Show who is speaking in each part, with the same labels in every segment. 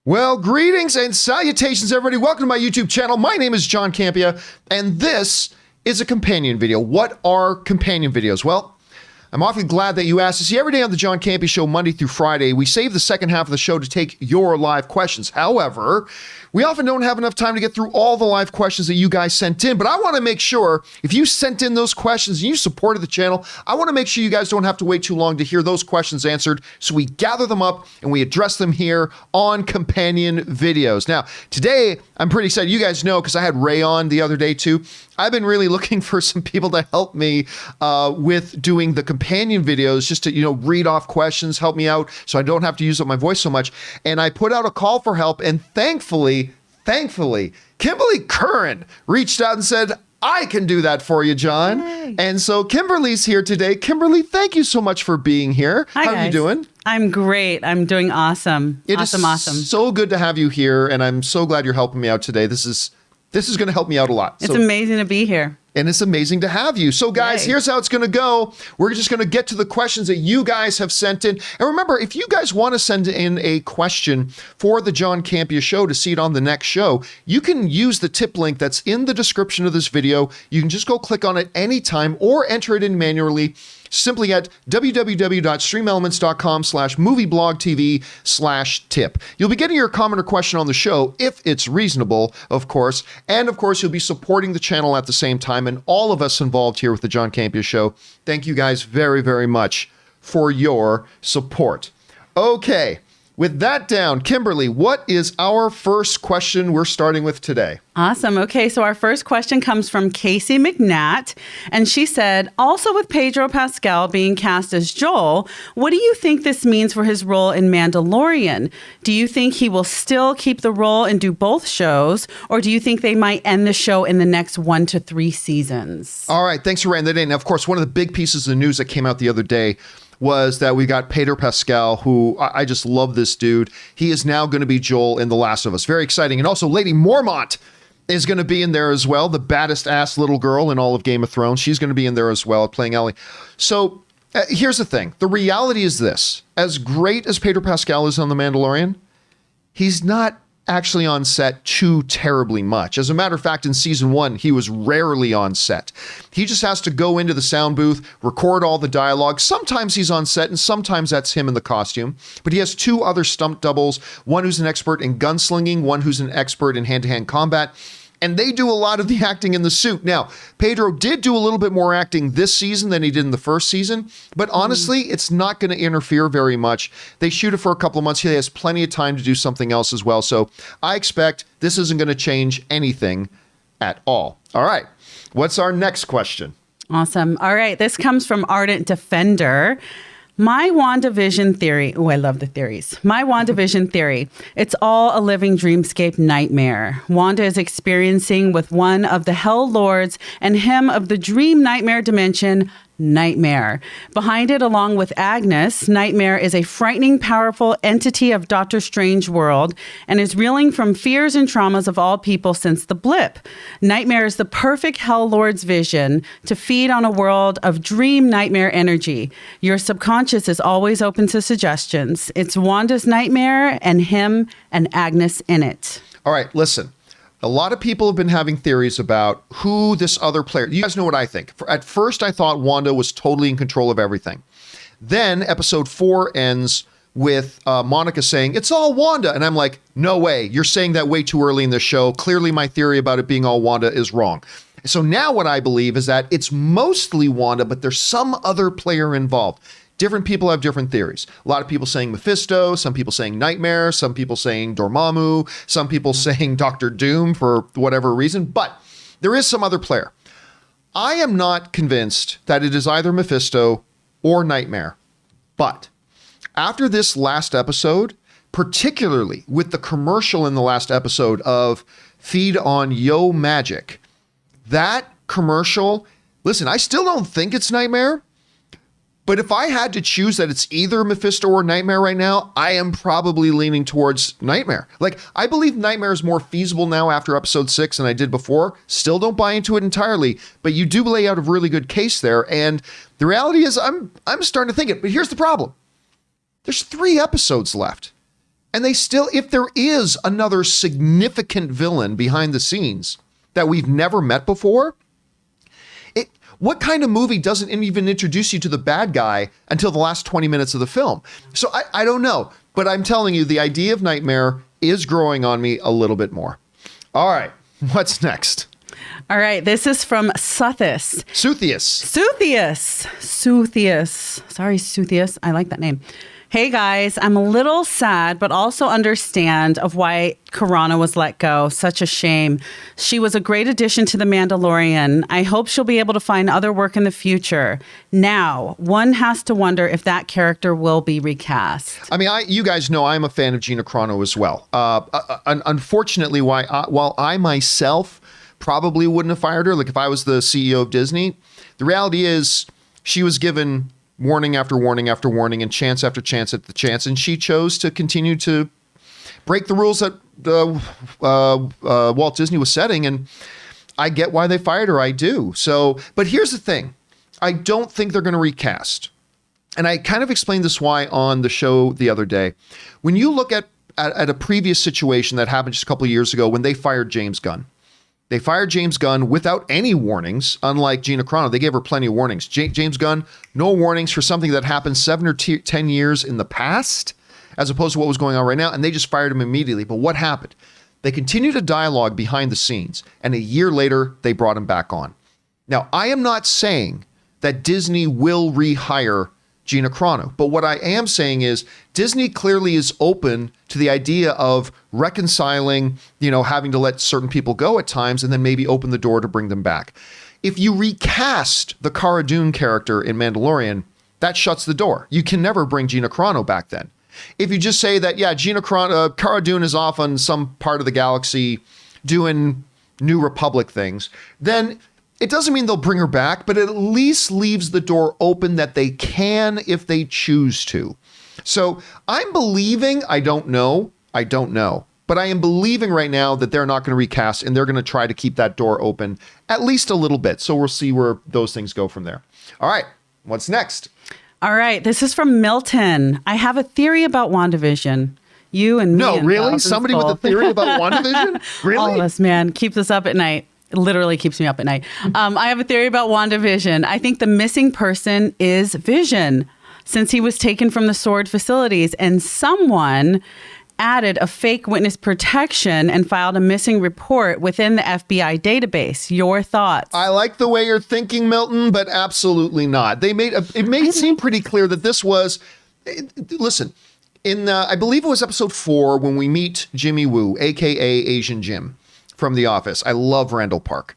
Speaker 1: Well, greetings and salutations, everybody. Welcome to my YouTube channel. My name is John Campea, and this is a companion video. What are companion videos? Well, I'm awfully glad that you asked. See, every day on the John Campea Show, Monday through Friday, we save the second half of the show to take your live questions. However, we often don't have enough time to get through all the live questions that you guys sent in, but I want to make sure if you sent in those questions and you supported the channel, I want to make sure you guys don't have to wait too long to hear those questions answered. So we gather them up and we address them here on companion videos. Now, today, I'm pretty excited. You guys know, because I had Ray on the other day too, I've been really looking for some people to help me with doing the companion videos, just to, read off questions, help me out so I don't have to use up my voice so much. And I put out a call for help, and thankfully, Kimberly Curran reached out and said, I can do that for you, John. Yay. And so Kimberly's here today. Kimberly, thank you so much for being here.
Speaker 2: Hi,
Speaker 1: How are you doing?
Speaker 2: I'm great. I'm doing awesome. Awesome.
Speaker 1: So good to have you here, and I'm so glad you're helping me out today. This is going to help me out a lot.
Speaker 2: It's amazing to be here.
Speaker 1: And it's amazing to have you. So guys, Here's how it's going to go. We're just going to get to the questions that you guys have sent in. And remember, if you guys want to send in a question for the John Campea Show to see it on the next show, you can use the tip link that's in the description of this video. You can just go click on it anytime or enter it in manually simply at www.streamelements.com/movieblogtv/tip. You'll be getting your comment or question on the show if it's reasonable, of course. And of course, you'll be supporting the channel at the same time. And all of us involved here with the John Campea Show, thank you guys very, very much for your support. Okay. With that down, Kimberly, what is our first question we're starting with today?
Speaker 2: Awesome. Okay, so our first question comes from Casey McNatt, and she said, also with Pedro Pascal being cast as Joel, what do you think this means for his role in Mandalorian? Do you think he will still keep the role and do both shows, or do you think they might end the show in the next 1 to 3 seasons?
Speaker 1: All right, thanks for writing that in. Of course, one of the big pieces of news that came out the other day was that we got Pedro Pascal, who I just love this dude. He is now going to be Joel in The Last of Us. Very exciting. And also Lady Mormont is going to be in there as well. The baddest ass little girl in all of Game of Thrones. She's going to be in there as well, playing Ellie. So here's the thing. The reality is this. As great as Pedro Pascal is on The Mandalorian, he's not actually on set too terribly much. As a matter of fact, in season 1, he was rarely on set. He just has to go into the sound booth, record all the dialogue. Sometimes he's on set and sometimes that's him in the costume. But he has 2 other stunt doubles, one who's an expert in gunslinging, one who's an expert in hand-to-hand combat. And they do a lot of the acting in the suit. Now, Pedro did do a little bit more acting this season than he did in the first season, but honestly, it's not going to interfere very much. They shoot it for a couple of months. He has plenty of time to do something else as well. So I expect this isn't going to change anything at all. All right. What's our next question?
Speaker 2: Awesome. All right. This comes from Ardent Defender. My WandaVision theory. Oh, I love the theories. My WandaVision theory. It's all a living dreamscape nightmare. Wanda is experiencing with one of the Hell Lords and him of the dream nightmare dimension, Nightmare. Behind it, along with Agnes, Nightmare is a frightening, powerful entity of Doctor Strange world and is reeling from fears and traumas of all people since the blip. Nightmare is the perfect Hell Lord's vision to feed on a world of dream nightmare energy. Your subconscious is always open to suggestions. It's Wanda's nightmare and him and Agnes in it.
Speaker 1: All right, listen. A lot of people have been having theories about who this other player. You guys know what I think. At first, I thought Wanda was totally in control of everything. Then episode 4 ends with Monica saying, it's all Wanda. And I'm like, no way. You're saying that way too early in the show. Clearly, my theory about it being all Wanda is wrong. So now what I believe is that it's mostly Wanda, but there's some other player involved. Different people have different theories. A lot of people saying Mephisto, some people saying Nightmare, some people saying Dormammu, some people saying Doctor Doom for whatever reason, but there is some other player. I am not convinced that it is either Mephisto or Nightmare, but after this last episode, particularly with the commercial in the last episode of Feed on Yo Magic, that commercial, listen, I still don't think it's Nightmare. But if I had to choose that it's either Mephisto or Nightmare right now, I am probably leaning towards Nightmare. Like, I believe Nightmare is more feasible now after episode 6 than I did before. Still don't buy into it entirely, but you do lay out a really good case there. And the reality is I'm starting to think it. But here's the problem. There's 3 episodes left. And they still, if there is another significant villain behind the scenes that we've never met before, what kind of movie doesn't even introduce you to the bad guy until the last 20 minutes of the film? So I don't know, but I'm telling you, the idea of Nightmare is growing on me a little bit more. All right, what's next?
Speaker 2: All right, this is from Suthius. Sorry, Suthius. I like that name. Hey guys, I'm a little sad, but also understand of why Carano was let go. Such a shame. She was a great addition to The Mandalorian. I hope she'll be able to find other work in the future. Now, one has to wonder if that character will be recast.
Speaker 1: I mean, you guys know I'm a fan of Gina Carano as well. Unfortunately, while I myself probably wouldn't have fired her, like if I was the CEO of Disney, the reality is she was given warning after warning after warning and chance after chance at the chance, and she chose to continue to break the rules that Walt Disney was setting, and I get why they fired her. I do. So, but here's the thing. I don't think they're going to recast. And I kind of explained this why on the show the other day. When you look at a previous situation that happened just a couple of years ago when they fired James Gunn, they fired James Gunn without any warnings, unlike Gina Carano. They gave her plenty of warnings. James Gunn, no warnings for something that happened 7 or 10 years in the past, as opposed to what was going on right now, and they just fired him immediately. But what happened? They continued a dialogue behind the scenes, and a year later, they brought him back on. Now, I am not saying that Disney will rehire Gina Carano, but what I am saying is Disney clearly is open to the idea of reconciling, having to let certain people go at times and then maybe open the door to bring them back. If you recast the Cara Dune character in Mandalorian, that shuts the door. You can never bring Gina Carano back then. If you just say that, Cara Dune is off on some part of the galaxy doing New Republic things, then it doesn't mean they'll bring her back, but it at least leaves the door open that they can if they choose to. So I'm believing, I don't know, but I am believing right now that they're not going to recast and they're going to try to keep that door open at least a little bit. So we'll see where those things go from there. All right, what's next?
Speaker 2: All right, this is from Milton. I have a theory about WandaVision. You and me.
Speaker 1: No, really? Somebody with a theory about WandaVision? Really?
Speaker 2: All of us, man. Keeps us up at night. It literally keeps me up at night. I have a theory about WandaVision. I think the missing person is Vision, since he was taken from the Sword facilities and someone added a fake witness protection and filed a missing report within the FBI database. Your thoughts?
Speaker 1: I like the way you're thinking, Milton, but absolutely not. It seem pretty clear that this was, listen, in I believe it was episode 4 when we meet Jimmy Woo, aka Asian Jim from The Office. I love Randall Park.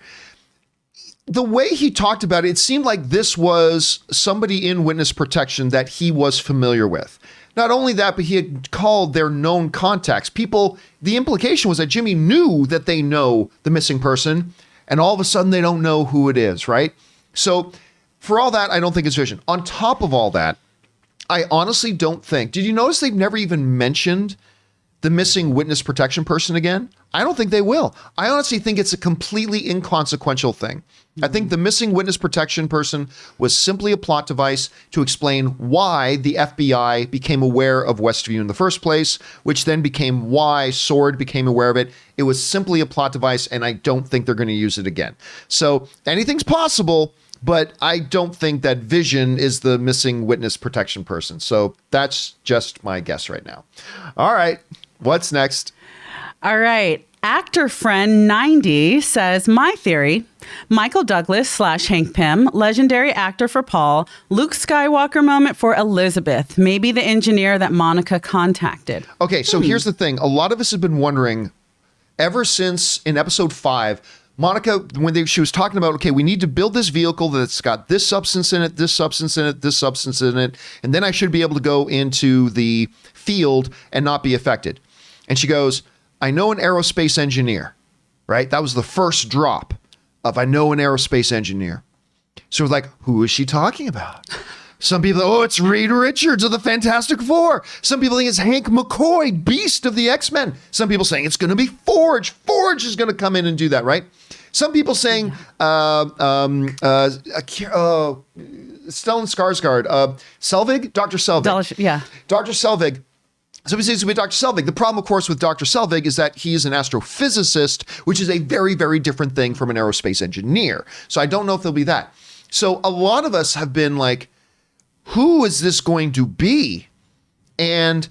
Speaker 1: The way he talked about it, it seemed like this was somebody in witness protection that he was familiar with. Not only that, but he had called their known contacts. People, the implication was that Jimmy knew that they know the missing person, and all of a sudden they don't know who it is, right? So for all that, I don't think it's Vision. On top of all that, I honestly don't think, did you notice they've never even mentioned the missing witness protection person again? I don't think they will. I honestly think it's a completely inconsequential thing. I think the missing witness protection person was simply a plot device to explain why the FBI became aware of Westview in the first place, which then became why Sword became aware of it. It was simply a plot device, and I don't think they're going to use it again. So anything's possible, but I don't think that Vision is the missing witness protection person. So that's just my guess right now. All right. What's next?
Speaker 2: All right. Actor friend 90 says, my theory, Michael Douglas / Hank Pym, legendary actor for Paul, Luke Skywalker moment for Elizabeth, maybe the engineer that Monica contacted.
Speaker 1: Okay, so here's the thing. A lot of us have been wondering, ever since in episode 5, Monica, when she was talking about, okay, we need to build this vehicle that's got this substance in it, this substance in it, this substance in it, and then I should be able to go into the field and not be affected. And she goes, I know an aerospace engineer, right? That was the first drop of I know an aerospace engineer. So we're like, who is she talking about? Some people, it's Reed Richards of the Fantastic Four. Some people think it's Hank McCoy, Beast of the X-Men. Some people saying it's going to be Forge. Forge is going to come in and do that, right? Some people saying Stellan Skarsgård, Selvig, Dr. Selvig.
Speaker 2: Yeah.
Speaker 1: Dr. Selvig So he says to be Dr. Selvig. The problem, of course, with Dr. Selvig is that he's an astrophysicist, which is a very, very different thing from an aerospace engineer. So I don't know if there'll be that. So a lot of us have been like, who is this going to be? And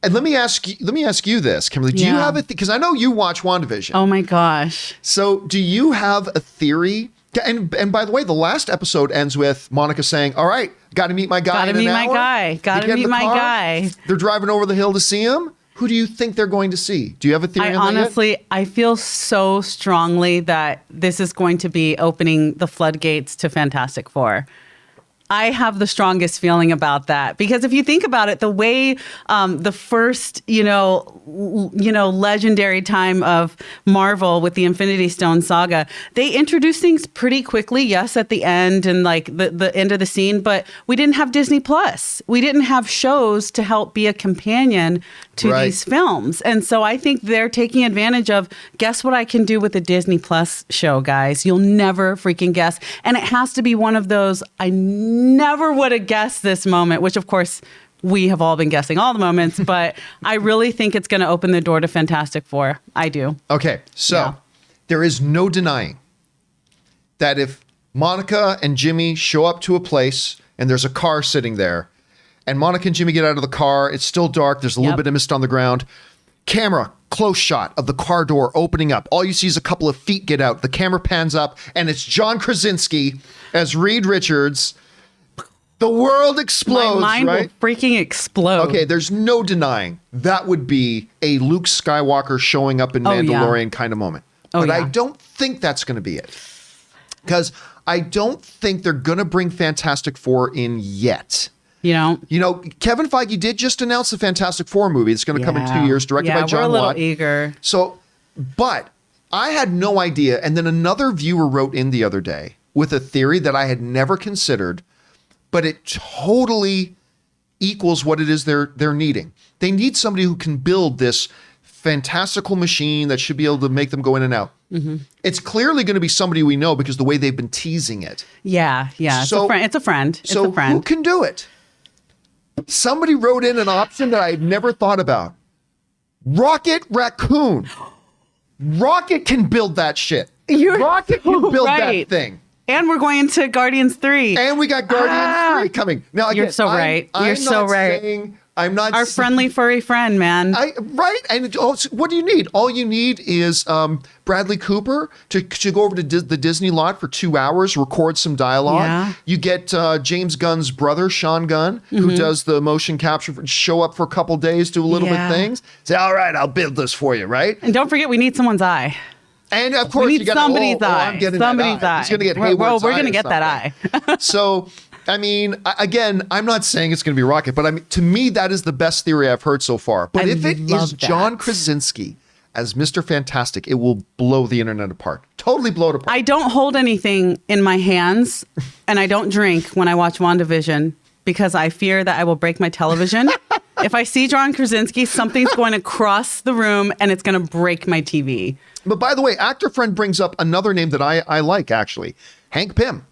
Speaker 1: let me ask you this, Kimberly. Do you have it? Because I know you watch WandaVision.
Speaker 2: Oh my gosh.
Speaker 1: So do you have a theory? And by the way, the last episode ends with Monica saying, all right, got to meet my guy.
Speaker 2: Got to meet my guy. Got to meet my guy.
Speaker 1: They're driving over the hill to see him. Who do you think they're going to see? Do you have a theory on that yet?
Speaker 2: I feel so strongly that this is going to be opening the floodgates to Fantastic Four. I have the strongest feeling about that because if you think about it, the way the first, legendary time of Marvel with the Infinity Stone saga, they introduced things pretty quickly. Yes, at the end and like the end of the scene, but we didn't have Disney Plus. We didn't have shows to help be a companion to these films. And so I think they're taking advantage of, guess what I can do with a Disney Plus show, guys? You'll never freaking guess. And it has to be one of those, I never would have guessed this moment, which of course we have all been guessing all the moments, but I really think it's going to open the door to Fantastic Four. I do.
Speaker 1: Okay, so there is no denying that if Monica and Jimmy show up to a place and there's a car sitting there and Monica and Jimmy get out of the car, it's still dark, there's a little bit of mist on the ground, camera, close shot of the car door opening up. All you see is a couple of feet get out. The camera pans up and it's John Krasinski as Reed Richards. The world explodes,
Speaker 2: My mind will freaking explode.
Speaker 1: Okay, there's no denying that would be a Luke Skywalker showing up in Mandalorian kind of moment. But I don't think that's going to be it. Because I don't think they're going to bring Fantastic Four in yet. You know, Kevin Feige did just announce the Fantastic Four movie. It's going to come in 2 years, directed by John Watt.
Speaker 2: We're a little eager.
Speaker 1: So, but I had no idea. And then another viewer wrote in the other day with a theory that I had never considered, but it totally equals what it is they're needing. They need somebody who can build this fantastical machine that should be able to make them go in and out. Mm-hmm. It's clearly going to be somebody we know because the way they've been teasing it.
Speaker 2: Yeah. So, it's a friend.
Speaker 1: So who can do it? Somebody wrote in an option that I had never thought about. Rocket Raccoon. Rocket can build that shit. Rocket can build that thing.
Speaker 2: And we're going to Guardians 3.
Speaker 1: And we got Guardians 3 coming. Now, again,
Speaker 2: you're so right. You're so right.
Speaker 1: I'm not
Speaker 2: our friendly furry friend, man.
Speaker 1: Right. And what do you need? All you need is Bradley Cooper to go over to the Disney lot for 2 hours, record some dialogue. Yeah. You get James Gunn's brother, Sean Gunn, who does the motion capture, show up for a couple days, do a little bit of things. Say, all right, I'll build this for you, right?
Speaker 2: And don't forget, we need someone's eye.
Speaker 1: And of course,
Speaker 2: you got somebody's eye.
Speaker 1: I'm getting somebody's eye. He's going to get Hayward's
Speaker 2: we're going to get that eye.
Speaker 1: So, I mean, again, I'm not saying it's going to be Rocket, but I mean, to me, that is the best theory I've heard so far. But if it is John Krasinski as Mr. Fantastic, it will blow the internet apart. Totally blow it apart.
Speaker 2: I don't hold anything in my hands, and I don't drink when I watch WandaVision because I fear that I will break my television. If I see John Krasinski, something's going to cross the room, and it's going to break my TV.
Speaker 1: But by the way, actor friend brings up another name that I like, actually. Hank Pym.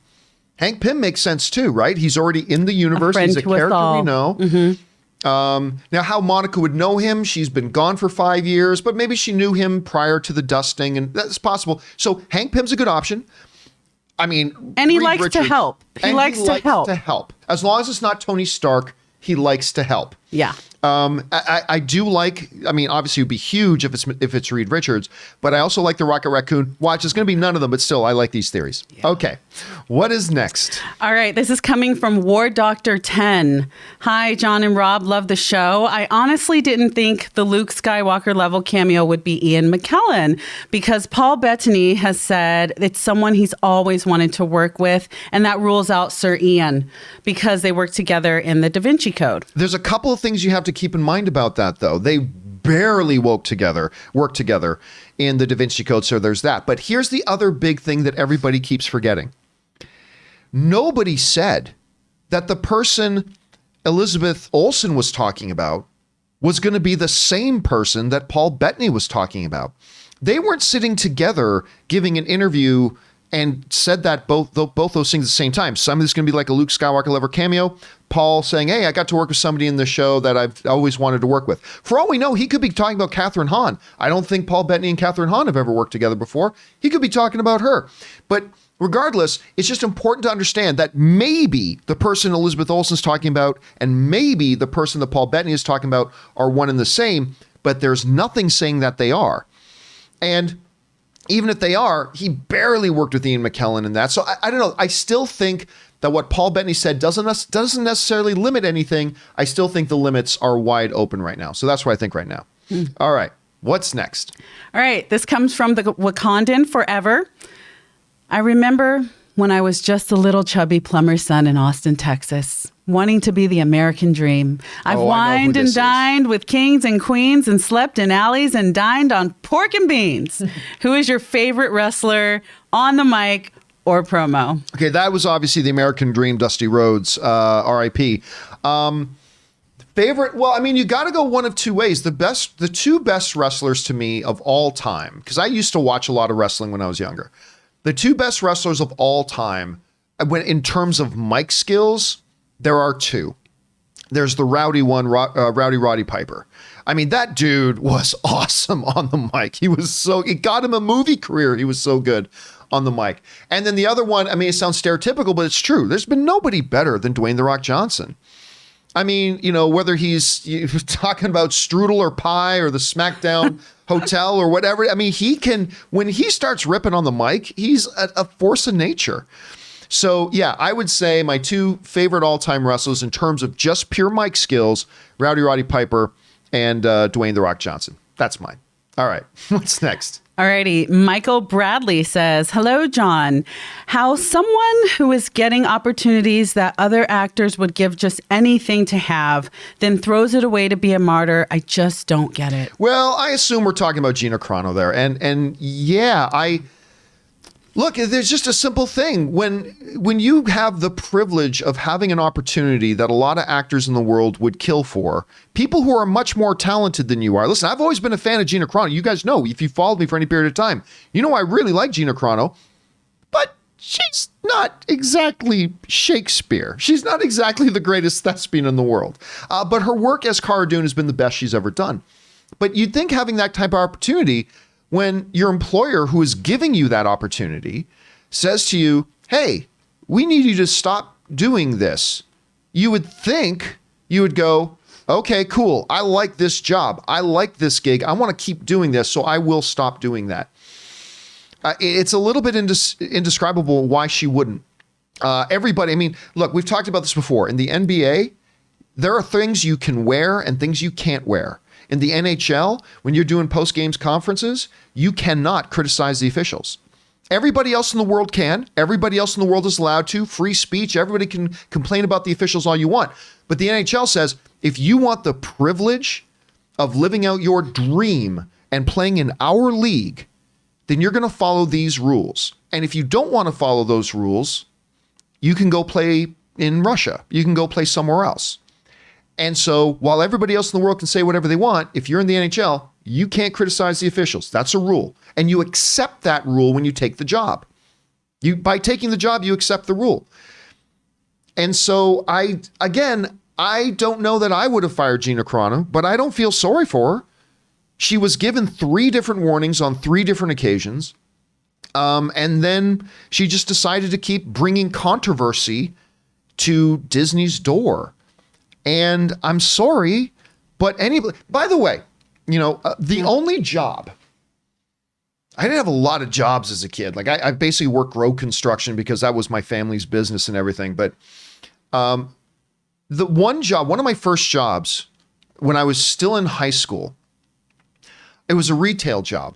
Speaker 1: Hank Pym makes sense too, right? He's already in the universe. He's a character we know. Mm-hmm. Now, how Monica would know him, she's been gone for 5 years, but maybe she knew him prior to the dusting, and that's possible. So Hank Pym's a good option. I mean,
Speaker 2: and he likes to help. He likes to help.
Speaker 1: As long as it's not Tony Stark, he likes to help.
Speaker 2: Yeah.
Speaker 1: I do like, I mean, obviously it would be huge if it's Reed Richards, but I also like the Rocket Raccoon. Watch, it's going to be none of them, but still, I like these theories. Yeah. Okay. What is next?
Speaker 2: All right. This is coming from War Doctor 10. Hi, John and Rob. Love the show. I honestly didn't think the Luke Skywalker level cameo would be Ian McKellen because Paul Bettany has said it's someone he's always wanted to work with, and that rules out Sir Ian because they work together in the Da Vinci Code.
Speaker 1: There's a couple of things you have to keep in mind about that, though. They barely worked together in the Da Vinci Code, so there's that. But here's the other big thing that everybody keeps forgetting. Nobody said that the person Elizabeth Olsen was talking about was going to be the same person that Paul Bettany was talking about. They weren't sitting together giving an interview and said that both those things at the same time. Some of this is going to be like a Luke Skywalker level cameo. Paul saying, hey, I got to work with somebody in the show that I've always wanted to work with. For all we know, he could be talking about Catherine Hahn. I don't think Paul Bettany and Catherine Hahn have ever worked together before. He could be talking about her. But regardless, it's just important to understand that maybe the person Elizabeth Olsen's talking about and maybe the person that Paul Bettany is talking about are one and the same, but there's nothing saying that they are. And even if they are, he barely worked with Ian McKellen in that. So I don't know. I still think that what Paul Bettany said doesn't necessarily limit anything. I still think the limits are wide open right now. So that's what I think right now. All right. What's next?
Speaker 2: All right. This comes from the Wakandan Forever. I remember when I was just a little chubby plumber's son in Austin, Texas, wanting to be the American dream. I've wined and dined with kings and queens and slept in alleys and dined on pork and beans. Who is your favorite wrestler on the mic or promo?
Speaker 1: Okay, that was obviously the American dream, Dusty Rhodes, R.I.P. Favorite? Well, I mean, you got to go one of two ways. The two best wrestlers to me of all time, because I used to watch a lot of wrestling when I was younger. The two best wrestlers of all time, when in terms of mic skills, there are two. There's the rowdy one, Rowdy Roddy Piper. I mean, that dude was awesome on the mic. It got him a movie career. He was so good on the mic. And then the other one, I mean, it sounds stereotypical, but it's true. There's been nobody better than Dwayne "The Rock" Johnson. I mean, whether he's talking about strudel or pie or the SmackDown Hotel or whatever. I mean, when he starts ripping on the mic, he's a force of nature. So yeah, I would say my two favorite all-time wrestlers in terms of just pure mic skills, Rowdy Roddy Piper and Dwayne "The Rock" Johnson. That's mine. All right, what's next?
Speaker 2: Alrighty, Michael Bradley says, hello, John. How someone who is getting opportunities that other actors would give just anything to have, then throws it away to be a martyr, I just don't get it.
Speaker 1: Well, I assume we're talking about Gina Carano there. And yeah, look, there's just a simple thing. When you have the privilege of having an opportunity that a lot of actors in the world would kill for, people who are much more talented than you are. Listen, I've always been a fan of Gina Carano. You guys know, if you followed me for any period of time, you know I really like Gina Carano, but she's not exactly Shakespeare. She's not exactly the greatest thespian in the world. But her work as Cara Dune has been the best she's ever done. But you'd think having that type of opportunity, when your employer who is giving you that opportunity says to you, hey, we need you to stop doing this, you would think you would go, okay, cool. I like this job. I like this gig. I want to keep doing this, so I will stop doing that. It's a little bit indescribable why she wouldn't. Everybody, I mean, look, we've talked about this before. In the NBA, there are things you can wear and things you can't wear. In the NHL, when you're doing post-games conferences, you cannot criticize the officials. Everybody else in the world can. Everybody else in the world is allowed to. Free speech. Everybody can complain about the officials all you want. But the NHL says, if you want the privilege of living out your dream and playing in our league, then you're going to follow these rules. And if you don't want to follow those rules, you can go play in Russia. You can go play somewhere else. And so while everybody else in the world can say whatever they want, if you're in the NHL, you can't criticize the officials. That's a rule. And you accept that rule when you take the job. By taking the job, you accept the rule. And so I don't know that I would have fired Gina Carano, but I don't feel sorry for her. She was given 3 different warnings on 3 different occasions. And then she just decided to keep bringing controversy to Disney's door. And I'm sorry, but by the way, the only job, I didn't have a lot of jobs as a kid. Like I basically worked road construction because that was my family's business and everything. But the one of my first jobs when I was still in high school, it was a retail job.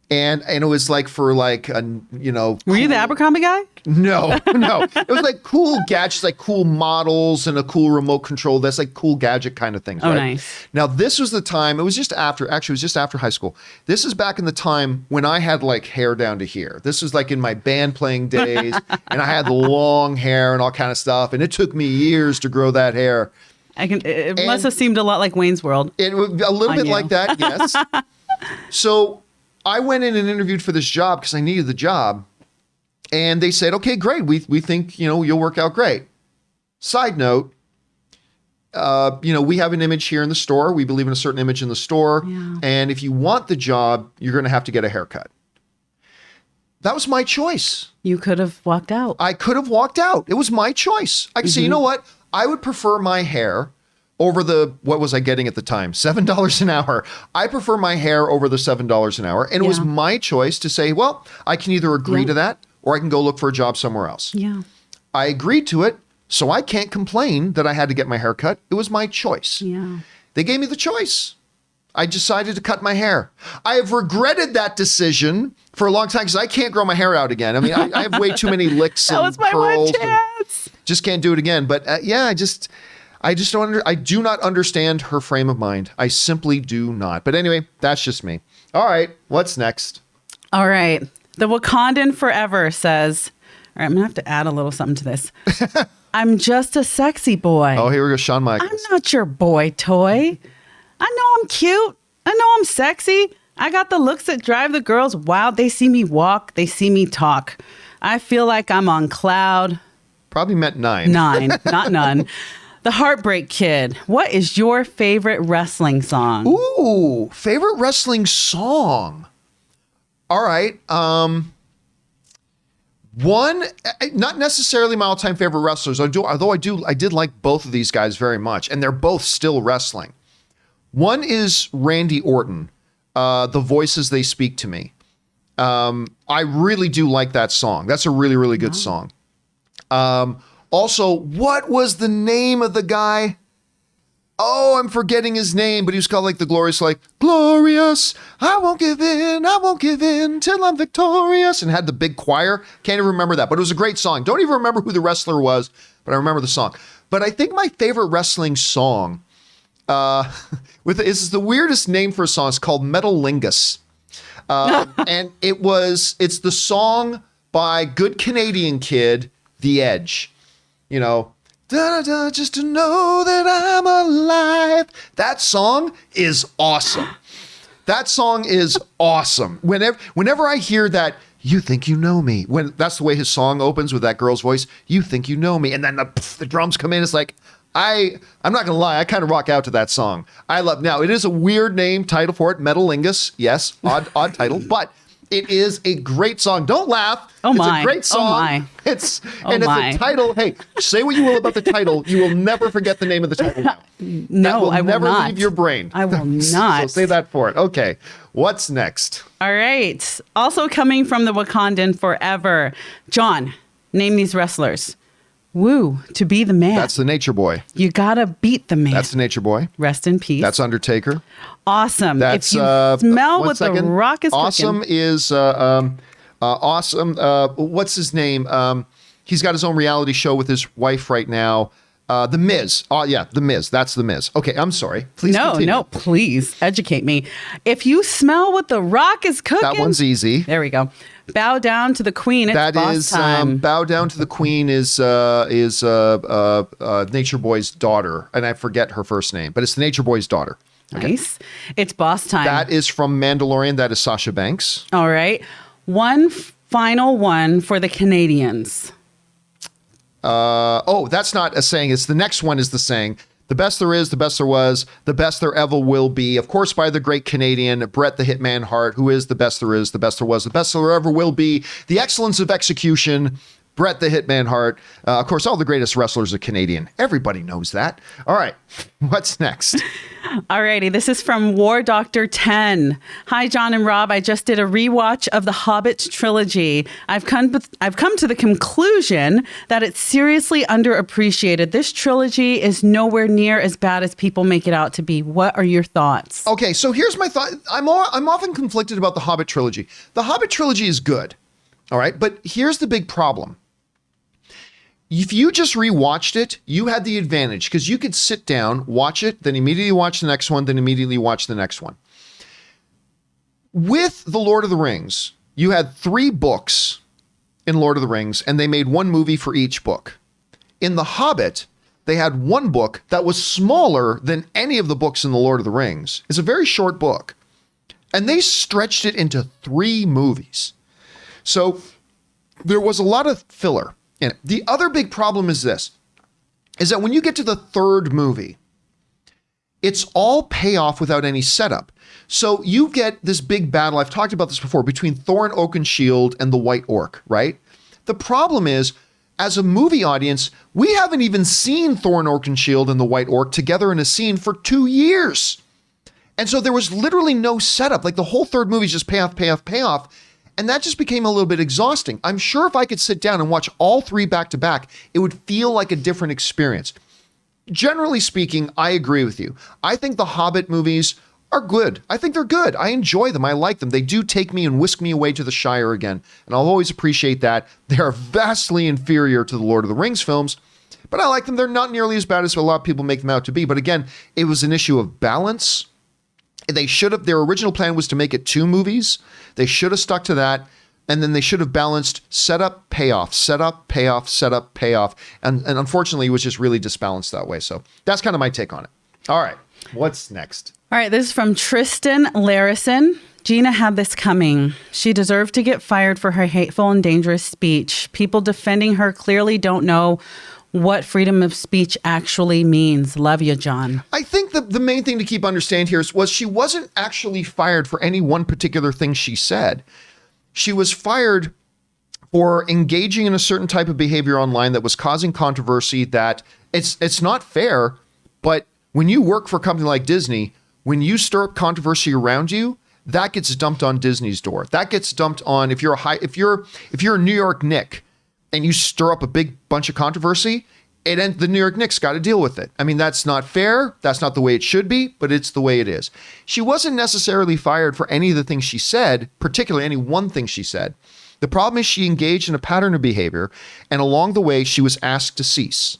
Speaker 1: And it was like for like a,
Speaker 2: Were you the Abercrombie guy?
Speaker 1: No. It was like cool gadgets, like cool models and a cool remote control. That's like cool gadget kind of things.
Speaker 2: Oh,
Speaker 1: right?
Speaker 2: Nice.
Speaker 1: Now this was the time, it was just after high school. This is back in the time when I had like hair down to here. This was like in my band playing days and I had the long hair and all kind of stuff. And it took me years to grow that hair.
Speaker 2: It must have seemed a lot like Wayne's World.
Speaker 1: It was a little bit like that, yes. So I went in and interviewed for this job because I needed the job. And they said, okay, great. We think, you'll work out great. Side note, we have an image here in the store. We believe in a certain image in the store.
Speaker 2: Yeah.
Speaker 1: And if you want the job, you're going to have to get a haircut. That was my choice.
Speaker 2: You could have walked out.
Speaker 1: I could have walked out. It was my choice. I could say, you know what? I would prefer my hair over what was I getting at the time? $7 an hour. I prefer my hair over the $7 an hour. And it was my choice to say, well, I can either agree to that or I can go look for a job somewhere else.
Speaker 2: Yeah.
Speaker 1: I agreed to it. So I can't complain that I had to get my hair cut. It was my choice.
Speaker 2: Yeah.
Speaker 1: They gave me the choice. I decided to cut my hair. I have regretted that decision for a long time because I can't grow my hair out again. I mean, I have way too many licks and
Speaker 2: was my
Speaker 1: curls.
Speaker 2: one chance. Just
Speaker 1: can't do it again. But I just don't. I do not understand her frame of mind. I simply do not. But anyway, that's just me. All right, what's next?
Speaker 2: All right, the Wakandan Forever says. All right, I'm gonna have to add a little something to this. I'm just a sexy boy.
Speaker 1: Oh, here we go, Shawn Michaels.
Speaker 2: I'm not your boy toy. I know I'm cute. I know I'm sexy. I got the looks that drive the girls wild. They see me walk. They see me talk. I feel like I'm on cloud.
Speaker 1: Probably meant 9.
Speaker 2: 9, not none. The Heartbreak Kid. What is your favorite wrestling song?
Speaker 1: Ooh, favorite wrestling song. All right. One, not necessarily my all-time favorite wrestlers, although I did like both of these guys very much, and they're both still wrestling. One is Randy Orton, The Voices They Speak to Me. I really do like that song. That's a really, really good song. Also, what was the name of the guy? Oh, I'm forgetting his name, but he was called like the Glorious, I won't give in till I'm victorious, and had the big choir. Can't even remember that, but it was a great song. Don't even remember who the wrestler was, but I remember the song. But I think my favorite wrestling song, this is the weirdest name for a song. It's called Metalingus. And it's the song by Good Canadian Kid, The Edge. Da-da-da, just to know that I'm alive. That song is awesome. That song is awesome. Whenever I hear that, you think you know me. When that's the way his song opens with that girl's voice, you think you know me. And then the drums come in. It's like, I'm not going to lie. I kind of rock out to that song. Now, it is a weird name title for it. Metalingus. Yes. Odd title, but it is a great song. Don't laugh.
Speaker 2: Oh my.
Speaker 1: It's a great song.
Speaker 2: Oh my.
Speaker 1: It's a title. Hey, say what you will about the title. You will never forget the name of the title now.
Speaker 2: No, I will
Speaker 1: never
Speaker 2: not.
Speaker 1: leave your brain.
Speaker 2: I will not.
Speaker 1: So say that for it. Okay. What's next?
Speaker 2: All right. Also coming from the Wakandan Forever. John, name these wrestlers. Woo, to be the man.
Speaker 1: That's the Nature Boy.
Speaker 2: You gotta beat the man.
Speaker 1: That's the Nature Boy.
Speaker 2: Rest in peace.
Speaker 1: That's Undertaker.
Speaker 2: Awesome.
Speaker 1: That's
Speaker 2: if you smell what the Rock is
Speaker 1: awesome
Speaker 2: cooking.
Speaker 1: Is awesome. What's his name? He's got his own reality show with his wife right now. The Miz. Oh yeah, The Miz. That's The Miz. Okay, I'm sorry. Please continue.
Speaker 2: No, please educate me. If you smell what the Rock is cooking.
Speaker 1: That one's easy.
Speaker 2: There we go. Bow down to the Queen. It's boss time.
Speaker 1: Bow down to the Queen is Nature Boy's daughter, and I forget her first name, but it's the Nature Boy's daughter. Okay.
Speaker 2: Nice. It's boss time.
Speaker 1: That is from Mandalorian. That is Sasha Banks.
Speaker 2: All right. One final one for the Canadians.
Speaker 1: That's not a saying. It's the next one is the saying. The best there is, the best there was, the best there ever will be. Of course, by the great Canadian, Bret the Hitman Hart, who is the best there is, the best there was, the best there ever will be. The excellence of execution, Bret the Hitman Hart. Of course, all the greatest wrestlers are Canadian. Everybody knows that. All right, what's next?
Speaker 2: Alrighty, this is from War Doctor 10. Hi, John and Rob. I just did a rewatch of the Hobbit trilogy. I've come to the conclusion that it's seriously underappreciated. This trilogy is nowhere near as bad as people make it out to be. What are your thoughts?
Speaker 1: Okay, so here's my thought. I'm often conflicted about the Hobbit trilogy. The Hobbit trilogy is good, all right, but here's the big problem. If you just rewatched it, you had the advantage because you could sit down, watch it, then immediately watch the next one, then immediately watch the next one. With The Lord of the Rings, you had 3 books in Lord of the Rings, and they made 1 movie for each book. In The Hobbit, they had 1 book that was smaller than any of the books in The Lord of the Rings. It's a very short book. And they stretched it into 3 movies. So there was a lot of filler in it. The other big problem is this, is that when you get to the third movie, it's all payoff without any setup. So you get this big battle, I've talked about this before, between Thorin Oakenshield and the White Orc, right? The problem is, as a movie audience, we haven't even seen Thorin Oakenshield and the White Orc together in a scene for 2 years. And so there was literally no setup. Like the whole third movie is just payoff, payoff, payoff. And that just became a little bit exhausting. I'm sure if I could sit down and watch all three back to back, it would feel like a different experience. Generally speaking, I agree with you. I think the Hobbit movies are good. I think they're good. I enjoy them. I like them. They do take me and whisk me away to the Shire again. And I'll always appreciate that. They are vastly inferior to the Lord of the Rings films, but I like them. They're not nearly as bad as a lot of people make them out to be. But again, it was an issue of balance. Their original plan was to make it 2 movies. They should have stuck to that. And then they should have balanced setup, payoff, setup, payoff, setup, payoff. And unfortunately, it was just really disbalanced that way. So that's kind of my take on it. All right. What's next?
Speaker 2: All right. This is from Tristan Larison. Gina had this coming. She deserved to get fired for her hateful and dangerous speech. People defending her clearly don't know what freedom of speech actually means. Love you, John.
Speaker 1: I think the main thing to keep understand here was she wasn't actually fired for any one particular thing she said. She was fired for engaging in a certain type of behavior online that was causing controversy. That it's not fair, but when you work for a company like Disney, when you stir up controversy around you, that gets dumped on Disney's door. That gets dumped on if you're a New York Knick and you stir up a big bunch of controversy, the New York Knicks got to deal with it. I mean, that's not fair. That's not the way it should be, but it's the way it is. She wasn't necessarily fired for any of the things she said, particularly any one thing she said. The problem is she engaged in a pattern of behavior, and along the way, she was asked to cease.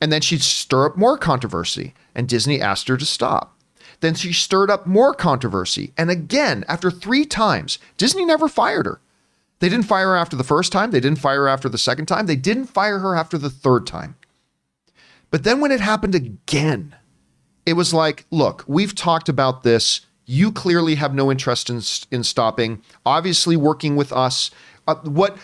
Speaker 1: And then she'd stir up more controversy, and Disney asked her to stop. Then she stirred up more controversy. And again, after 3 times, Disney never fired her. They didn't fire her after the first time. They didn't fire her after the second time. They didn't fire her after the third time. But then when it happened again, it was like, look, we've talked about this. You clearly have no interest in stopping. Obviously, working with us. What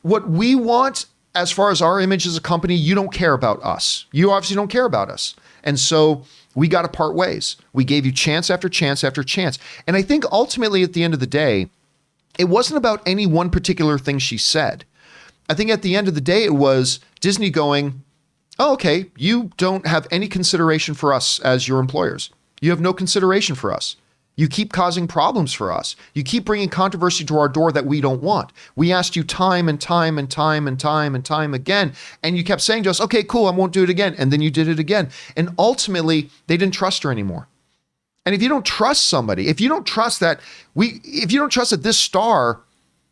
Speaker 1: we want as far as our image as a company, you don't care about us. You obviously don't care about us. And so we got to part ways. We gave you chance after chance after chance. And I think ultimately at the end of the day, it wasn't about any one particular thing she said. I think at the end of the day, it was Disney going, oh, okay, you don't have any consideration for us as your employers. You have no consideration for us. You keep causing problems for us. You keep bringing controversy to our door that we don't want. We asked you time and time and time and time and time again, and you kept saying to us, okay, cool, I won't do it again. And then you did it again. And ultimately, they didn't trust her anymore. And if you don't trust somebody, if you don't trust that this star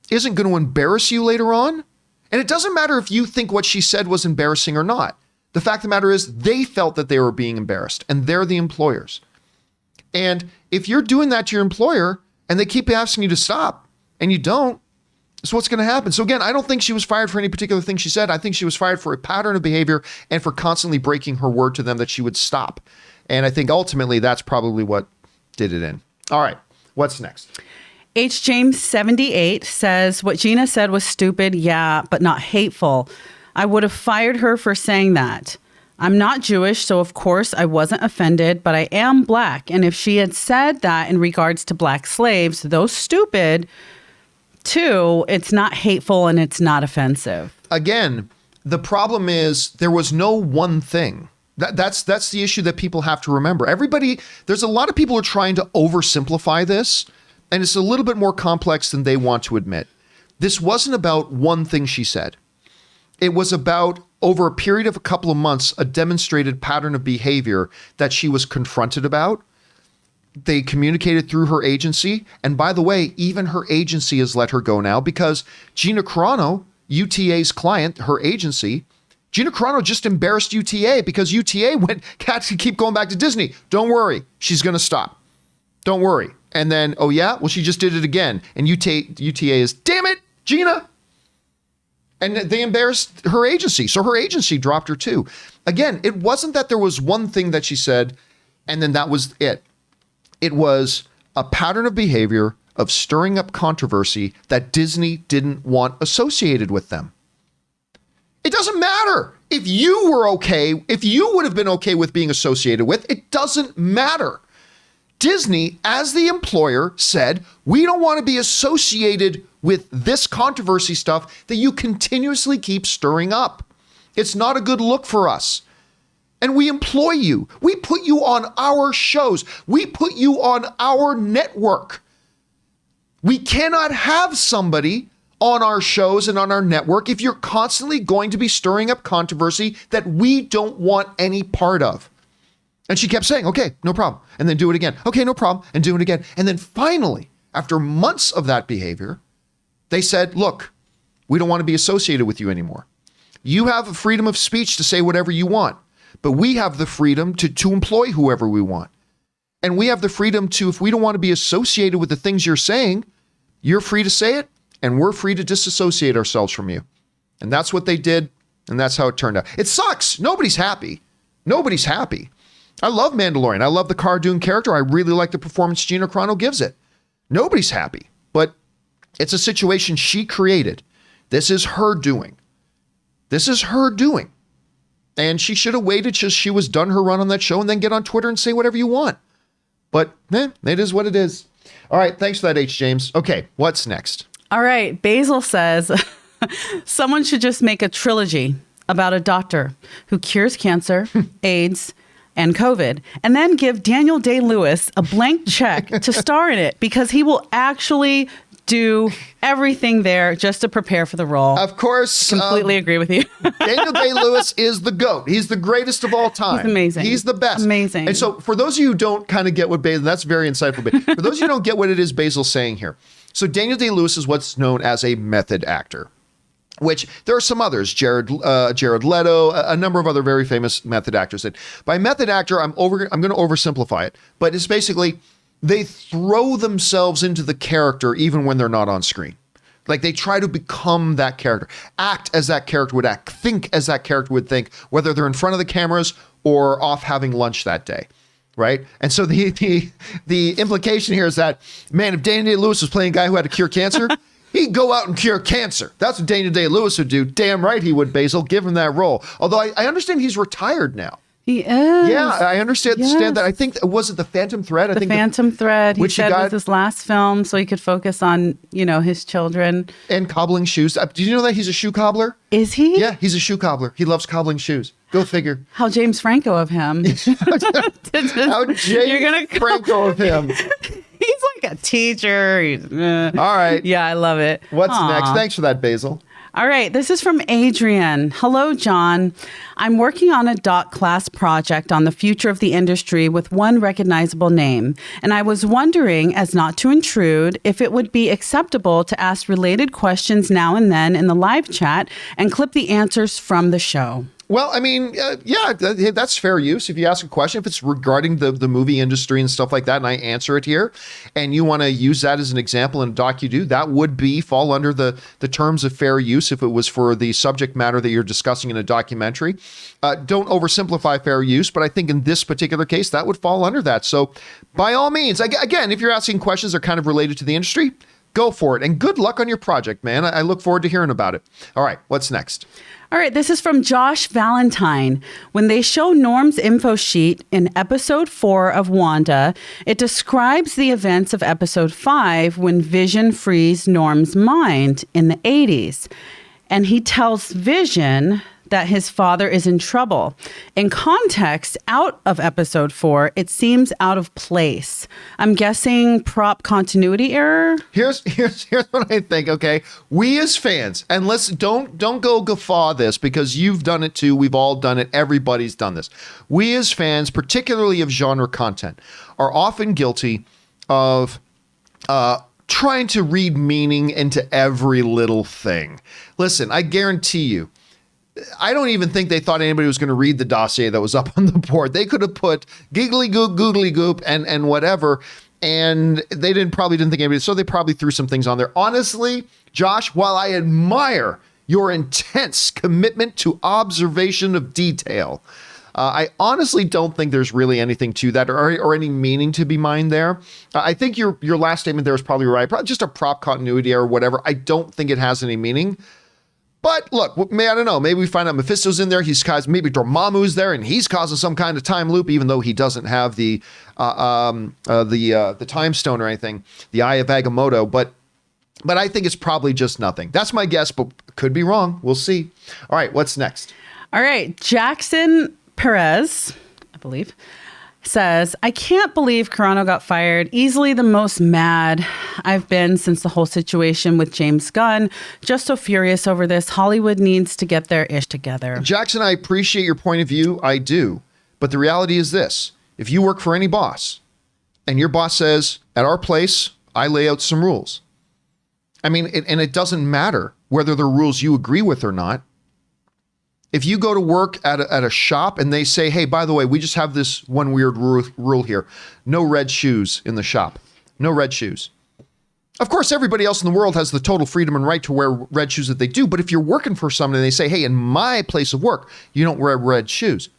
Speaker 1: isn't going to embarrass you later on, and it doesn't matter if you think what she said was embarrassing or not. The fact of the matter is they felt that they were being embarrassed, and they're the employers. And if you're doing that to your employer and they keep asking you to stop and you don't, so what's going to happen? So again, I don't think she was fired for any particular thing she said. I think she was fired for a pattern of behavior and for constantly breaking her word to them that she would stop. And I think ultimately that's probably what did it in. All right, what's next?
Speaker 2: H. James 78 says, what Gina said was stupid, yeah, but not hateful. I would have fired her for saying that. I'm not Jewish, so of course I wasn't offended, but I am black. And if she had said that in regards to black slaves, though stupid, too, it's not hateful and it's not offensive.
Speaker 1: Again, the problem is there was no one thing. That's the issue that people have to remember. There's a lot of people who are trying to oversimplify this, and it's a little bit more complex than they want to admit. This wasn't about one thing she said. It was about, over a period of a couple of months, a demonstrated pattern of behavior that she was confronted about. They communicated through her agency. And by the way, even her agency has let her go now because Gina Carano, UTA's client, her agency, Gina Carano just embarrassed UTA because UTA had to keep going back to Disney. Don't worry, she's going to stop. Don't worry. And then, oh yeah, well, she just did it again. And UTA is, damn it, Gina. And they embarrassed her agency. So her agency dropped her too. Again, it wasn't that there was one thing that she said and then that was it. It was a pattern of behavior of stirring up controversy that Disney didn't want associated with them. It doesn't matter if you were okay, if you would have been okay with being associated with, it doesn't matter. Disney, as the employer, said, we don't want to be associated with this controversy stuff that you continuously keep stirring up. It's not a good look for us. And we employ you. We put you on our shows. We put you on our network. We cannot have somebody on our shows and on our network if you're constantly going to be stirring up controversy that we don't want any part of. And she kept saying, okay, no problem. And then do it again. Okay, no problem. And do it again. And then finally, after months of that behavior, they said, look, we don't want to be associated with you anymore. You have a freedom of speech to say whatever you want, but we have the freedom to employ whoever we want. And we have the freedom to, if we don't want to be associated with the things you're saying, you're free to say it, and we're free to disassociate ourselves from you. And that's what they did, and that's how it turned out. It sucks. Nobody's happy. Nobody's happy. I love Mandalorian. I love the Cara Dune character. I really like the performance Gina Carano gives it. Nobody's happy, but it's a situation she created. This is her doing. This is her doing. And she should have waited till she was done her run on that show and then get on Twitter and say whatever you want. But it is what it is. All right, thanks for that, H. James. Okay, what's next?
Speaker 2: All right, Basil says someone should just make a trilogy about a doctor who cures cancer, AIDS, and COVID, and then give Daniel Day-Lewis a blank check to star in it because he will actually do everything there just to prepare for the role.
Speaker 1: Of course.
Speaker 2: Completely agree with you.
Speaker 1: Daniel Day-Lewis is the GOAT. He's the greatest of all time.
Speaker 2: He's amazing.
Speaker 1: He's the best.
Speaker 2: Amazing.
Speaker 1: And so for those of you who don't kind of get what Basil, that's very insightful. But for those of you who don't get what it is Basil's saying here. So Daniel Day-Lewis is what's known as a method actor, which there are some others, Jared Leto, a number of other very famous method actors. And by method actor, I'm going to oversimplify it, but it's basically they throw themselves into the character even when they're not on screen. Like they try to become that character, act as that character would act, think as that character would think, whether they're in front of the cameras or off having lunch that day. Right. And so the implication here is that, man, if Daniel Day-Lewis was playing a guy who had to cure cancer, he'd go out and cure cancer. That's what Daniel Day-Lewis would do. Damn right he would, Basil. Give him that role. Although I understand he's retired now.
Speaker 2: He is.
Speaker 1: Yeah, I understand. That. I think, was it The Phantom Thread?
Speaker 2: The Phantom Thread. He said was his last film, so he could focus on, his children.
Speaker 1: And cobbling shoes. Did you know that he's a shoe cobbler?
Speaker 2: Is he?
Speaker 1: Yeah, he's a shoe cobbler. He loves cobbling shoes. Go figure.
Speaker 2: How James Franco of him.
Speaker 1: How James Franco of him.
Speaker 2: He's like a teacher.
Speaker 1: All right.
Speaker 2: Yeah, I love it.
Speaker 1: What's next? Thanks for that, Basil.
Speaker 2: All right, this is from Adrian. Hello, John. I'm working on a doc class project on the future of the industry with one recognizable name. And I was wondering, as not to intrude, if it would be acceptable to ask related questions now and then in the live chat and clip the answers from the show.
Speaker 1: Well, I mean, yeah, that's fair use. If you ask a question, if it's regarding the movie industry and stuff like that, and I answer it here, and you want to use that as an example in a doc you do, that would fall under the terms of fair use if it was for the subject matter that you're discussing in a documentary. Don't oversimplify fair use, but I think in this particular case, that would fall under that. So by all means, again, if you're asking questions that are kind of related to the industry, go for it. And good luck on your project, man. I look forward to hearing about it. All right, what's next?
Speaker 2: All right, this is from Josh Valentine. When they show Norm's info sheet in episode 4 of Wanda, it describes the events of episode 5 when Vision frees Norm's mind in the 80s. And he tells Vision that his father is in trouble. In context, out of episode 4, it seems out of place. I'm guessing prop continuity error.
Speaker 1: Here's what I think. Okay, we as fans, and don't go guffaw this because you've done it too. We've all done it. Everybody's done this. We as fans, particularly of genre content, are often guilty of trying to read meaning into every little thing. Listen, I guarantee you, I don't even think they thought anybody was going to read the dossier that was up on the board. They could have put giggly goop, googly goop, and whatever, and they probably didn't think anybody, so they probably threw some things on there. Honestly, Josh, while I admire your intense commitment to observation of detail, I honestly don't think there's really anything to that or any meaning to be mined there. I think your last statement there is probably right. Probably just a prop continuity or whatever. I don't think it has any meaning. But look, I don't know. Maybe we find out Mephisto's in there. Maybe Dormammu's there, and he's causing some kind of time loop, even though he doesn't have the time stone or anything, the Eye of Agamotto. But I think it's probably just nothing. That's my guess, but could be wrong. We'll see. All right, what's next?
Speaker 2: All right, Jackson Perez, I believe, says, I can't believe Carano got fired. Easily the most mad I've been since the whole situation with James Gunn. Just so furious over this. Hollywood needs to get their ish together.
Speaker 1: Jackson, I appreciate your point of view. I do. But the reality is this. If you work for any boss and your boss says, at our place, I lay out some rules. I mean, and it doesn't matter whether they're rules you agree with or not. If you go to work at a shop and they say, hey, by the way, we just have this one weird rule here. No red shoes in the shop. No red shoes. Of course, everybody else in the world has the total freedom and right to wear red shoes that they do. But if you're working for someone and they say, hey, in my place of work, you don't wear red shoes.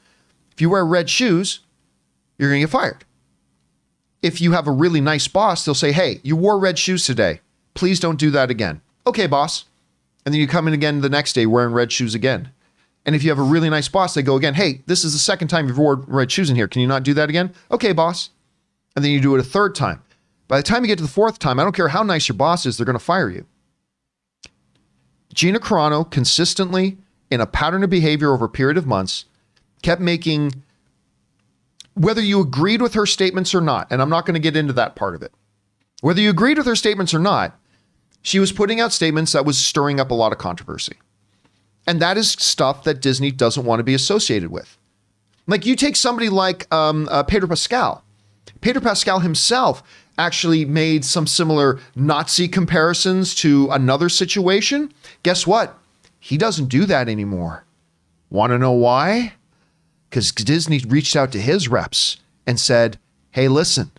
Speaker 1: If you wear red shoes, you're going to get fired. If you have a really nice boss, they'll say, hey, you wore red shoes today. Please don't do that again. Okay, boss. And then you come in again the next day wearing red shoes again. And if you have a really nice boss, they go again, hey, this is the second time you've worn red shoes in here. Can you not do that again? Okay, boss. And then you do it a third time. By the time you get to the fourth time, I don't care how nice your boss is, they're going to fire you. Gina Carano consistently, in a pattern of behavior over a period of months, kept making, whether you agreed with her statements or not, and I'm not going to get into that part of it, whether you agreed with her statements or not, she was putting out statements that was stirring up a lot of controversy. And that is stuff that Disney doesn't want to be associated with. Like you take somebody like Pedro Pascal. Pedro Pascal himself actually made some similar Nazi comparisons to another situation. Guess what? He doesn't do that anymore. Want to know why? Because Disney reached out to his reps and said, hey, listen,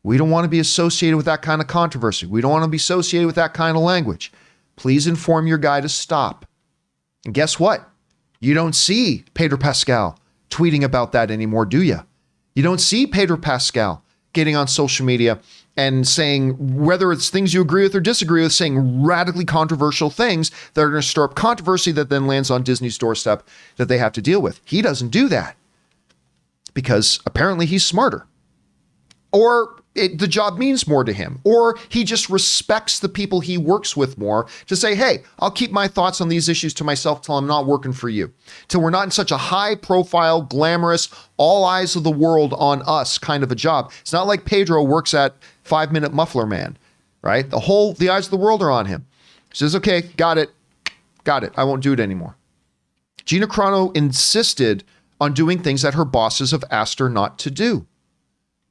Speaker 1: we don't want to be associated with that kind of controversy. We don't want to be associated with that kind of language. Please inform your guy to stop. And guess what? You don't see Pedro Pascal tweeting about that anymore, do you? You don't see Pedro Pascal getting on social media and saying, whether it's things you agree with or disagree with, saying radically controversial things that are going to stir up controversy that then lands on Disney's doorstep that they have to deal with. He doesn't do that because apparently he's smarter. Or the job means more to him, or he just respects the people he works with more to say, hey, I'll keep my thoughts on these issues to myself till I'm not working for you, till we're not in such a high profile, glamorous, all eyes of the world on us kind of a job. It's not like Pedro works at 5 Minute Muffler Man, right? The eyes of the world are on him. He says, okay, got it. I won't do it anymore. Gina Carano insisted on doing things that her bosses have asked her not to do.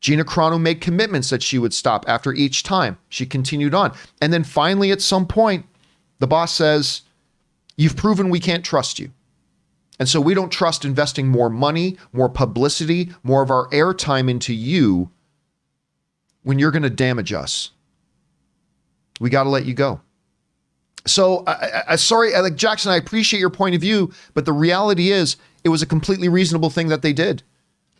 Speaker 1: Gina Carano made commitments that she would stop after each time. She continued on. And then finally, at some point, the boss says, you've proven we can't trust you. And so we don't trust investing more money, more publicity, more of our airtime into you when you're going to damage us. We got to let you go. So, sorry, like Jackson, I appreciate your point of view, but the reality is it was a completely reasonable thing that they did.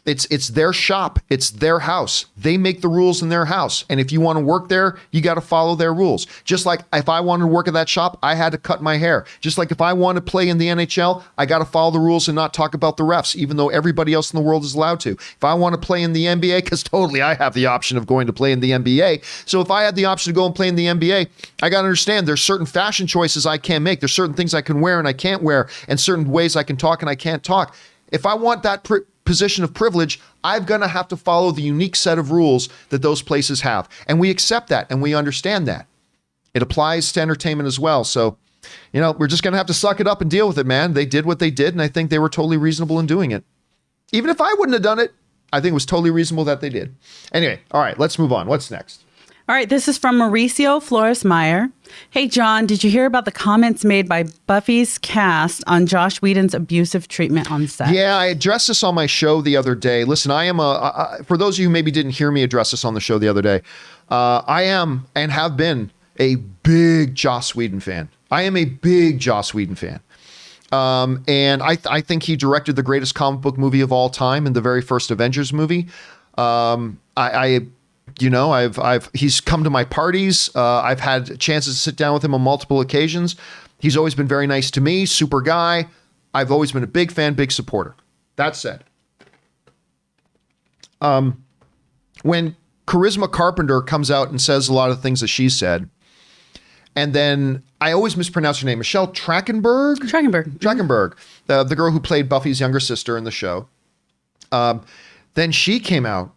Speaker 1: It's their shop. It's their house. They make the rules in their house. And if you want to work there, you got to follow their rules. Just like if I wanted to work at that shop, I had to cut my hair. Just like if I want to play in the NHL, I got to follow the rules and not talk about the refs, even though everybody else in the world is allowed to. If I want to play in the NBA, because totally I have the option of going to play in the NBA. So if I had the option to go and play in the NBA, I got to understand there's certain fashion choices I can't make. There's certain things I can wear and I can't wear, and certain ways I can talk and I can't talk. If I want that position of privilege, I'm going to have to follow the unique set of rules that those places have. And we accept that and we understand that. It applies to entertainment as well. So, we're just going to have to suck it up and deal with it, man. They did what they did, and I think they were totally reasonable in doing it. Even if I wouldn't have done it, I think it was totally reasonable that they did. Anyway, all right, let's move on. What's next?
Speaker 2: All right, this is from Mauricio Flores Meyer. Hey, John, did you hear about the comments made by Buffy's cast on Joss Whedon's abusive treatment on set?
Speaker 1: Yeah, I addressed this on my show the other day. Listen, I am for those of you who maybe didn't hear me address this on the show the other day, I am and have been a big Joss Whedon fan. I am a big Joss Whedon fan. And I think he directed the greatest comic book movie of all time in the very first Avengers movie. He's come to my parties. I've had chances to sit down with him on multiple occasions. He's always been very nice to me, super guy. I've always been a big fan, big supporter. That said, when Charisma Carpenter comes out and says a lot of things that she said, and then I always mispronounce her name, Michelle Trachtenberg? Trachtenberg, the girl who played Buffy's younger sister in the show. Then she came out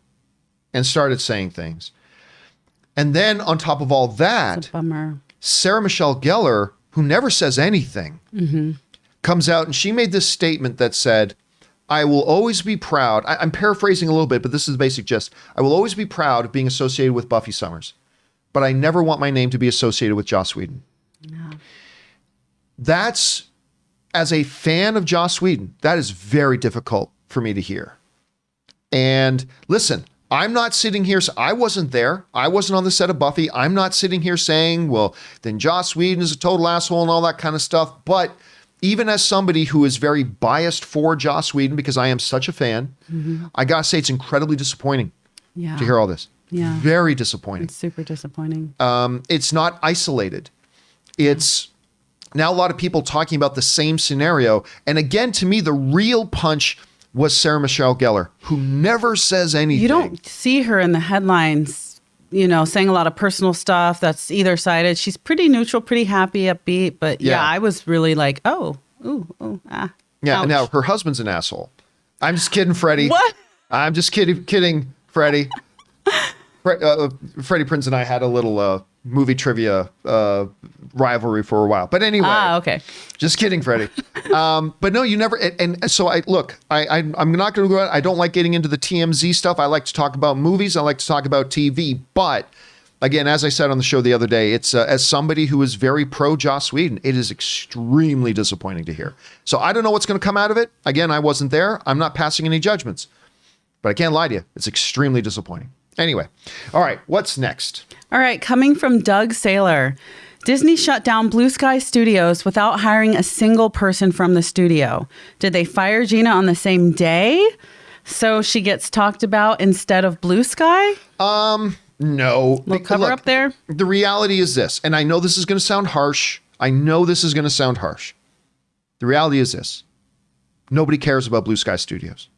Speaker 1: and started saying things. And then on top of all that,
Speaker 2: bummer.
Speaker 1: Sarah Michelle Gellar, who never says anything, comes out and she made this statement that said, I will always be proud. I'm paraphrasing a little bit, but this is the basic gist. I will always be proud of being associated with Buffy Summers, but I never want my name to be associated with Joss Whedon. No. That's, as a fan of Joss Whedon, that is very difficult for me to hear. And listen, I'm not sitting here, I wasn't there. I wasn't on the set of Buffy. I'm not sitting here saying, well, then Joss Whedon is a total asshole and all that kind of stuff. But even as somebody who is very biased for Joss Whedon, because I am such a fan, I gotta say it's incredibly disappointing to hear all this. Yeah. Very disappointing.
Speaker 2: It's super disappointing.
Speaker 1: It's not isolated. It's now a lot of people talking about the same scenario. And again, to me, the real punch was Sarah Michelle Gellar, who never says anything.
Speaker 2: You don't see her in the headlines, saying a lot of personal stuff that's either sided. She's pretty neutral, pretty happy, upbeat. But yeah, I was really like, Yeah,
Speaker 1: ouch. Now her husband's an asshole. I'm just kidding, Freddie.
Speaker 2: What?
Speaker 1: I'm just kidding, Freddie. Freddie Prinze and I had a little movie trivia rivalry for a while. But anyway.
Speaker 2: Okay.
Speaker 1: Just kidding, Freddie. But no, you never. And so I'm not going to go out. I don't like getting into the TMZ stuff. I like to talk about movies. I like to talk about TV. But again, as I said on the show the other day, it's as somebody who is very pro Joss Whedon, it is extremely disappointing to hear. So I don't know what's going to come out of it. Again, I wasn't there. I'm not passing any judgments. But I can't lie to you. It's extremely disappointing. Anyway, all right, what's next?
Speaker 2: All right, coming from Doug Saylor. Disney shut down Blue Sky Studios without hiring a single person from the studio. Did they fire Gina on the same day so she gets talked about instead of Blue Sky?
Speaker 1: No.
Speaker 2: Little cover up there?
Speaker 1: The reality is this, and I know this is going to sound harsh. The reality is this. Nobody cares about Blue Sky Studios.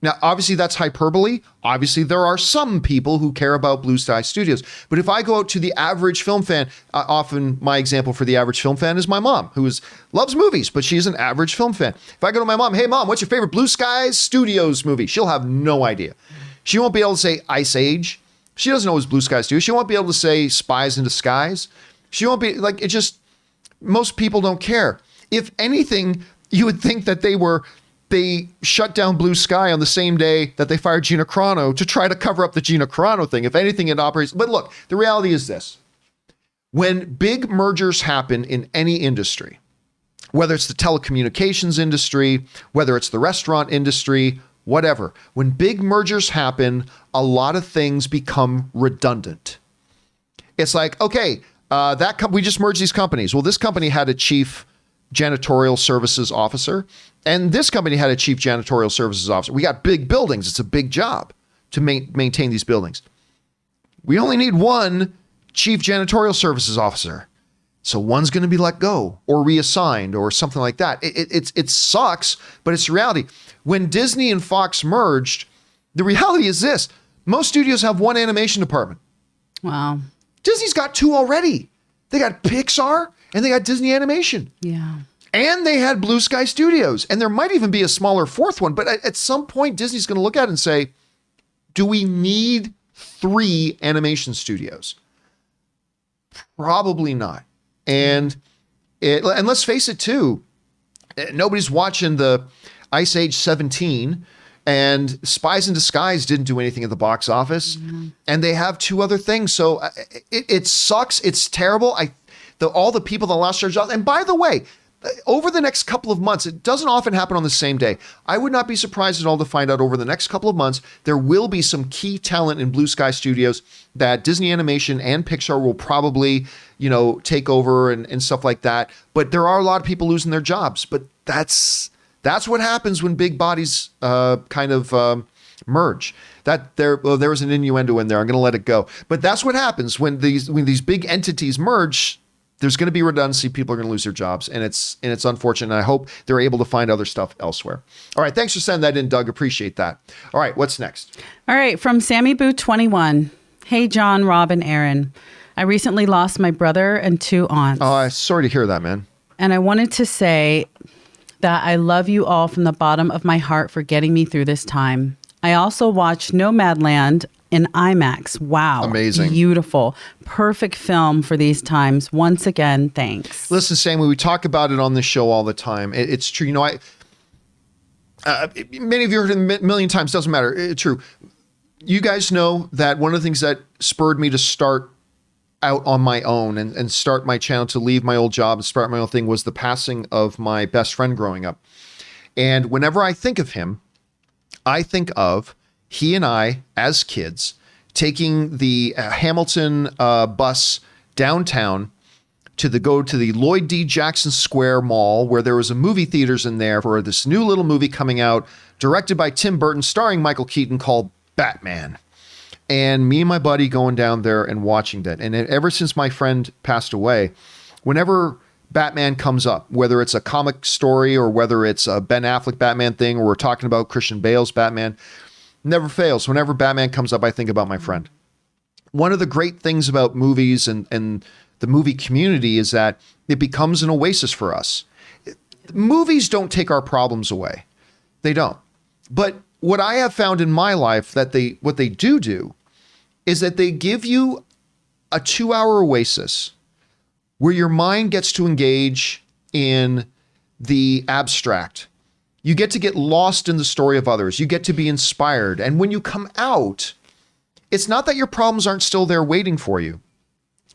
Speaker 1: Now, obviously, that's hyperbole. Obviously, there are some people who care about Blue Sky Studios. But if I go out to the average film fan, often my example for the average film fan is my mom, who loves movies, but she's an average film fan. If I go to my mom, hey, Mom, what's your favorite Blue Sky Studios movie? She'll have no idea. She won't be able to say Ice Age. She doesn't know what Blue Sky Studios. She won't be able to say Spies in Disguise. She won't be, most people don't care. If anything, you would think that they shut down Blue Sky on the same day that they fired Gina Carano to try to cover up the Gina Carano thing. If anything, it operates. But look, the reality is this. When big mergers happen in any industry, whether it's the telecommunications industry, whether it's the restaurant industry, whatever, when big mergers happen, a lot of things become redundant. It's like, okay, we just merged these companies. Well, this company had a chief janitorial services officer, and this company had a chief janitorial services officer. We got big buildings. It's a big job to maintain these buildings. We only need one chief janitorial services officer. So one's going to be let go or reassigned or something like that. It sucks, but it's reality. When Disney and Fox merged, the reality is this. Most studios have one animation department.
Speaker 2: Wow.
Speaker 1: Disney's got two already. They got Pixar and they got Disney Animation.
Speaker 2: Yeah.
Speaker 1: And they had Blue Sky Studios. And there might even be a smaller fourth one. But at some point, Disney's going to look at it and say, do we need 3 animation studios? Probably not. And let's face it, too. Nobody's watching the Ice Age 17. And Spies in Disguise didn't do anything at the box office. Mm-hmm. And they have 2 other things. So it sucks. It's terrible. All the people that lost their jobs. And by the way, over the next couple of months, it doesn't often happen on the same day. I would not be surprised at all to find out over the next couple of months, there will be some key talent in Blue Sky Studios that Disney Animation and Pixar will probably, take over and stuff like that. But there are a lot of people losing their jobs. But that's what happens when big bodies merge. There was an innuendo in there. I'm going to let it go. But that's what happens when these big entities merge. There's going to be redundancy. People are going to lose their jobs, and it's unfortunate. And I hope they're able to find other stuff elsewhere. All right, thanks for sending that in, Doug. Appreciate that. All right, what's next?
Speaker 2: All right, from Sammy Boo 21. Hey, John, Rob, and Aaron. I recently lost my brother and 2 aunts.
Speaker 1: Oh, I'm sorry to hear that, man.
Speaker 2: And I wanted to say that I love you all from the bottom of my heart for getting me through this time. I also watched Nomadland in IMAX. Wow.
Speaker 1: Amazing.
Speaker 2: Beautiful. Perfect film for these times. Once again, thanks.
Speaker 1: Listen, Sammy, we talk about it on this show all the time. It's true. Many of you heard it a million times. Doesn't matter. It's true. You guys know that one of the things that spurred me to start out on my own and start my channel, to leave my old job and start my own thing, was the passing of my best friend growing up. And whenever I think of him, I think of he and I, as kids, taking the Hamilton bus downtown to go to the Lloyd D. Jackson Square Mall, where there was a movie theaters in there for this new little movie coming out, directed by Tim Burton, starring Michael Keaton, called Batman. And me and my buddy going down there and watching that. And ever since my friend passed away, whenever Batman comes up, whether it's a comic story or whether it's a Ben Affleck Batman thing, or we're talking about Christian Bale's Batman, never fails. Whenever Batman comes up, I think about my friend. One of the great things about movies and the movie community is that it becomes an oasis for us. Movies don't take our problems away. They don't. But what I have found in my life what they do is that they give you a 2-hour oasis where your mind gets to engage in the abstract. You get to get lost in the story of others. You get to be inspired. And when you come out, it's not that your problems aren't still there waiting for you,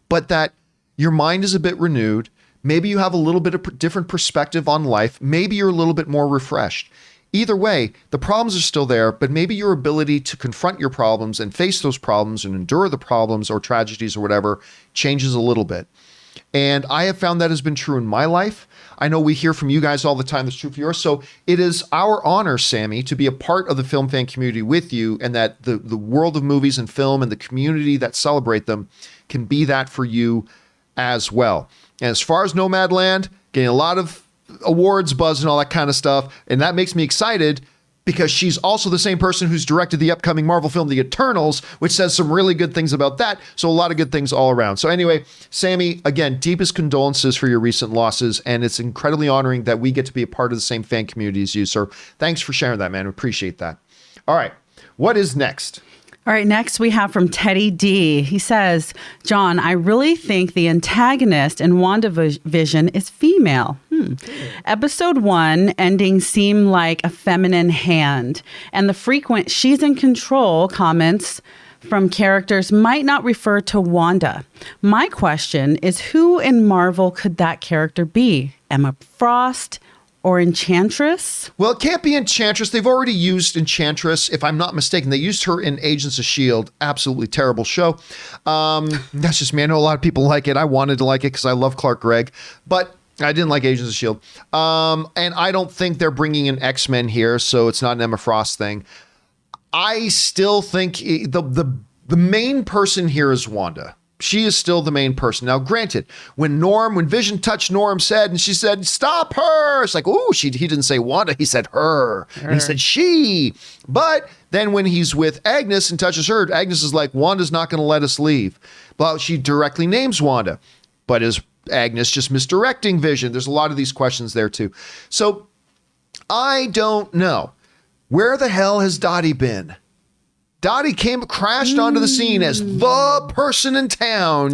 Speaker 1: but that your mind is a bit renewed. Maybe you have a little bit of different perspective on life. Maybe you're a little bit more refreshed. Either way, the problems are still there, but maybe your ability to confront your problems and face those problems and endure the problems or tragedies or whatever changes a little bit. And I have found that has been true in my life. I know we hear from you guys all the time. That's true for yours. So it is our honor, Sammy, to be a part of the film fan community with you, and that the world of movies and film and the community that celebrate them can be that for you as well. And as far as Nomadland, getting a lot of awards buzz and all that kind of stuff. And that makes me excited because she's also the same person who's directed the upcoming Marvel film, The Eternals, which says some really good things about that. So a lot of good things all around. So anyway, Sammy, again, deepest condolences for your recent losses. And it's incredibly honoring that we get to be a part of the same fan community as you. So thanks for sharing that, man. We appreciate that. All right. What is next?
Speaker 2: All right, next we have from Teddy D. He says, John, I really think the antagonist in WandaVision is female. Episode 1 ending seemed like a feminine hand, and the frequent "she's in control" comments from characters might not refer to Wanda. My question is, who in Marvel could that character be? Emma Frost? Or Enchantress?
Speaker 1: Well, it can't be Enchantress. They've already used Enchantress, if I'm not mistaken. They used her in Agents of S.H.I.E.L.D. Absolutely terrible show. That's just me. I know a lot of people like it. I wanted to like it because I love Clark Gregg, but I didn't like Agents of S.H.I.E.L.D. And I don't think they're bringing in X-Men here, so it's not an Emma Frost thing. I still think the main person here is Wanda. She is still the main person. Now, granted, when Vision touched Norm and she said, "Stop her," it's like, ooh, he didn't say Wanda, he said her. And he said she. But then when he's with Agnes and touches her, Agnes is like, Wanda's not going to let us leave. Well, she directly names Wanda. But is Agnes just misdirecting Vision? There's a lot of these questions there too. So I don't know. Where the hell has Dottie been? Dottie crashed onto the scene as the person in town.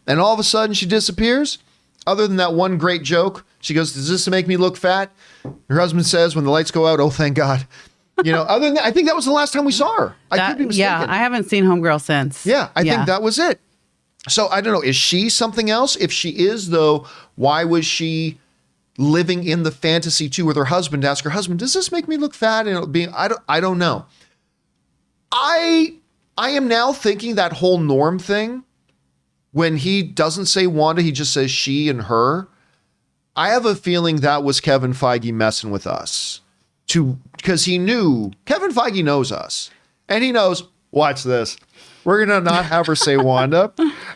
Speaker 1: And all of a sudden she disappears. Other than that one great joke, she goes, "Does this make me look fat?" Her husband says, when the lights go out, "Oh, thank God." Other than that, I think that was the last time we saw her. I could be mistaken.
Speaker 2: Yeah, I haven't seen Homegirl since.
Speaker 1: Yeah, I think that was it. So I don't know. Is she something else? If she is, though, why was she living in the fantasy too with her husband, to ask her husband, does this make me look fat? And I don't know. I am now thinking that whole Norm thing, when he doesn't say Wanda, he just says she and her. I have a feeling that was Kevin Feige messing with us because he knew Kevin Feige knows us and he knows, watch this. We're going to not have her say Wanda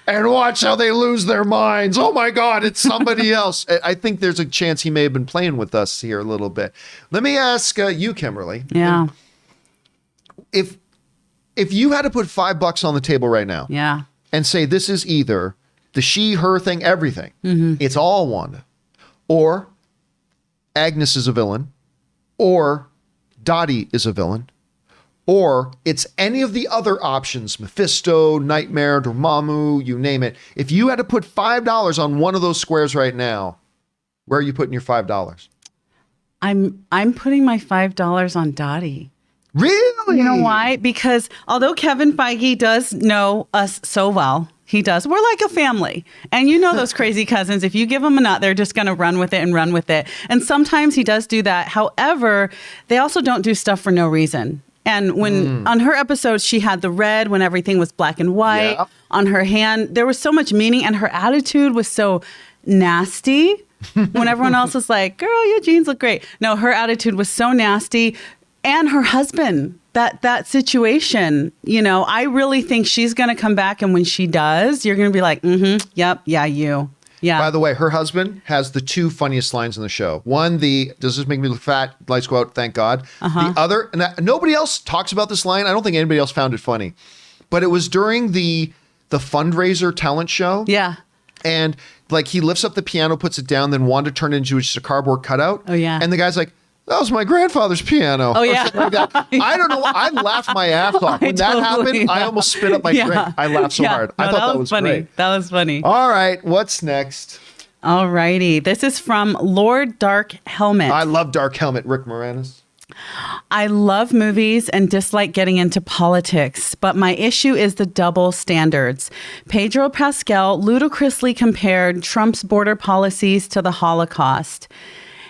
Speaker 1: and watch how they lose their minds. Oh my God, it's somebody else. I think there's a chance he may have been playing with us here a little bit. Let me ask you, Kimberly.
Speaker 2: Yeah.
Speaker 1: If you had to put $5 on the table right now,
Speaker 2: yeah,
Speaker 1: and say this is either the she, her thing, everything, it's all Wanda, or Agnes is a villain, or Dottie is a villain, or it's any of the other options, Mephisto, Nightmare, Dormammu, you name it. If you had to put $5 on one of those squares right now, where are you putting your $5?
Speaker 2: I'm putting my $5 on Dottie.
Speaker 1: Really?
Speaker 2: You know why? Because although Kevin Feige does know us so well, he does. We're like a family. And you know those crazy cousins, if you give them a nut, they're just going to run with it and run with it. And sometimes he does do that. However, they also don't do stuff for no reason. And when on her episode, she had the red when everything was black and white.
Speaker 1: Yeah.
Speaker 2: On her hand, there was so much meaning, and her attitude was so nasty. When everyone else was like, girl, your jeans look great. No, her attitude was so nasty. And her husband, that situation, you know, I really think she's going to come back. And when she does, you're going to be like, yep, yeah, you. Yeah.
Speaker 1: By the way, her husband has the two funniest lines in the show. One, does this make me look fat? Lights go out, thank God. The other, and nobody else talks about this line. I don't think anybody else found it funny. But it was during the fundraiser talent show.
Speaker 2: Yeah.
Speaker 1: And like he lifts up the piano, puts it down, then Wanda turned into just a cardboard cutout.
Speaker 2: Oh, yeah.
Speaker 1: And the guy's like, that was my grandfather's piano.
Speaker 2: Oh, yeah.
Speaker 1: Like that. I don't know. I laughed my ass off. When that happened, I almost spit up my drink. I laughed so hard. I thought that was
Speaker 2: funny.
Speaker 1: great.
Speaker 2: That was funny.
Speaker 1: All right. What's next?
Speaker 2: All righty. This is from Lord Dark Helmet.
Speaker 1: I love Dark Helmet, Rick Moranis.
Speaker 2: I love movies and dislike getting into politics, but my issue is the double standards. Pedro Pascal ludicrously compared Trump's border policies to the Holocaust,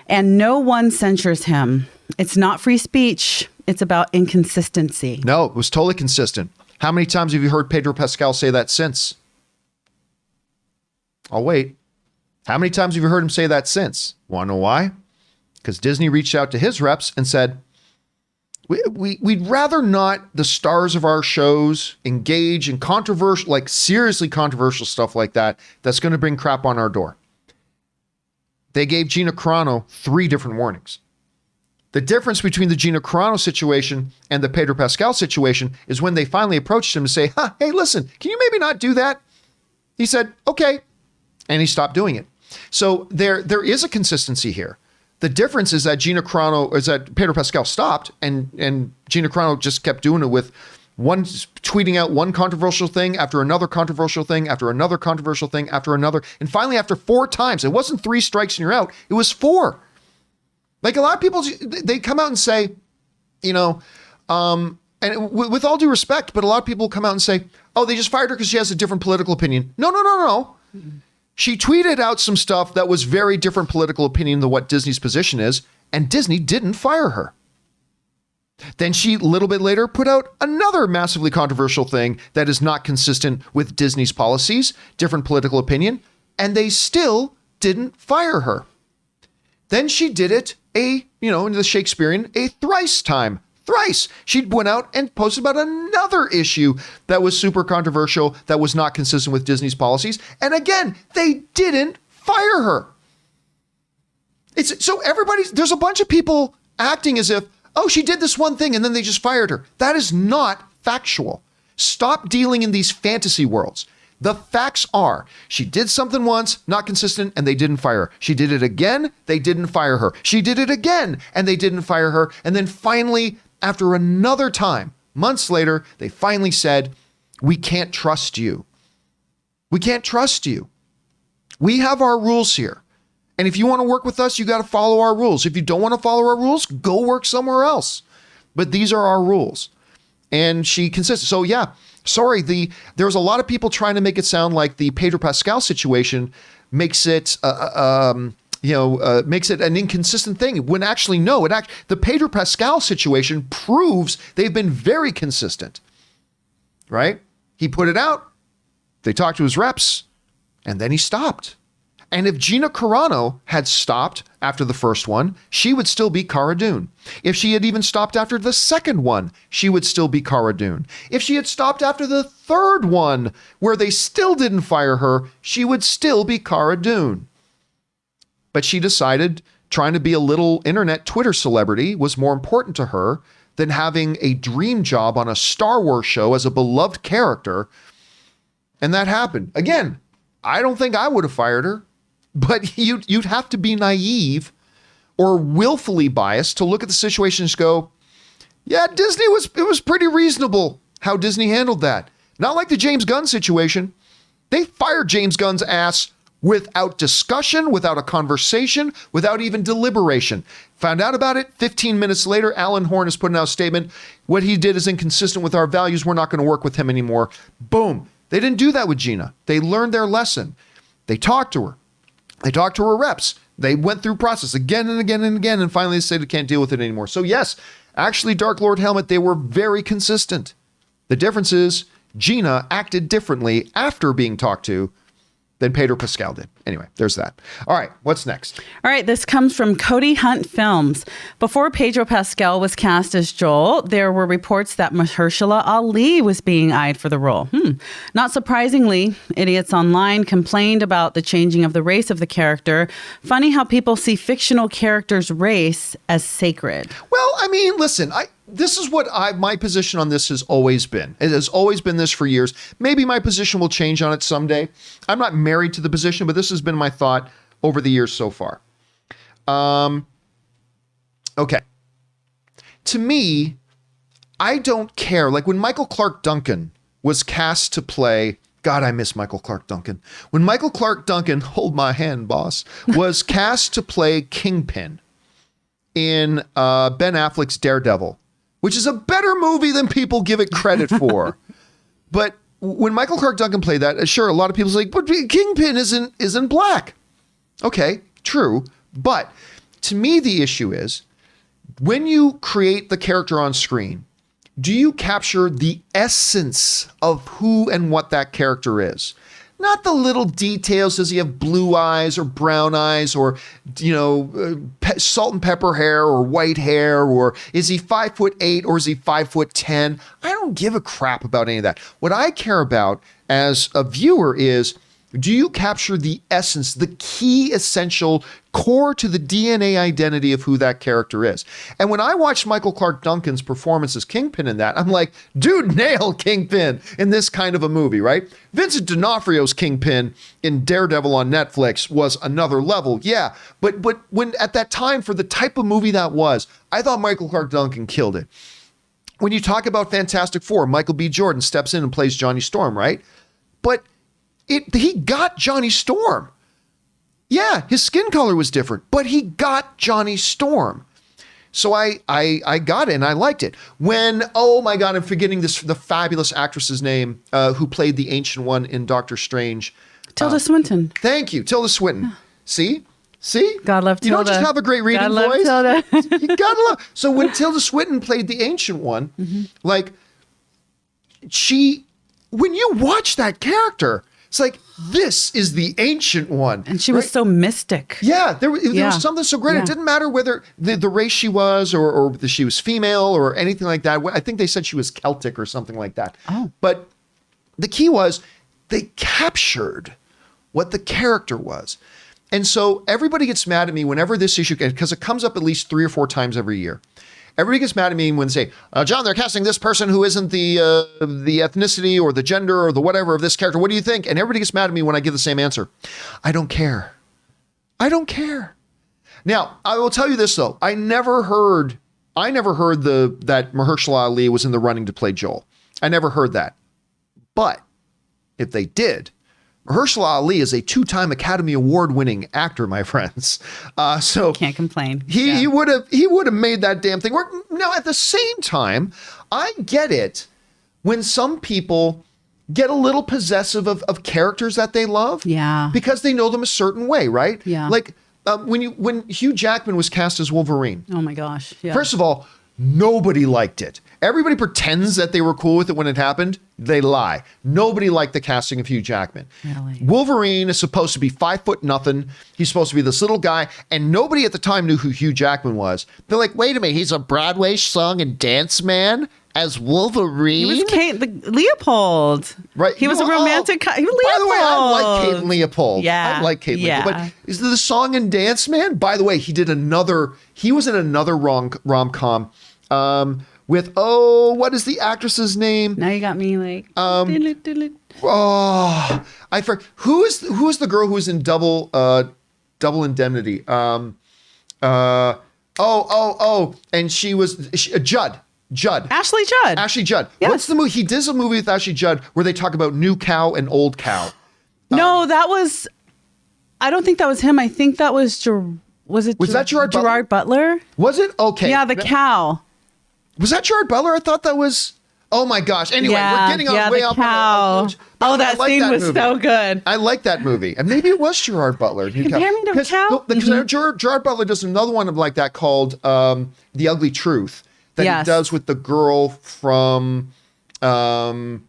Speaker 2: and no one censures him. It's not free speech. It's about inconsistency.
Speaker 1: No, it was totally consistent. How many times have you heard Pedro Pascal say that since? I'll wait. How many times have you heard him say that since? Want to know why? Because Disney reached out to his reps and said, we'd rather not the stars of our shows engage in controversial, like seriously controversial stuff like that, that's going to bring crap on our door. They gave Gina Carano 3 different warnings. The difference between the Gina Carano situation and the Pedro Pascal situation is when they finally approached him to say, hey, listen, can you maybe not do that? He said, okay. And he stopped doing it. So there is a consistency here. The difference is that Pedro Pascal stopped and Gina Carano just kept doing it with tweeting out one controversial thing after another controversial thing after another controversial thing after another. And finally, after 4 times, it wasn't 3 strikes and you're out. It was 4. Like a lot of people, they come out and say, you know, and with all due respect, but a lot of people come out and say, oh, they just fired her because she has a different political opinion. No. She tweeted out some stuff that was very different political opinion than what Disney's position is, and Disney didn't fire her. Then she, a little bit later, put out another massively controversial thing that is not consistent with Disney's policies, different political opinion, and they still didn't fire her. Then she did it in the Shakespearean, a thrice time. Thrice. She went out and posted about another issue that was super controversial, that was not consistent with Disney's policies. And again, they didn't fire her. There's a bunch of people acting as if, oh, she did this one thing and then they just fired her. That is not factual. Stop dealing in these fantasy worlds. The facts are, she did something once, not consistent, and they didn't fire her. She did it again, they didn't fire her. She did it again, and they didn't fire her. And then finally, after another time, months later, they finally said, we can't trust you. We can't trust you. We have our rules here. And if you want to work with us, you got to follow our rules. If you don't want to follow our rules, go work somewhere else. But these are our rules. And she consisted. So yeah, sorry, there was a lot of people trying to make it sound like the Pedro Pascal situation makes it makes it an inconsistent thing when actually, no, the Pedro Pascal situation proves they've been very consistent, right? He put it out, they talked to his reps, and then he stopped. And if Gina Carano had stopped after the first one, she would still be Cara Dune. If she had even stopped after the second one, she would still be Cara Dune. If she had stopped after the third one, where they still didn't fire her, she would still be Cara Dune. But she decided trying to be a little internet Twitter celebrity was more important to her than having a dream job on a Star Wars show as a beloved character. And that happened. Again, I don't think I would have fired her. But you'd have to be naive or willfully biased to look at the situation and go, yeah, it was pretty reasonable how Disney handled that. Not like the James Gunn situation. They fired James Gunn's ass without discussion, without a conversation, without even deliberation. Found out about it 15 minutes later, Alan Horn is putting out a statement. What he did is inconsistent with our values. We're not going to work with him anymore. Boom. They didn't do that with Gina. They learned their lesson. They talked to her. They talked to her reps. They went through process again and again and again, and finally they said they can't deal with it anymore. So yes, actually, Dark Lord Helmet, they were very consistent. The difference is Gina acted differently after being talked to than Pedro Pascal did. Anyway, there's that. All right, what's next?
Speaker 2: All right, this comes from Cody Hunt Films. Before Pedro Pascal was cast as Joel, there were reports that Mahershala Ali was being eyed for the role. Not surprisingly, idiots online complained about the changing of the race of the character. Funny how people see fictional characters' race as sacred.
Speaker 1: Well, I mean, listen, this is what my position on this has always been. It has always been this for years. Maybe my position will change on it someday. I'm not married to the position, but this has been my thought over the years so far. Okay. To me, I don't care. Like when Michael Clark Duncan was cast to play, God, I miss Michael Clark Duncan. When Michael Clark Duncan, hold my hand, boss, was cast to play Kingpin in Ben Affleck's Daredevil, which is a better movie than people give it credit for. But when Michael Clark Duncan played that, sure, a lot of people say, but Kingpin isn't black. Okay, true. But to me, the issue is when you create the character on screen, do you capture the essence of who and what that character is? Not the little details. Does he have blue eyes or brown eyes or, salt and pepper hair or white hair? Or is he 5'8" or is he 5'10"? I don't give a crap about any of that. What I care about as a viewer is, do you capture the essence, the key essential core to the DNA identity of who that character is? And when I watched Michael Clark Duncan's performance as Kingpin in that, I'm like, dude, nail Kingpin in this kind of a movie, right? Vincent D'Onofrio's Kingpin in Daredevil on Netflix was another level, yeah. But when at that time, for the type of movie that was, I thought Michael Clark Duncan killed it. When you talk about Fantastic Four, Michael B. Jordan steps in and plays Johnny Storm, right? But he got Johnny Storm. Yeah, his skin color was different, but he got Johnny Storm. So I got it and I liked it. When, oh my God, I'm forgetting the fabulous actress's name who played the Ancient One in Doctor Strange.
Speaker 2: Tilda Swinton.
Speaker 1: Thank you, Tilda Swinton. See?
Speaker 2: God love Tilda.
Speaker 1: You don't just have a great reading voice.
Speaker 2: Tilda.
Speaker 1: You gotta love. So when Tilda Swinton played the Ancient One, like when you watch that character, it's like, this is the Ancient One.
Speaker 2: And she was so mystic.
Speaker 1: Yeah, there was something so great.
Speaker 2: Yeah.
Speaker 1: It didn't matter whether the race she was or she was female or anything like that. I think they said she was Celtic or something like that.
Speaker 2: Oh.
Speaker 1: But the key was they captured what the character was. And so everybody gets mad at me whenever this issue, because it comes up at least 3 or 4 times every year. Everybody gets mad at me when they say, John, they're casting this person who isn't the ethnicity or the gender or the whatever of this character. What do you think? And everybody gets mad at me when I give the same answer. I don't care. I don't care. Now, I will tell you this, though. I never heard that Mahershala Ali was in the running to play Joel. I never heard that. But if they did, Mahershala Ali is a 2-time Academy Award-winning actor, my friends. So
Speaker 2: can't complain.
Speaker 1: He would have made that damn thing work. Now, at the same time, I get it when some people get a little possessive of characters that they love.
Speaker 2: Yeah.
Speaker 1: Because they know them a certain way, right?
Speaker 2: Yeah.
Speaker 1: Like when Hugh Jackman was cast as Wolverine,
Speaker 2: Oh my gosh. Yeah.
Speaker 1: first of all, nobody liked it. Everybody pretends that they were cool with it when it happened. They lie. Nobody liked the casting of Hugh Jackman.
Speaker 2: Really?
Speaker 1: Wolverine is supposed to be 5'0". He's supposed to be this little guy, and nobody at the time knew who Hugh Jackman was. They're like, wait a minute, he's a Broadway song and dance man as Wolverine?
Speaker 2: He was Leopold.
Speaker 1: Right.
Speaker 2: He was a romantic. He was Leopold.
Speaker 1: By the way, I like Kate and Leopold.
Speaker 2: Yeah.
Speaker 1: I like Kate and
Speaker 2: Yeah.
Speaker 1: Leopold. But is the song and dance man? By the way, he was in another rom-com with, what is the actress's name?
Speaker 2: Now you got me like.
Speaker 1: Oh, I forget. Who is the girl who was in Double Indemnity? And she was Judd.
Speaker 2: Ashley Judd.
Speaker 1: Ashley Judd.
Speaker 2: Yes.
Speaker 1: What's the movie? He did a movie with Ashley Judd where they talk about new cow and old cow.
Speaker 2: No, that was. I don't think that was him. I think that was. Was that Gerard Butler?
Speaker 1: Was it? Okay.
Speaker 2: Yeah, the cow.
Speaker 1: Was that Gerard Butler? I thought that was. Oh my gosh. Anyway, we're getting way off.
Speaker 2: Cow. That scene was so good.
Speaker 1: I like that movie. And maybe it was Gerard Butler.
Speaker 2: Compare me to a cow?
Speaker 1: Because Gerard Butler does another one like that called The Ugly Truth that he does with the girl from Grey's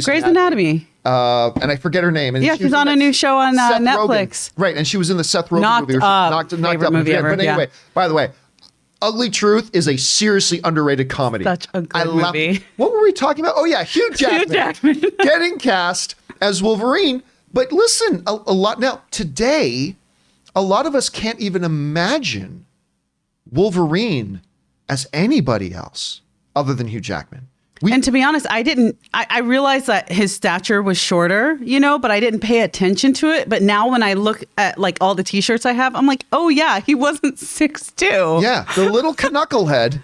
Speaker 2: Anatomy.
Speaker 1: And I forget her name. And
Speaker 2: she's on a new show on Netflix.
Speaker 1: Rogen. Right, and she was in the Seth Rogen
Speaker 2: Knocked
Speaker 1: movie.
Speaker 2: Up.
Speaker 1: Knocked Up
Speaker 2: movie ever.
Speaker 1: But anyway, by the way, Ugly Truth is a seriously underrated comedy.
Speaker 2: Such a good movie.
Speaker 1: What were we talking about? Oh yeah, Hugh Jackman. Getting cast as Wolverine. But listen, a lot now today, a lot of us can't even imagine Wolverine as anybody else other than Hugh Jackman.
Speaker 2: And to be honest, I realized that his stature was shorter, but I didn't pay attention to it. But now when I look at like all the t-shirts I have, I'm like, oh yeah, he wasn't 6'2".
Speaker 1: Yeah, the little knucklehead.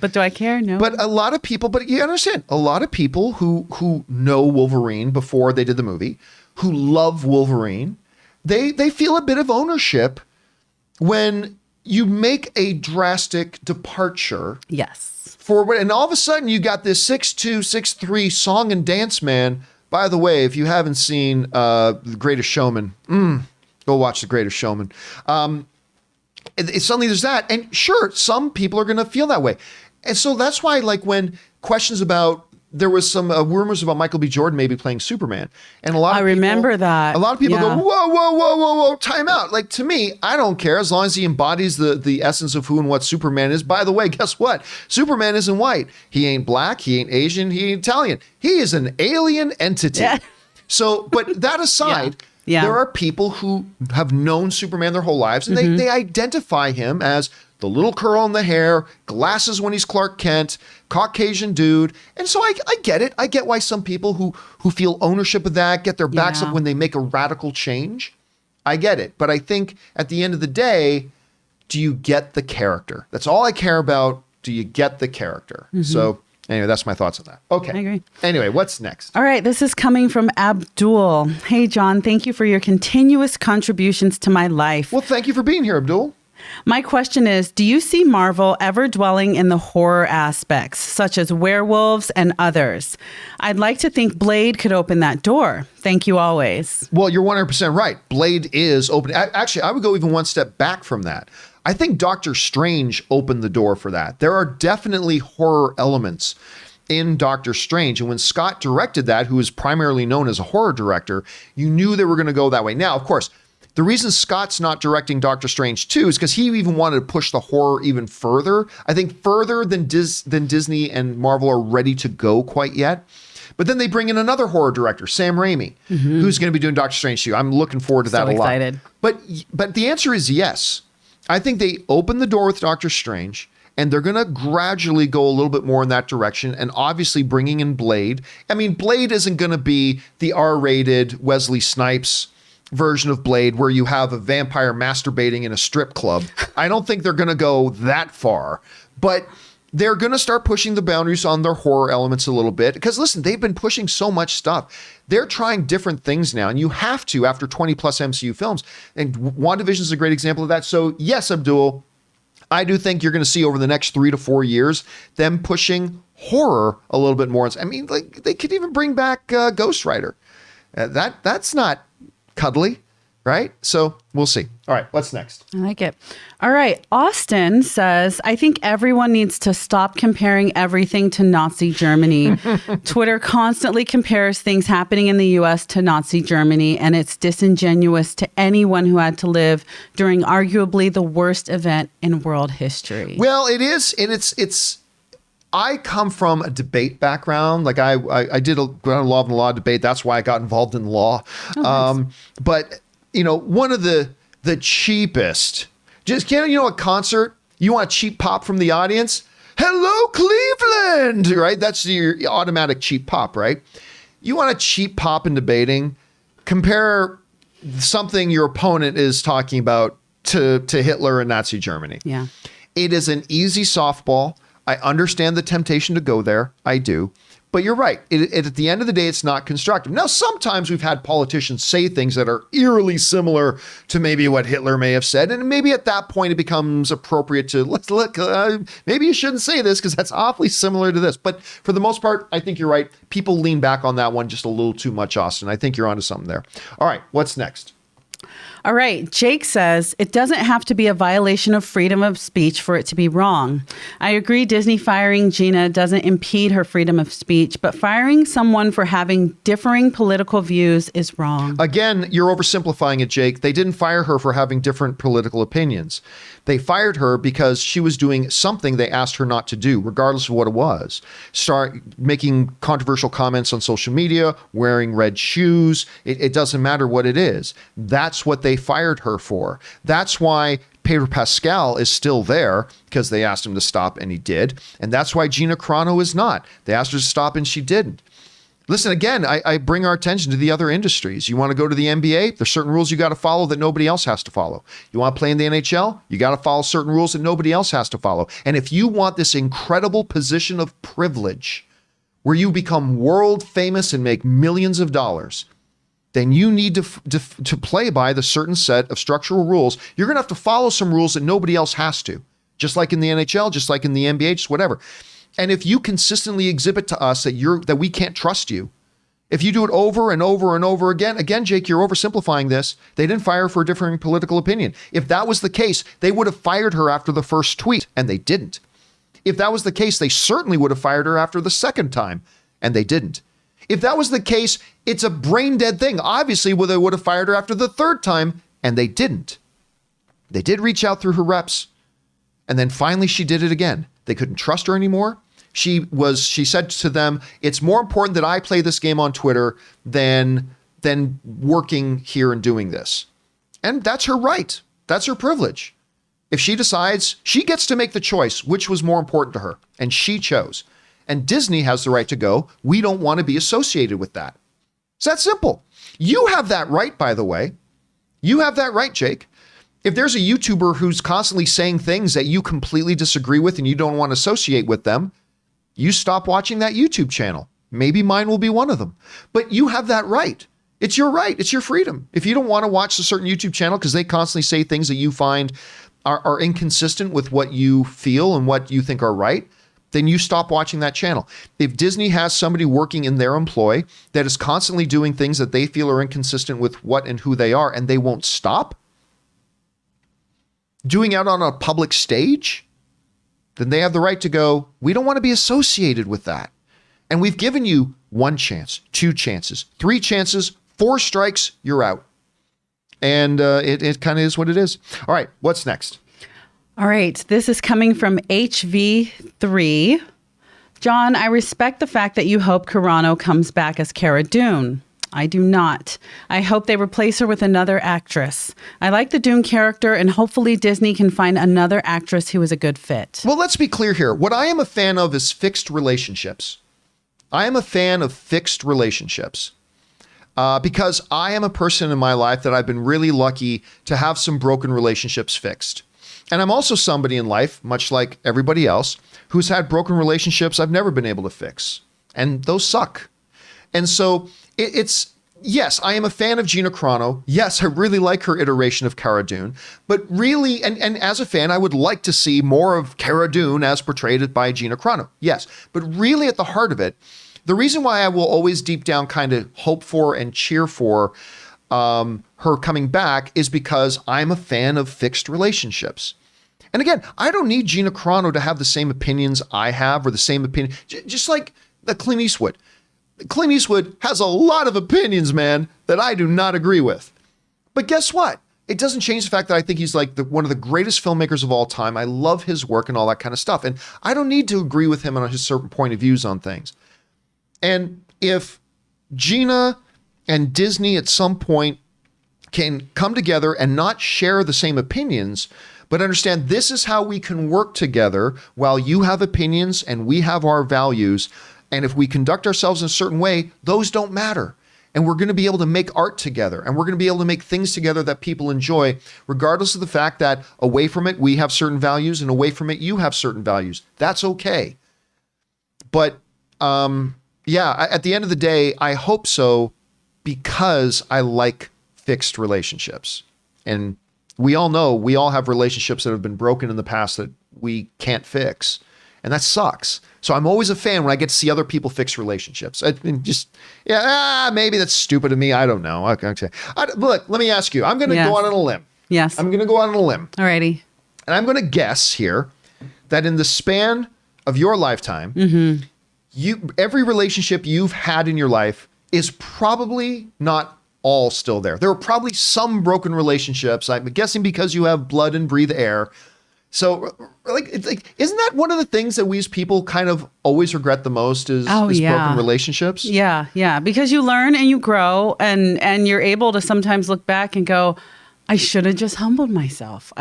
Speaker 2: But do I care? No.
Speaker 1: But a lot of people, but you understand, a lot of people who know Wolverine before they did the movie, who love Wolverine, they feel a bit of ownership when you make a drastic departure.
Speaker 2: Yes.
Speaker 1: And all of a sudden you got this 6'2", 6'3" song and dance man. By the way, if you haven't seen The Greatest Showman, go watch The Greatest Showman. Suddenly there's that. And sure, some people are going to feel that way. And so that's why, like, when questions about, there was some rumors about Michael B. Jordan maybe playing Superman. And a lot of people,
Speaker 2: remember that.
Speaker 1: A lot of people go, whoa, time out. Like, to me, I don't care as long as he embodies the essence of who and what Superman is. By the way, guess what? Superman isn't white. He ain't black. He ain't Asian. He ain't Italian. He is an alien entity. Yeah. So, but that aside, there are people who have known Superman their whole lives, and they identify him as the little curl in the hair, glasses when he's Clark Kent, Caucasian dude. And so I get it. I get why some people who feel ownership of that get their backs up when they make a radical change. I get it. But I think at the end of the day, do you get the character? That's all I care about. Do you get the character? So anyway, that's my thoughts on that. Okay.
Speaker 2: I agree.
Speaker 1: Anyway, what's next?
Speaker 2: All right. This is coming from Abdul. Hey, John, thank you for your continuous contributions to my life.
Speaker 1: Well, thank you for being here, Abdul.
Speaker 2: My question is, do you see Marvel ever dwelling in the horror aspects, such as werewolves and others? I'd like to think Blade could open that door. Thank you always.
Speaker 1: Well, you're 100% right. Blade is open. Actually, I would go even one step back from that. I think Doctor Strange opened the door for that. There are definitely horror elements in Doctor Strange. And when Scott directed that, who is primarily known as a horror director, you knew they were going to go that way. Now, of course, the reason Scott's not directing Doctor Strange 2 is because he even wanted to push the horror even further. I think further than Disney and Marvel are ready to go quite yet. But then they bring in another horror director, Sam Raimi, who's going to be doing Doctor Strange 2. I'm looking forward to that a lot.
Speaker 2: Excited.
Speaker 1: But the answer is yes. I think they open the door with Doctor Strange, and they're going to gradually go a little bit more in that direction, and obviously bringing in Blade. I mean, Blade isn't going to be the R-rated Wesley Snipes version of Blade where you have a vampire masturbating in a strip club. I don't think they're going to go that far, but they're going to start pushing the boundaries on their horror elements a little bit. Because listen, they've been pushing so much stuff. They're trying different things now, and you have to after 20 plus MCU films. And WandaVision is a great example of that. So yes, Abdul, I do think you're going to see over the next 3 to 4 years them pushing horror a little bit more. I mean, like they could even bring back Ghost Rider. That's not cuddly, right? So we'll see. All right, what's next?
Speaker 2: I like it. All right. Austin says, I think everyone needs to stop comparing everything to Nazi Germany. Twitter constantly compares things happening in the U.S. to Nazi Germany, and it's disingenuous to anyone who had to live during arguably the worst event in world history.
Speaker 1: Well, it is, and it's. I come from a debate background. Like I did a law and law debate. That's why I got involved in law.
Speaker 2: Oh, nice.
Speaker 1: But one of the cheapest, just a concert, you want a cheap pop from the audience? Hello, Cleveland, right? That's your automatic cheap pop, right? You want a cheap pop in debating? Compare something your opponent is talking about to Hitler and Nazi Germany.
Speaker 2: Yeah.
Speaker 1: It is an easy softball. I understand the temptation to go there. I do. But you're right. At the end of the day, it's not constructive. Now, sometimes we've had politicians say things that are eerily similar to maybe what Hitler may have said. And maybe at that point, it becomes appropriate to let's look. Maybe you shouldn't say this because that's awfully similar to this. But for the most part, I think you're right. People lean back on that one just a little too much, Austin. I think you're onto something there. All right. What's next?
Speaker 2: All right. Jake says, it doesn't have to be a violation of freedom of speech for it to be wrong. I agree Disney firing Gina doesn't impede her freedom of speech, but firing someone for having differing political views is wrong.
Speaker 1: Again, you're oversimplifying it, Jake. They didn't fire her for having different political opinions. They fired her because she was doing something they asked her not to do, regardless of what it was. Start making controversial comments on social media, wearing red shoes. It doesn't matter what it is. That's what they fired her for. That's why Pedro Pascal is still there, because they asked him to stop and he did. And that's why Gina Carano is not. They asked her to stop and she didn't. Listen, again, I bring our attention to the other industries. You want to go to the NBA? There's certain rules you got to follow that nobody else has to follow. You want to play in the NHL? You got to follow certain rules that nobody else has to follow. And if you want this incredible position of privilege where you become world famous and make millions of dollars, then you need to play by the certain set of structural rules. You're going to have to follow some rules that nobody else has to, just like in the NHL, just like in the NBA, just whatever. And if you consistently exhibit to us that we can't trust you, if you do it over and over and over again, Jake, you're oversimplifying this. They didn't fire her for a differing political opinion. If that was the case, they would have fired her after the first tweet, and they didn't. If that was the case, they certainly would have fired her after the second time, and they didn't. If that was the case, it's a brain dead thing. Obviously, they would have fired her after the third time, and they didn't. They did reach out through her reps, and then finally she did it again. They couldn't trust her anymore. She said to them, it's more important that I play this game on Twitter than working here and doing this. And that's her right. That's her privilege. If she decides, she gets to make the choice, which was more important to her. And she chose. And Disney has the right to go, we don't want to be associated with that. It's that simple. You have that right, by the way. You have that right, Jake. If there's a YouTuber who's constantly saying things that you completely disagree with and you don't want to associate with them, you stop watching that YouTube channel. Maybe mine will be one of them. But you have that right. It's your right. It's your freedom. If you don't want to watch a certain YouTube channel because they constantly say things that you find are inconsistent with what you feel and what you think are right, then you stop watching that channel. If Disney has somebody working in their employ that is constantly doing things that they feel are inconsistent with what and who they are, and they won't stop doing it on a public stage, then they have the right to go, we don't want to be associated with that. And we've given you 1 chance, 2 chances, 3 chances, 4 strikes, you're out. And it kind of is what it is. All right, what's next?
Speaker 2: All right, this is coming from HV3. John, I respect the fact that you hope Carano comes back as Cara Dune. I do not. I hope they replace her with another actress. I like the Dune character, and hopefully Disney can find another actress who is a good fit.
Speaker 1: Well, let's be clear here. What I am a fan of is fixed relationships. I am a fan of fixed relationships because I am a person in my life that I've been really lucky to have some broken relationships fixed. And I'm also somebody in life, much like everybody else, who's had broken relationships I've never been able to fix. And those suck. And so yes, I am a fan of Gina Carano. Yes, I really like her iteration of Cara Dune. But really, and as a fan, I would like to see more of Cara Dune as portrayed by Gina Carano. Yes, but really at the heart of it, the reason why I will always deep down kind of hope for and cheer for her coming back is because I'm a fan of fixed relationships. And again, I don't need Gina Carano to have the same opinions I have or the same opinion. Just like the Clint Eastwood. Clint Eastwood has a lot of opinions, man, that I do not agree with. But guess what? It doesn't change the fact that I think he's like one of the greatest filmmakers of all time. I love his work and all that kind of stuff. And I don't need to agree with him on his certain point of views on things. And if Gina and Disney at some point can come together and not share the same opinions, but understand this is how we can work together while you have opinions and we have our values. And if we conduct ourselves in a certain way, those don't matter. And we're going to be able to make art together, and we're going to be able to make things together that people enjoy, regardless of the fact that away from it, we have certain values, and away from it, you have certain values. That's okay. But at the end of the day, I hope so, because I like fixed relationships. And we all know we all have relationships that have been broken in the past that we can't fix. And that sucks. So I'm always a fan when I get to see other people fix relationships. Maybe that's stupid of me. I don't know. Okay. Look, let me ask you. I'm going to go out on a limb.
Speaker 2: Yes.
Speaker 1: I'm going to go out on a limb.
Speaker 2: Alrighty.
Speaker 1: And I'm going to guess here that in the span of your lifetime, every relationship you've had in your life is probably not all still there. There are probably some broken relationships. I'm guessing because you have blood and breathe air. So, isn't that one of the things that we as people kind of always regret the most is broken relationships?
Speaker 2: Yeah. Because you learn and you grow and you're able to sometimes look back and go, I should have just humbled myself.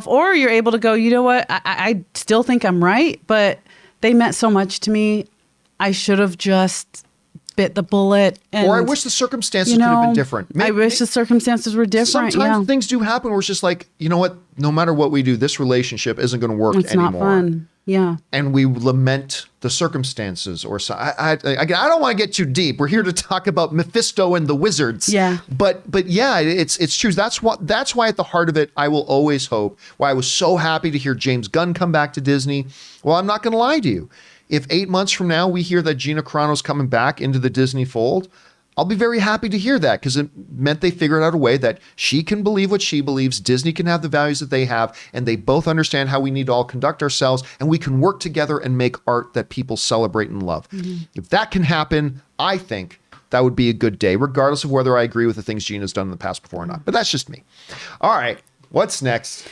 Speaker 2: Or you're able to go, you know what? I still think I'm right, but they meant so much to me. I should have just bit the bullet.
Speaker 1: Or I wish the circumstances could have been different.
Speaker 2: I wish the circumstances were different.
Speaker 1: Sometimes things do happen where it's just like, you know what? No matter what we do, this relationship isn't going to work anymore.
Speaker 2: It's not fun. Yeah.
Speaker 1: And we lament the circumstances. Or so. I don't want to get too deep. We're here to talk about Mephisto and the wizards.
Speaker 2: Yeah.
Speaker 1: But yeah, it's true. That's why at the heart of it, I will always hope. Why I was so happy to hear James Gunn come back to Disney. Well, I'm not going to lie to you. If 8 months from now we hear that Gina Carano's coming back into the Disney fold, I'll be very happy to hear that, because it meant they figured out a way that she can believe what she believes, Disney can have the values that they have, and they both understand how we need to all conduct ourselves, and we can work together and make art that people celebrate and love. If that can happen, I think that would be a good day, regardless of whether I agree with the things Gina's done in the past before or not. But that's just me. All right, what's next?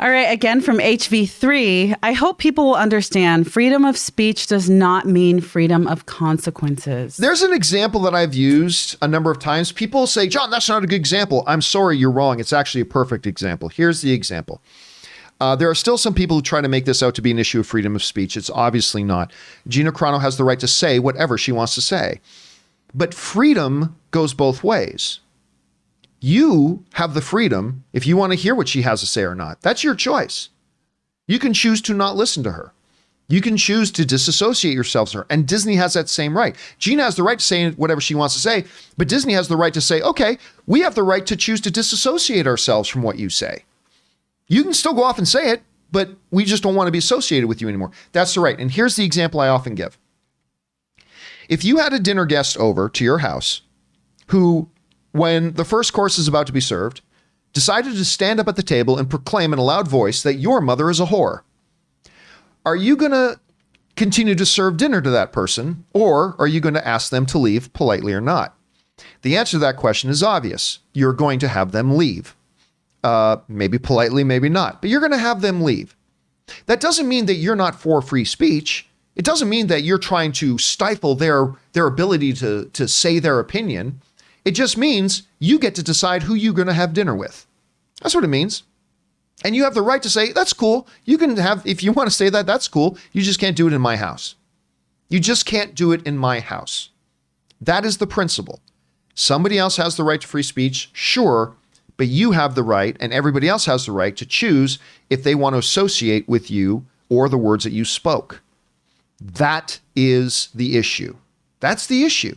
Speaker 2: All right, again from HV3, I hope people will understand freedom of speech does not mean freedom of consequences.
Speaker 1: There's an example that I've used a number of times. People say, John, that's not a good example. I'm sorry, you're wrong. It's actually a perfect example. Here's the example. There are still some people who try to make this out to be an issue of freedom of speech. It's obviously not. Gina Carano has the right to say whatever she wants to say. But freedom goes both ways. You have the freedom if you want to hear what she has to say or not. That's your choice. You can choose to not listen to her. You can choose to disassociate yourself from her. And Disney has that same right. Gina has the right to say whatever she wants to say, but Disney has the right to say, okay, we have the right to choose to disassociate ourselves from what you say. You can still go off and say it, but we just don't want to be associated with you anymore. That's the right. And here's the example I often give. If you had a dinner guest over to your house who, when the first course is about to be served, decided to stand up at the table and proclaim in a loud voice that your mother is a whore, are you going to continue to serve dinner to that person, or are you going to ask them to leave politely or not? The answer to that question is obvious. You're going to have them leave. Maybe politely, maybe not, but you're going to have them leave. That doesn't mean that you're not for free speech. It doesn't mean that you're trying to stifle their ability to say their opinion. It just means you get to decide who you're going to have dinner with. That's what it means. And you have the right to say, that's cool. You can have, if you want to say that, that's cool. You just can't do it in my house. You just can't do it in my house. That is the principle. Somebody else has the right to free speech, sure, but you have the right, and everybody else has the right to choose if they want to associate with you or the words that you spoke. That is the issue. That's the issue.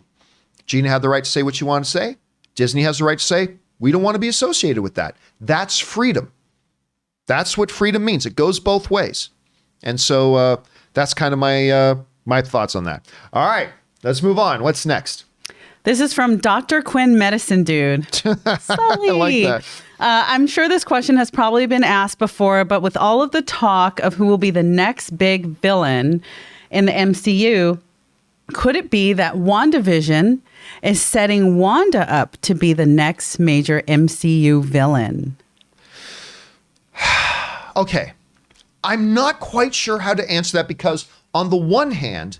Speaker 1: Gina had the right to say what she wanted to say. Disney has the right to say, we don't want to be associated with that. That's freedom. That's what freedom means. It goes both ways. And so that's kind of my thoughts on that. All right, let's move on. What's next?
Speaker 2: This is from Dr. Quinn Medicine Dude. Sully.
Speaker 1: I like that.
Speaker 2: I'm sure this question has probably been asked before, but with all of the talk of who will be the next big villain in the MCU, could it be that WandaVision is setting Wanda up to be the next major MCU villain?
Speaker 1: Okay. I'm not quite sure how to answer that because on the one hand,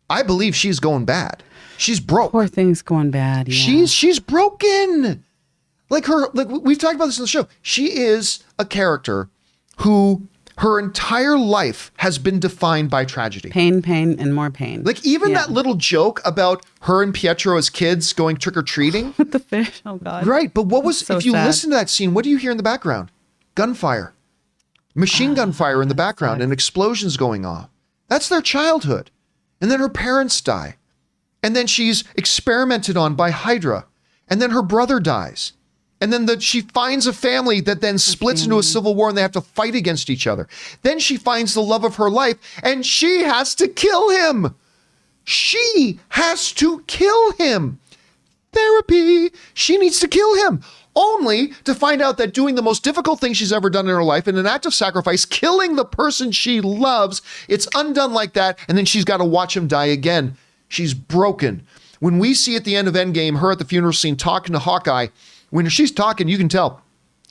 Speaker 1: I believe she's going bad. She's broke.
Speaker 2: Poor thing's going bad. Yeah.
Speaker 1: She's broken. Like we've talked about this in the show. She is a character who her entire life has been defined by tragedy.
Speaker 2: Pain, and more pain.
Speaker 1: Like even that little joke about her and Pietro as kids going trick-or-treating.
Speaker 2: With the fish. Oh, God.
Speaker 1: Right. But what was,
Speaker 2: so
Speaker 1: if you
Speaker 2: sad.
Speaker 1: listen to that scene, what do you hear in the background? Gunfire. Machine gun fire in the background and explosions going off. That's their childhood. And then her parents die. And then she's experimented on by Hydra. And then her brother dies. And then she finds a family that then splits into a civil war and they have to fight against each other. Then she finds the love of her life and she has to kill him. She has to kill him. Therapy. She needs to kill him. Only to find out that doing the most difficult thing she's ever done in her life in an act of sacrifice, killing the person she loves, it's undone like that. And then she's got to watch him die again. She's broken. When we see at the end of Endgame, her at the funeral scene talking to Hawkeye, when she's talking, you can tell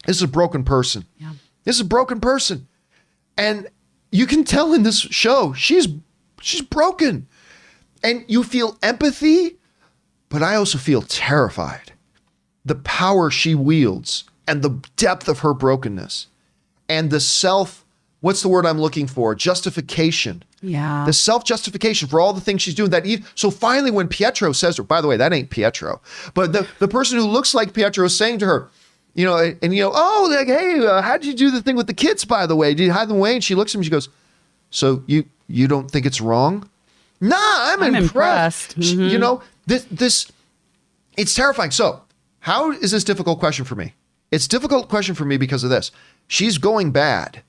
Speaker 1: this is a broken person.
Speaker 2: Yeah.
Speaker 1: This is a broken person. And you can tell in this show, she's broken. And you feel empathy, but I also feel terrified. The power she wields and the depth of her brokenness and the what's the word I'm looking for? Justification.
Speaker 2: Yeah.
Speaker 1: The self-justification for all the things she's doing. So finally when Pietro says to her, by the way, that ain't Pietro, but the person who looks like Pietro is saying to her, oh, like, hey, how'd you do the thing with the kids, by the way? Did you hide them away? And she looks at him and she goes, so you don't think it's wrong? Nah, I'm impressed.
Speaker 2: Mm-hmm.
Speaker 1: This it's terrifying. So how is this a difficult question for me? It's a difficult question for me because of this. She's going bad.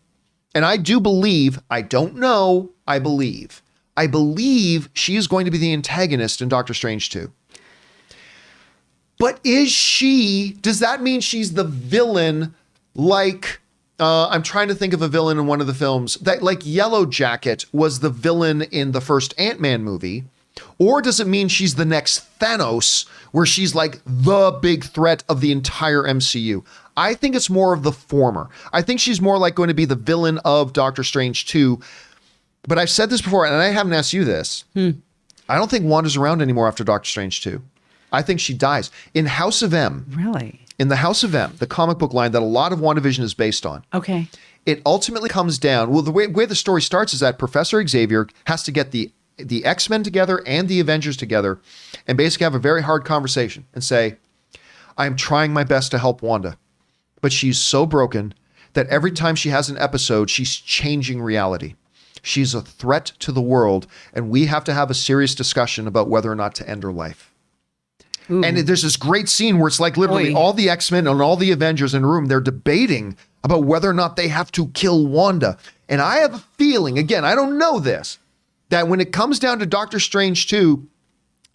Speaker 1: And I do believe, I don't know, I believe she is going to be the antagonist in Doctor Strange 2. But does that mean she's the villain like, I'm trying to think of a villain in one of the films, that like Yellow Jacket was the villain in the first Ant-Man movie? Or does it mean she's the next Thanos, where she's like the big threat of the entire MCU? I think it's more of the former. I think she's more like going to be the villain of Doctor Strange 2. But I've said this before, and I haven't asked you this. I don't think Wanda's around anymore after Doctor Strange 2. I think she dies. In House of M.
Speaker 2: Really? In
Speaker 1: the House of M, the comic book line that a lot of WandaVision is based on.
Speaker 2: Okay.
Speaker 1: It ultimately comes down, well, the way the story starts is that Professor Xavier has to get the X-Men together and the Avengers together and basically have a very hard conversation and say, I'm trying my best to help Wanda, but she's so broken that every time she has an episode, she's changing reality. She's a threat to the world, and we have to have a serious discussion about whether or not to end her life. Ooh. And there's this great scene where it's like literally all the X-Men and all the Avengers in a room, they're debating about whether or not they have to kill Wanda. And I have a feeling, again, I don't know this, that when it comes down to Doctor Strange 2,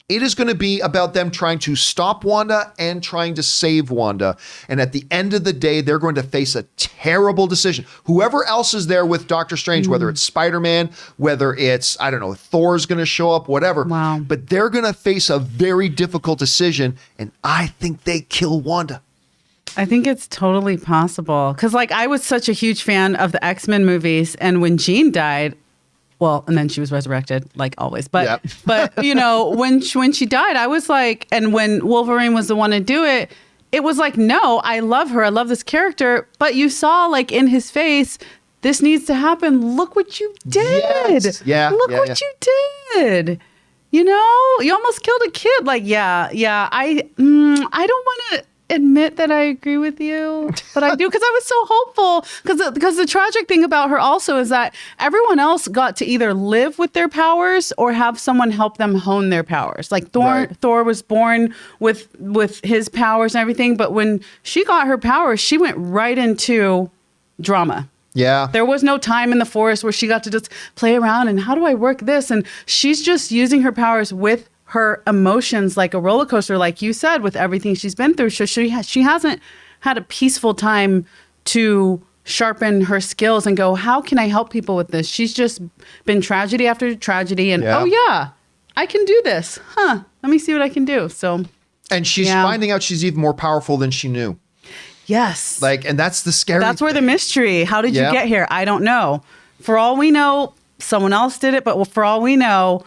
Speaker 1: it is going to be about them trying to stop Wanda and trying to save Wanda. And at the end of the day, they're going to face a terrible decision. Whoever else is there with Doctor Strange, whether it's Spider-Man, whether it's, I don't know, Thor's going to show up, whatever.
Speaker 2: Wow.
Speaker 1: But they're going to face a very difficult decision. And I think they kill Wanda.
Speaker 2: I think it's totally possible. Because like I was such a huge fan of the X-Men movies. And when Jean died, well, and then she was resurrected, like always. But
Speaker 1: yep.
Speaker 2: But you know, when she died, I was like, and when Wolverine was the one to do it, it was like, no, I love her. I love this character. But you saw like in his face, this needs to happen. Look what you did.
Speaker 1: Yes. Yeah.
Speaker 2: Look what you did. You know, you almost killed a kid. Like, yeah. I don't want to admit that I agree with you, but I do because I was so hopeful. Because the tragic thing about her also is that everyone else got to either live with their powers or have someone help them hone their powers. Like Thor was born with his powers and everything, but when she got her powers, she went right into drama.
Speaker 1: Yeah.
Speaker 2: There was no time in the forest where she got to just play around and how do I work this? And she's just using her powers with her emotions like a roller coaster, like you said, with everything she's been through. So she hasn't had a peaceful time to sharpen her skills and go, how can I help people with this? She's just been tragedy after tragedy, and oh yeah, I can do this. Let me see what I can do. So,
Speaker 1: and she's finding out she's even more powerful than she knew.
Speaker 2: Yes.
Speaker 1: And that's the scary
Speaker 2: That's where the mystery. How did you get here? I don't know. For all we know, someone else did it, but for all we know,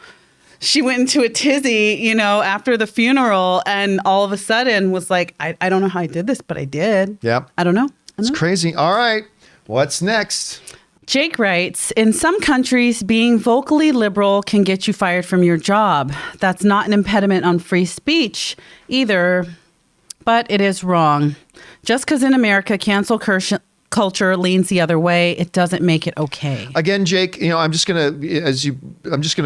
Speaker 2: she went into a tizzy, after the funeral, and all of a sudden was like, I don't know how I did this, but I did.
Speaker 1: Yeah.
Speaker 2: I don't know.
Speaker 1: It's crazy. All right. What's next?
Speaker 2: Jake writes, in some countries, being vocally liberal can get you fired from your job. That's not an impediment on free speech either, but it is wrong. Just because in America, cancel culture leans the other way, it doesn't make it okay.
Speaker 1: Again, Jake, I'm just gonna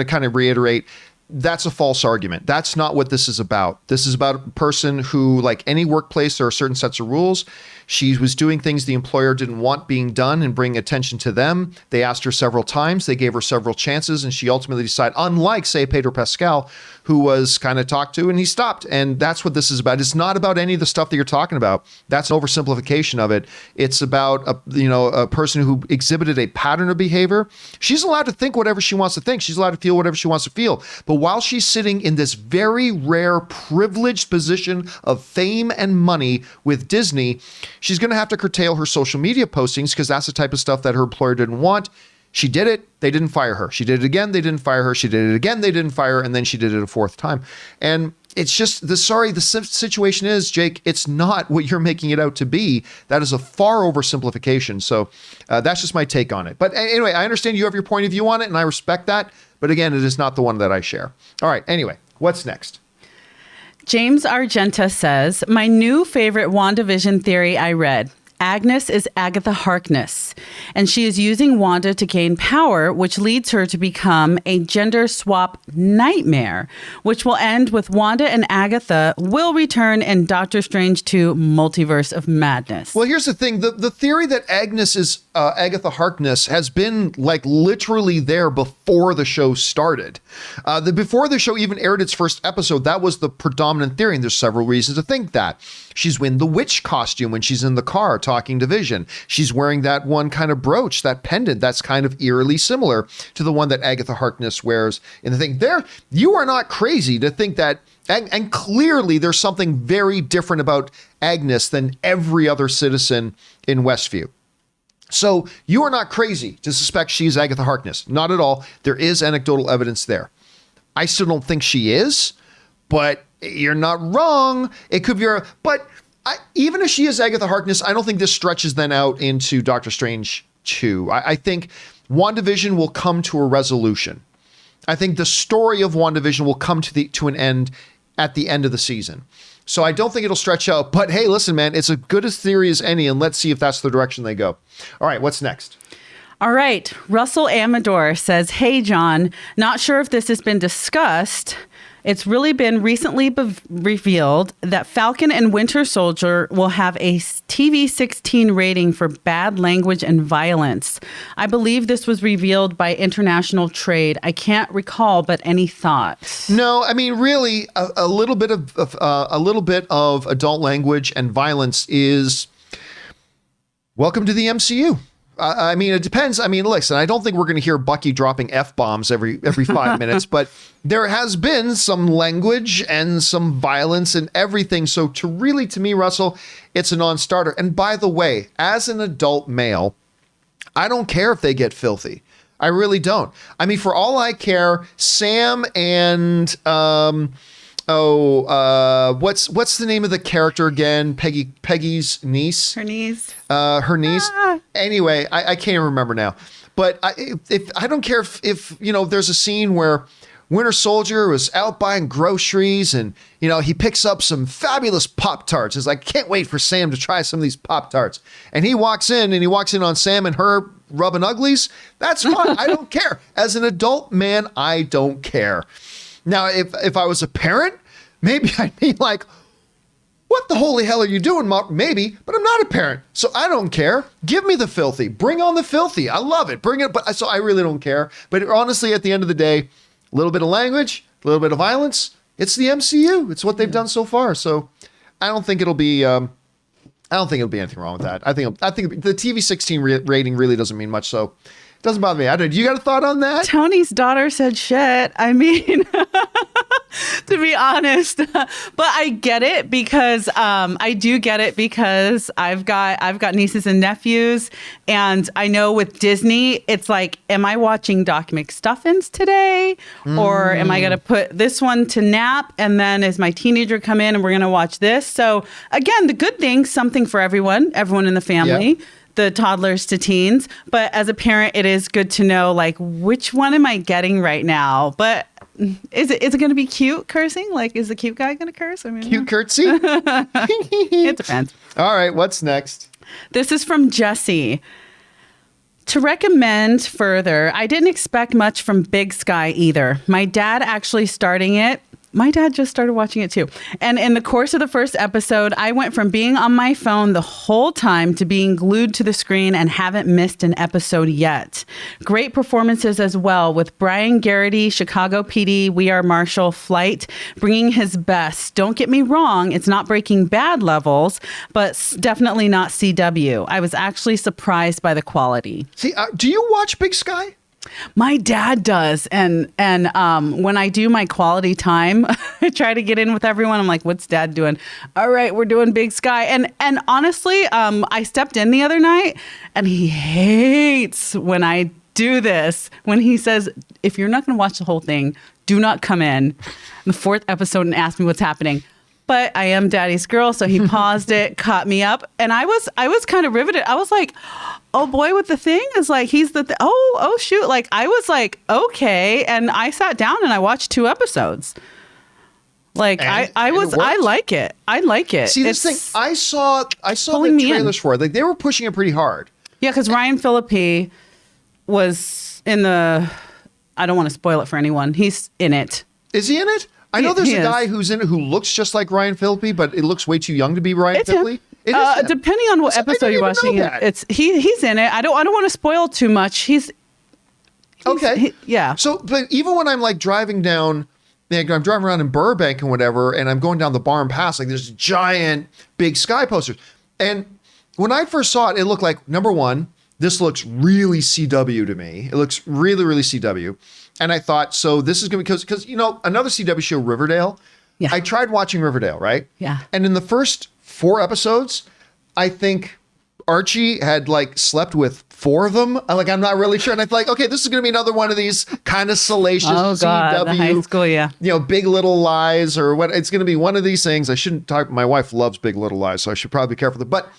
Speaker 1: kind of reiterate, that's a false argument. That's not what this is about. This is about a person who, like any workplace, there are certain sets of rules. She was doing things the employer didn't want being done and bring attention to them. They asked her several times. They gave her several chances, and she ultimately decided, unlike, say, Pedro Pascal, who was kind of talked to and he stopped. And that's what this is about. It's not about any of the stuff that you're talking about. That's an oversimplification of it. It's about a person who exhibited a pattern of behavior. She's allowed to think whatever she wants to think. She's allowed to feel whatever she wants to feel. But while she's sitting in this very rare, privileged position of fame and money with Disney, she's going to have to curtail her social media postings because that's the type of stuff that her employer didn't want. She did it. They didn't fire her. She did it again. They didn't fire her. She did it again. They didn't fire her. And then she did it a fourth time. And it's just the situation is, Jake, it's not what you're making it out to be. That is a far oversimplification. So that's just my take on it. But anyway, I understand you have your point of view on it, and I respect that. But again, it is not the one that I share. All right. Anyway, what's next?
Speaker 2: James Argenta says, my new favorite WandaVision theory I read. Agnes is Agatha Harkness, and she is using Wanda to gain power, which leads her to become a gender swap nightmare, which will end with Wanda and Agatha will return in Doctor Strange 2 Multiverse of Madness.
Speaker 1: Well, here's the thing. The theory that Agnes is Agatha Harkness has been like literally there before the show started. Before the show even aired its first episode, that was the predominant theory, and there's several reasons to think that. She's in the witch costume when she's in the car talking to Vision. She's wearing that one kind of brooch, that pendant that's kind of eerily similar to the one that Agatha Harkness wears in the thing. You are not crazy to think that, and clearly there's something very different about Agnes than every other citizen in Westview. So you are not crazy to suspect she's Agatha Harkness. Not at all. There is anecdotal evidence there. I still don't think she is, but you're not wrong. It could be but even if she is Agatha Harkness, I don't think this stretches then out into Doctor Strange 2. I think WandaVision will come to a resolution. I think the story of WandaVision will come to an end at the end of the season. So I don't think it'll stretch out. But hey, listen, man, it's as good a theory as any, and let's see if that's the direction they go. All right, what's next?
Speaker 2: All right. Russell Amador says, hey, John, not sure if this has been discussed. It's really been recently revealed that Falcon and Winter Soldier will have a TV-16 rating for bad language and violence. I believe this was revealed by International Trade. I can't recall, but any thoughts?
Speaker 1: No, I mean, really, a little bit of adult language and violence is welcome to the MCU. I mean, it depends. I mean, listen, I don't think we're going to hear Bucky dropping F-bombs every 5 minutes, but there has been some language and some violence and everything. So to me, Russell, it's a non-starter. And by the way, as an adult male, I don't care if they get filthy. I really don't. I mean, for all I care, Sam and what's the name of the character again? Peggy's niece.
Speaker 2: Her niece.
Speaker 1: Her niece. Anyway, I can't even remember now. But I don't care if there's a scene where Winter Soldier was out buying groceries and he picks up some fabulous Pop-Tarts. It's like, can't wait for Sam to try some of these Pop-Tarts. And he walks in on Sam and her rubbing uglies. That's fine. I don't care. As an adult man, I don't care. Now, if I was a parent, maybe I'd be like, what the holy hell are you doing, Mom? Maybe, but I'm not a parent, so I don't care. Give me the filthy. Bring on the filthy. I love it. Bring it. So I really don't care. But honestly, at the end of the day, a little bit of language, a little bit of violence, It's the MCU. It's what they've done so far. So I don't think it'll be. I don't think it'll be anything wrong with that. I think the TV 16 rating really doesn't mean much. So it doesn't bother me. I don't. You got a thought on that?
Speaker 2: Tony's daughter said shit. I mean, to be honest, but I get it because I do get it because I've got nieces and nephews, and I know with Disney, it's like, am I watching Doc McStuffins today, or am I gonna put this one to nap, and then is my teenager come in and we're gonna watch this? So again, the good thing, something for everyone in the family. Yeah. The toddlers to teens. But as a parent, it is good to know, like, which one am I getting right now? But is it going to be cute cursing? Like, is the cute guy going to curse? I mean,
Speaker 1: cute curtsy?
Speaker 2: It depends.
Speaker 1: All right, what's next?
Speaker 2: This is from Jesse. To recommend further, I didn't expect much from Big Sky either. My dad actually starting it. My dad just started watching it too. And in the course of the first episode, I went from being on my phone the whole time to being glued to the screen and haven't missed an episode yet. Great performances as well, with Brian Garrity, Chicago PD, We Are Marshall, Flight, bringing his best. Don't get me wrong, it's not Breaking Bad levels, but definitely not CW. I was actually surprised by the quality.
Speaker 1: See, do you watch Big Sky?
Speaker 2: My dad does. And when I do my quality time, I try to get in with everyone. I'm like, what's dad doing? All right, we're doing Big Sky. And honestly, I stepped in the other night and he hates when I do this. When he says, if you're not going to watch the whole thing, do not come in the fourth episode and ask me what's happening. But I am daddy's girl, so he paused it, caught me up, and I was kind of riveted. I was like, oh boy, with the thing is like he's the oh shoot, like I was like, okay, and I sat down and I watched 2 episodes. Like I like it. I like it.
Speaker 1: See, this thing, I saw the trailers for it. Like they were pushing it pretty hard.
Speaker 2: Yeah, because Ryan Phillippe was in the. I don't want to spoil it for anyone. He's in it.
Speaker 1: Is he in it? I know there's a guy who's in it who looks just like Ryan Phillippe, but it looks way too young to be Ryan Phillippe.
Speaker 2: It is him. Depending on what episode you're watching, he's in it. I don't want to spoil too much. He's okay. Yeah.
Speaker 1: So, but even when I'm like driving down, I'm driving around in Burbank and whatever, and I'm going down the Barn Pass, like there's giant Big Sky posters. And when I first saw it, it looked like, number one, this looks really CW to me. It looks really, really CW. And I thought, so this is going to be because, you know, another CW show, Riverdale. Yeah. I tried watching Riverdale, right?
Speaker 2: Yeah.
Speaker 1: And in the first 4 episodes, I think Archie had like slept with 4 of them. I'm not really sure. And I thought, okay, this is going to be another one of these kind of salacious CW,
Speaker 2: the high school, yeah.
Speaker 1: You know, Big Little Lies or what. It's going to be one of these things. I shouldn't talk. My wife loves Big Little Lies, so I should probably be careful. But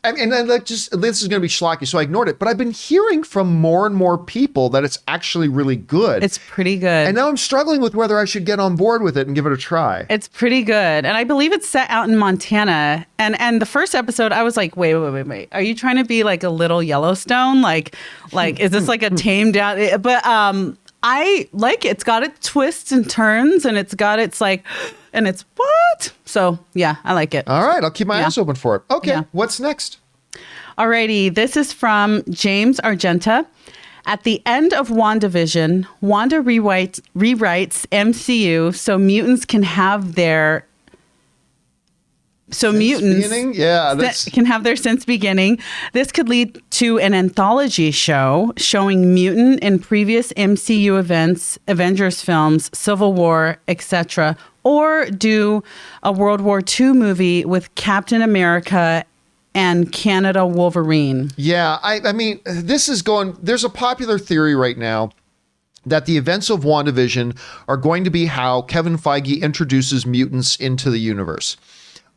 Speaker 1: and then this is going to be schlocky, so I ignored it. But I've been hearing from more and more people that it's actually really good.
Speaker 2: It's pretty good.
Speaker 1: And now I'm struggling with whether I should get on board with it and give it a try.
Speaker 2: It's pretty good. And I believe it's set out in Montana. And the first episode, I was like, wait. Are you trying to be like a little Yellowstone? Like is this like a tamed down? But I like it. It's got its twists and turns, and it's got its like, and it's what? So yeah, I like it.
Speaker 1: All right, I'll keep my eyes open for it. Okay, What's next?
Speaker 2: Alrighty, this is from James Argenta. At the end of WandaVision, Wanda rewrites MCU so mutants can have their can have their since beginning. This could lead to an anthology show showing mutant in previous MCU events, Avengers films, Civil War, etc., or do a World War II movie with Captain America and Canada Wolverine.
Speaker 1: Yeah, I mean, there's a popular theory right now that the events of WandaVision are going to be how Kevin Feige introduces mutants into the universe.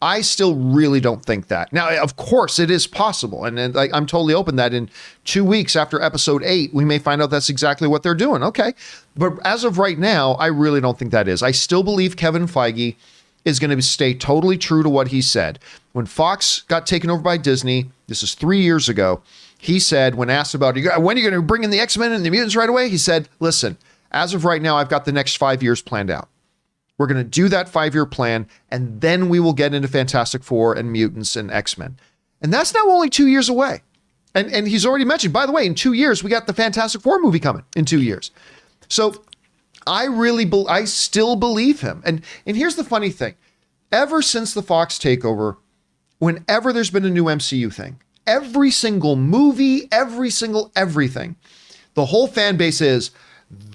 Speaker 1: I still really don't think that. Now, of course, it is possible. And I'm totally open that in 2 weeks after episode 8, we may find out that's exactly what they're doing. Okay. But as of right now, I really don't think that is. I still believe Kevin Feige is going to stay totally true to what he said. When Fox got taken over by Disney, this is 3 years ago, he said, when asked about, when are you going to bring in the X-Men and the mutants right away? He said, listen, as of right now, I've got the next 5 years planned out. We're going to do that 5-year plan, and then we will get into Fantastic Four and Mutants and X-Men. And that's now only 2 years away. And he's already mentioned, by the way, in 2 years, we got the Fantastic Four movie coming in 2 years. So I still believe him. And here's the funny thing. Ever since the Fox takeover, whenever there's been a new MCU thing, every single movie, every single everything, the whole fan base is,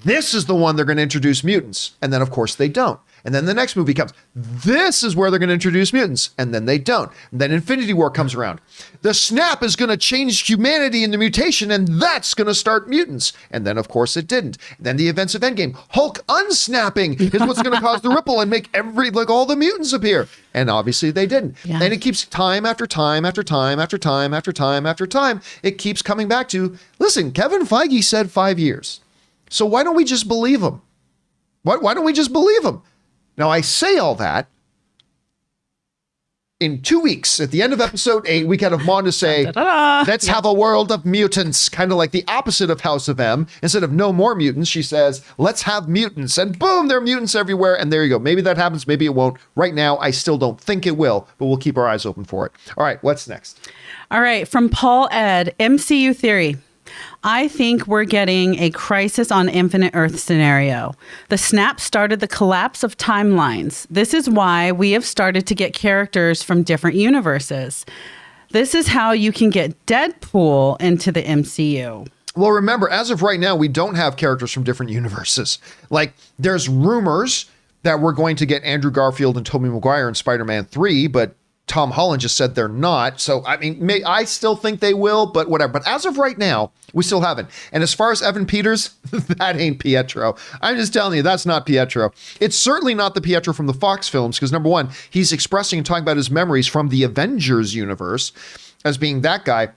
Speaker 1: this is the one they're going to introduce mutants. And then, of course, they don't. And then the next movie comes. This is where they're going to introduce mutants. And then they don't. And then Infinity War comes around. The snap is going to change humanity in the mutation, and that's going to start mutants. And then, of course, it didn't. And then the events of Endgame. Hulk unsnapping is what's going to cause the ripple and make all the mutants appear. And obviously they didn't. Yeah. And it keeps time after time after time after time after time after time. It keeps coming back to, listen, Kevin Feige said 5 years. So why don't we just believe him? Why don't we just believe him? Now, I say all that. In 2 weeks, at the end of episode 8, we can have Wanda say, let's have a world of mutants, kind of like the opposite of House of M. Instead of no more mutants, she says, let's have mutants. And boom, there are mutants everywhere. And there you go. Maybe that happens. Maybe it won't. Right now, I still don't think it will, but we'll keep our eyes open for it. All right, what's next?
Speaker 2: All right, from Paul Ed, MCU theory. I think we're getting a Crisis on Infinite Earth scenario. The snap started the collapse of timelines. This is why we have started to get characters from different universes. This is how you can get Deadpool into the MCU.
Speaker 1: Well, remember, as of right now, we don't have characters from different universes. Like, there's rumors that we're going to get Andrew Garfield and Tobey Maguire in Spider-Man 3, but Tom Holland just said they're not. So, I mean, I still think they will, but whatever. But as of right now, we still haven't. And as far as Evan Peters, that ain't Pietro. I'm just telling you, that's not Pietro. It's certainly not the Pietro from the Fox films, because number one, he's expressing and talking about his memories from the Avengers universe as being that guy.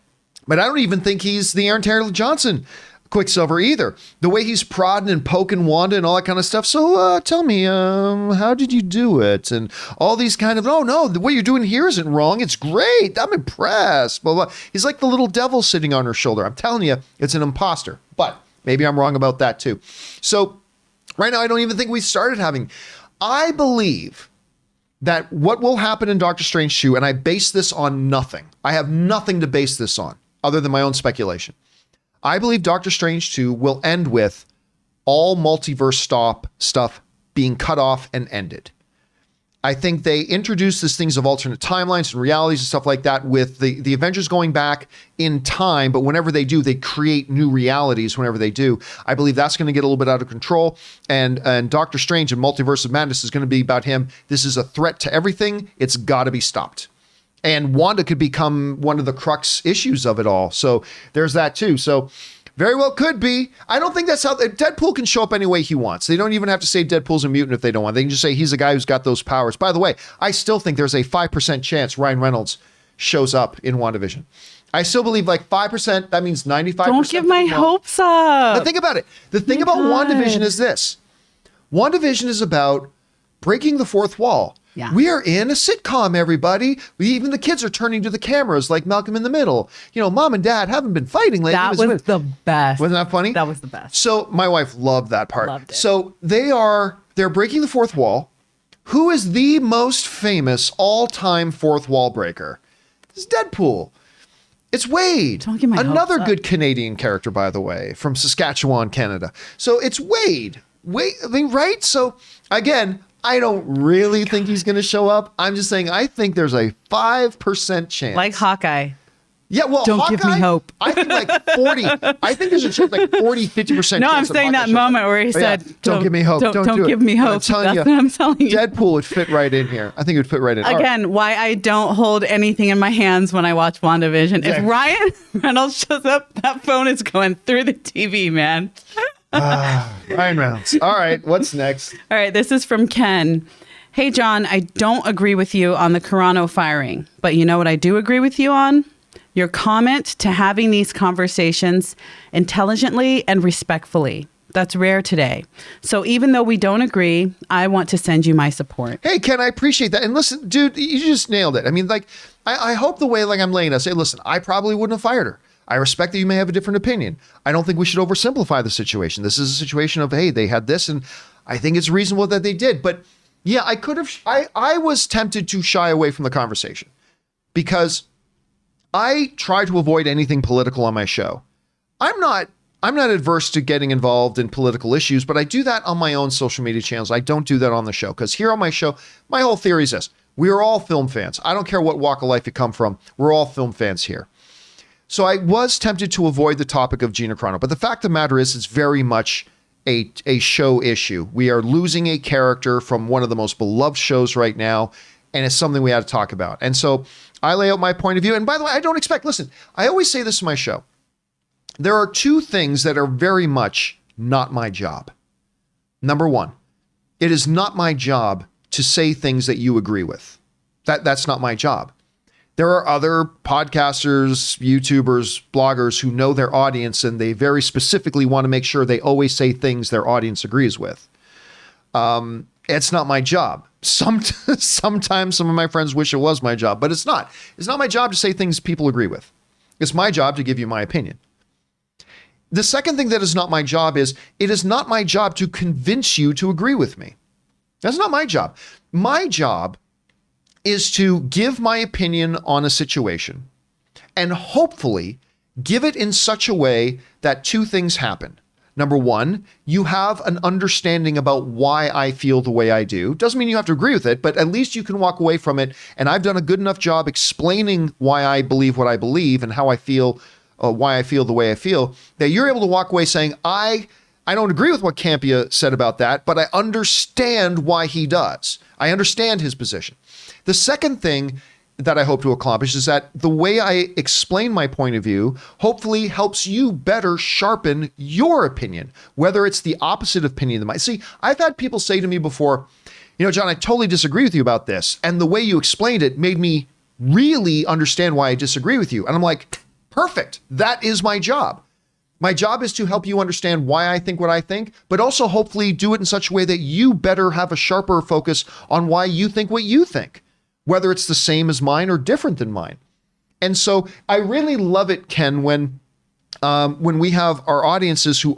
Speaker 1: But I don't even think he's the Aaron Taylor Johnson Quicksilver either. The way he's prodding and poking Wanda and all that kind of stuff. So tell me, how did you do it? And all these kind of, oh no, what you're doing here isn't wrong. It's great. I'm impressed. Blah, blah. He's like the little devil sitting on her shoulder. I'm telling you, it's an imposter. But maybe I'm wrong about that too. So right now, I don't even think we started having. I believe that what will happen in Doctor Strange 2, and I base this on nothing. I have nothing to base this on other than my own speculation. I believe Doctor Strange 2 will end with all multiverse stuff being cut off and ended. I think they introduce these things of alternate timelines and realities and stuff like that with the Avengers going back in time, but whenever they do, they create new realities whenever they do. I believe that's going to get a little bit out of control, and Doctor Strange and Multiverse of Madness is going to be about him. This is a threat to everything. It's got to be stopped. And Wanda could become one of the crux issues of it all. So there's that too. So very well could be. I don't think that's how Deadpool can show up any way he wants. They don't even have to say Deadpool's a mutant if they don't want. They can just say he's a guy who's got those powers. By the way, I still think there's a 5% chance Ryan Reynolds shows up in WandaVision. I still believe like 5%. That means 95%.
Speaker 2: Don't give my hopes up.
Speaker 1: But think about it. The thing about WandaVision is this. WandaVision is about breaking the fourth wall.
Speaker 2: Yeah.
Speaker 1: We are in a sitcom, everybody. Even the kids are turning to the cameras like Malcolm in the Middle. You know, mom and dad haven't been fighting lately.
Speaker 2: That was the best.
Speaker 1: Wasn't that funny?
Speaker 2: That was the best.
Speaker 1: So my wife loved that part.
Speaker 2: Loved it.
Speaker 1: So they're breaking the fourth wall. Who is the most famous all-time fourth wall breaker? It's Deadpool. It's Wade.
Speaker 2: Don't get my
Speaker 1: Another
Speaker 2: hopes up.
Speaker 1: good Canadian character, by the way, from Saskatchewan, Canada. So it's Wade. Wade, I mean, right? So again, I don't really think he's going to show up. I'm just saying I think there's a 5% chance.
Speaker 2: Like Hawkeye.
Speaker 1: Yeah, well,
Speaker 2: Don't
Speaker 1: Hawkeye,
Speaker 2: give me hope.
Speaker 1: I think like 40. I think there's a chance like 40, 50%
Speaker 2: No,
Speaker 1: chance.
Speaker 2: I'm
Speaker 1: of
Speaker 2: saying
Speaker 1: Hawkeye
Speaker 2: that moment where he said,
Speaker 1: don't give me hope. Don't do
Speaker 2: give
Speaker 1: it.
Speaker 2: me hope.
Speaker 1: I'm telling
Speaker 2: That's
Speaker 1: you,
Speaker 2: what I'm telling you.
Speaker 1: Deadpool would fit right in here. I think it would fit right in.
Speaker 2: Again, why I don't hold anything in my hands when I watch WandaVision.
Speaker 1: Exactly.
Speaker 2: If Ryan Reynolds shows up, that phone is going through the TV, man.
Speaker 1: Ryan Reynolds. All right, what's next?
Speaker 2: All right, this is from Ken. Hey, John, I don't agree with you on the Carano firing, but you know what I do agree with you on? Your comment to having these conversations intelligently and respectfully. That's rare today. So even though we don't agree, I want to send you my support.
Speaker 1: Hey, Ken, I appreciate that. And listen, dude, you just nailed it. I mean, like, I hope the way like I'm laying it, say, listen, I probably wouldn't have fired her. I respect that you may have a different opinion. I don't think we should oversimplify the situation. This is a situation of, hey, they had this, and I think it's reasonable that they did. But yeah, I could have, I was tempted to shy away from the conversation because I try to avoid anything political on my show. I'm not I'm not adverse to getting involved in political issues, but I do that on my own social media channels. I don't do that on the show, because here on my show, my whole theory is this. We are all film fans. I don't care what walk of life you come from. We're all film fans here. So I was tempted to avoid the topic of Gina Carano, but the fact of the matter is it's very much a show issue. We are losing a character from one of the most beloved shows right now, and it's something we had to talk about. And so I lay out my point of view. And by the way, I don't expect, listen, I always say this in my show. There are two things that are very much not my job. Number one, it is not my job to say things that you agree with. That's not my job. There are other podcasters, YouTubers, bloggers who know their audience, and they very specifically want to make sure they always say things their audience agrees with. It's not my job. Sometimes some of my friends wish it was my job, but it's not. It's not my job to say things people agree with. It's my job to give you my opinion. The second thing that is not my job is, it is not my job to convince you to agree with me. That's not my job. My job is to give my opinion on a situation and hopefully give it in such a way that two things happen. Number one, you have an understanding about why I feel the way I do. Doesn't mean you have to agree with it, but at least you can walk away from it. And I've done a good enough job explaining why I believe what I believe and how I feel, why I feel the way I feel, that you're able to walk away saying, I don't agree with what Campea said about that, but I understand why he does. I understand his position. The second thing that I hope to accomplish is that the way I explain my point of view hopefully helps you better sharpen your opinion, whether it's the opposite opinion than mine. See, I've had people say to me before, John, I totally disagree with you about this. And the way you explained it made me really understand why I disagree with you. And I'm like, perfect. That is my job. My job is to help you understand why I think what I think, but also hopefully do it in such a way that you better have a sharper focus on why you think what you think, whether it's the same as mine or different than mine. And so I really love it, Ken, when we have our audiences who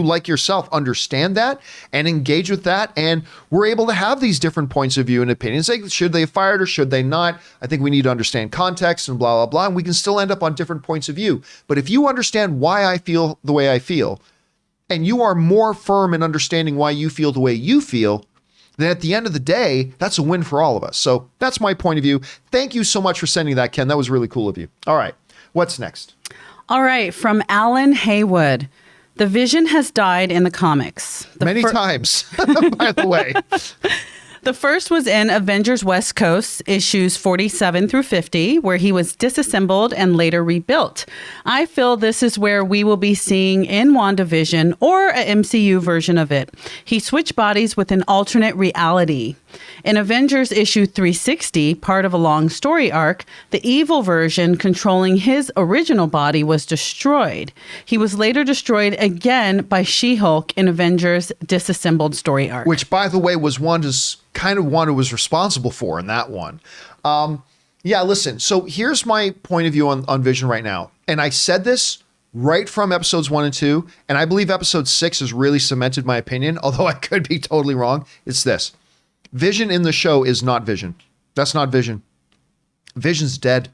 Speaker 1: like yourself understand that and engage with that, and we're able to have these different points of view and opinions. Like, should they fire it or should they not? I think we need to understand context and blah, blah, blah, and we can still end up on different points of view. But if you understand why I feel the way I feel, and you are more firm in understanding why you feel the way you feel, then at the end of the day, that's a win for all of us. So that's my point of view. Thank you so much for sending that, Ken. That was really cool of you. All right, what's next?
Speaker 2: All right, from Alan Haywood. The Vision has died in the comics.
Speaker 1: Many times, by the way.
Speaker 2: The first was in Avengers West Coast, issues 47 through 50, where he was disassembled and later rebuilt. I feel this is where we will be seeing in WandaVision or a MCU version of it. He switched bodies with an alternate reality. In Avengers issue 360, part of a long story arc, the evil version controlling his original body was destroyed. He was later destroyed again by She-Hulk in Avengers Disassembled story arc. Which,
Speaker 1: by the way, was Wanda was responsible for in that one. Yeah, listen, so here's my point of view on Vision right now. And I said this right from episodes 1 and 2, and I believe episode 6 has really cemented my opinion, although I could be totally wrong. It's this. Vision in the show is not Vision. That's not Vision. Vision's dead.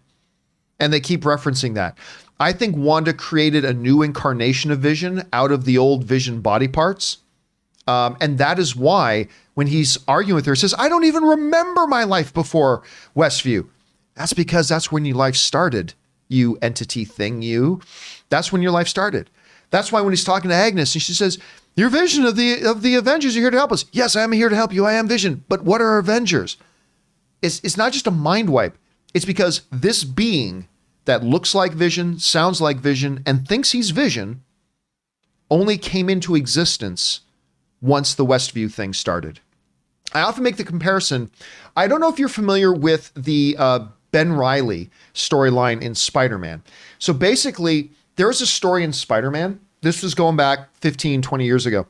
Speaker 1: And they keep referencing that. I think Wanda created a new incarnation of Vision out of the old Vision body parts. And that is why when he's arguing with her, he says, I don't even remember my life before Westview. That's because that's when your life started, you entity thing, you. That's when your life started. That's why when he's talking to Agnes and she says, you're Vision of the Avengers, you're here to help us. Yes, I am here to help you. I am Vision. But what are Avengers? It's not just a mind wipe. It's because this being that looks like Vision, sounds like Vision, and thinks he's Vision only came into existence once the Westview thing started. I often make the comparison. I don't know if you're familiar with the Ben Reilly storyline in Spider-Man. So basically, there's a story in Spider-Man. This was going back 15, 20 years ago,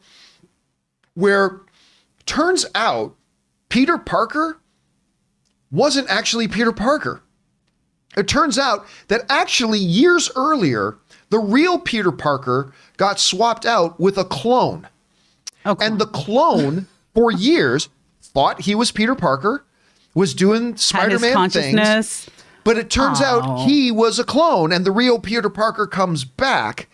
Speaker 1: where turns out Peter Parker wasn't actually Peter Parker. It turns out that actually years earlier, the real Peter Parker got swapped out with a clone. Okay. And the clone, for years, thought he was Peter Parker, was doing Spider-Man things. But it turns out he was a clone, and the real Peter Parker comes back.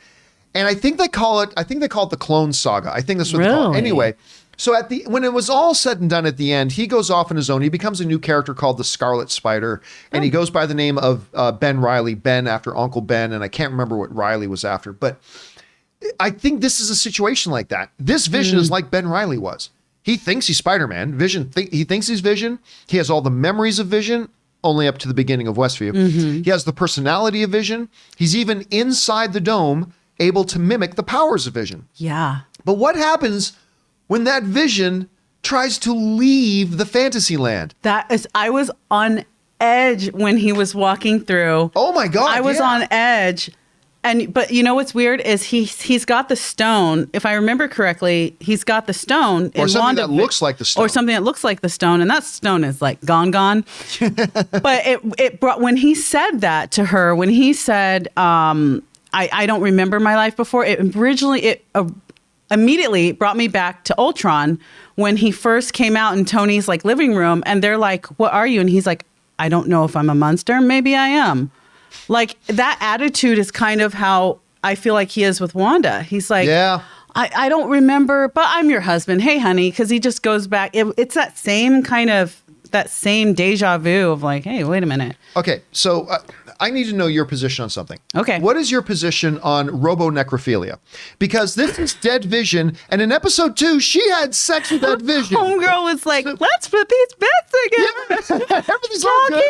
Speaker 1: And I think they call it the Clone Saga. I think that's what they call it.
Speaker 2: Really?
Speaker 1: Anyway, so when it was all said and done at the end, he goes off on his own. He becomes a new character called the Scarlet Spider, and he goes by the name of Ben Reilly, Ben after Uncle Ben, and I can't remember what Reilly was after. But I think this is a situation like that. This Vision is like Ben Reilly was. He thinks he's Spider-Man. He thinks he's Vision. He has all the memories of Vision, only up to the beginning of Westview. He has the personality of Vision. He's even inside the dome, able to mimic the powers of Vision.
Speaker 2: Yeah.
Speaker 1: But what happens when that Vision tries to leave the fantasy land?
Speaker 2: I was on edge when he was walking through.
Speaker 1: Oh my God.
Speaker 2: I was on edge. But you know what's weird is he's got the stone. If I remember correctly, he's got the stone.
Speaker 1: Or something that looks like the stone.
Speaker 2: Or something that looks like the stone. And that stone is like gone. But it brought, when he said that to her, when he said, I don't remember my life before, it immediately brought me back to Ultron when he first came out in Tony's like living room, and they're like, "What are you?" And he's like, "I don't know if I'm a monster. Maybe I am." Like that attitude is kind of how I feel like he is with Wanda. He's like,
Speaker 1: yeah,
Speaker 2: I don't remember, but I'm your husband. Hey, honey, because he just goes back. It's that same deja vu of like, hey, wait a minute.
Speaker 1: Okay, so I need to know your position on something.
Speaker 2: Okay.
Speaker 1: What is your position on robonecrophilia? Because this is Dead Vision, and in episode 2, she had sex with that Vision.
Speaker 2: Homegirl was like, let's put these bits together.
Speaker 1: Yeah, everything's all good.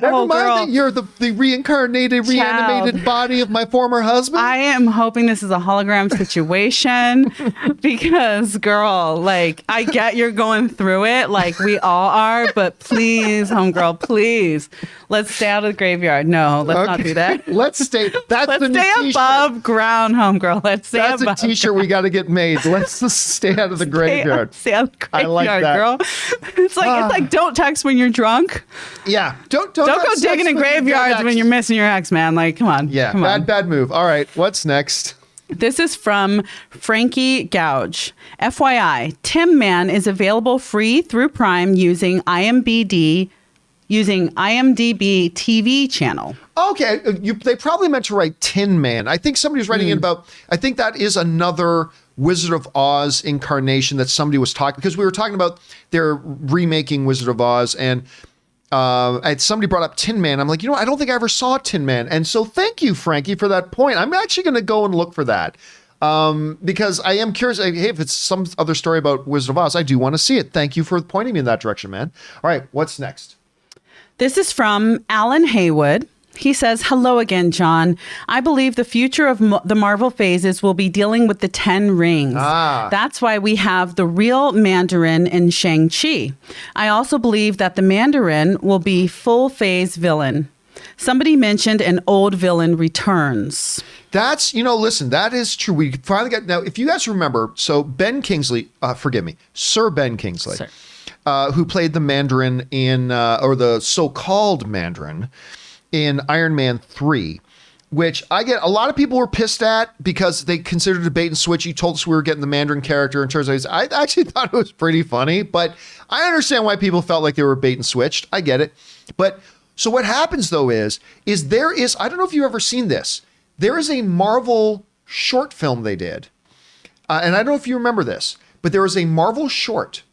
Speaker 1: Never mind that you're the reincarnated, reanimated body of my former husband.
Speaker 2: I am hoping this is a hologram situation because, girl, like, I get you're going through it like we all are, but please, homegirl, please, let's stay out of the graveyard. No, let's not do that.
Speaker 1: Let's stay. That's
Speaker 2: let's
Speaker 1: the new
Speaker 2: stay
Speaker 1: t-shirt.
Speaker 2: Above ground, homegirl. Let's stay
Speaker 1: That's
Speaker 2: above
Speaker 1: a t-shirt we got to get made. Let's just stay out of the graveyard.
Speaker 2: Stay out of the graveyard,
Speaker 1: I like that.
Speaker 2: girl. It's like don't text when you're drunk.
Speaker 1: Yeah, don't
Speaker 2: go digging in graveyards when you're missing your ex, man. Like, come on.
Speaker 1: Yeah,
Speaker 2: come on.
Speaker 1: bad move. All right, what's next?
Speaker 2: This is from Frankie Gouge. FYI, Tim Man is available free through Prime using IMDb TV channel.
Speaker 1: Okay, they probably meant to write Tin Man. I think somebody was writing in about, I think that is another Wizard of Oz incarnation that somebody was talking, because we were talking about they're remaking Wizard of Oz, and somebody brought up Tin Man. I'm like, I don't think I ever saw Tin Man. And so thank you, Frankie, for that point. I'm actually going to go and look for that because I am curious. Hey, if it's some other story about Wizard of Oz, I do want to see it. Thank you for pointing me in that direction, man. All right, what's next?
Speaker 2: This is from Alan Haywood. He says, hello again, John. I believe the future of the Marvel phases will be dealing with the 10 rings. That's why we have the real Mandarin in Shang-Chi. I also believe that the Mandarin will be full phase villain. Somebody mentioned an old villain returns.
Speaker 1: That's, listen, that is true. We finally got, now, if you guys remember, so Ben Kingsley, Sir Ben Kingsley, who played the Mandarin in, or the so-called Mandarin in Iron Man 3, which I get a lot of people were pissed at because they considered it a bait and switch. He told us we were getting the Mandarin character, and turns out I actually thought it was pretty funny, but I understand why people felt like they were bait and switched. I get it. But so what happens though is there is, I don't know if you've ever seen this, there is a Marvel short film they did. And I don't know if you remember this, but there was a Marvel short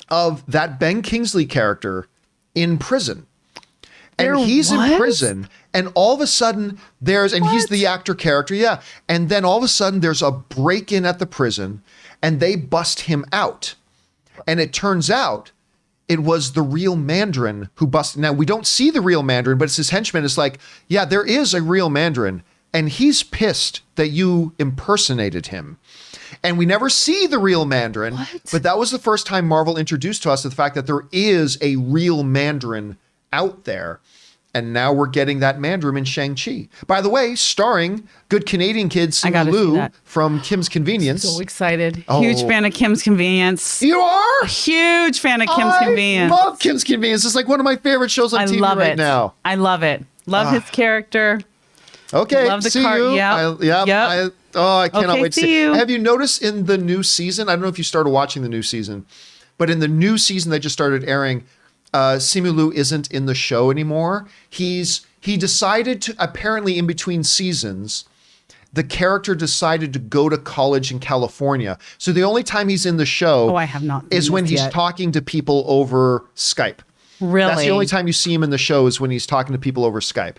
Speaker 1: of that Ben Kingsley character in prison. And he's in prison, and all of a sudden he's the actor character, yeah. And then all of a sudden there's a break-in at the prison, and they bust him out. And it turns out it was the real Mandarin who busted. Now, we don't see the real Mandarin, but it's his henchman. It's like, yeah, there is a real Mandarin, and he's pissed that you impersonated him. And we never see the real Mandarin, but that was the first time Marvel introduced to us the fact that there is a real Mandarin out there. And now we're getting that Mandarin in Shang-Chi. By the way, starring good Canadian kid Simu Liu from Kim's Convenience.
Speaker 2: So excited. Huge fan of Kim's Convenience.
Speaker 1: You are?
Speaker 2: A huge fan of Kim's Convenience.
Speaker 1: I love Kim's Convenience. It's like one of my favorite shows on TV right now.
Speaker 2: I love it. Love his character.
Speaker 1: Okay,
Speaker 2: love the
Speaker 1: see
Speaker 2: car.
Speaker 1: you.
Speaker 2: Yep.
Speaker 1: I cannot wait to see
Speaker 2: you.
Speaker 1: Have you noticed in the new season, I don't know if you started watching the new season, but in the new season that just started airing, Simu Liu isn't in the show anymore. He decided to, apparently in between seasons, the character decided to go to college in California. So the only time he's in the show
Speaker 2: I have not seen
Speaker 1: is when
Speaker 2: this
Speaker 1: he's
Speaker 2: yet.
Speaker 1: talking to people over Skype.
Speaker 2: Really?
Speaker 1: That's the only time you see him in the show is when he's talking to people over Skype.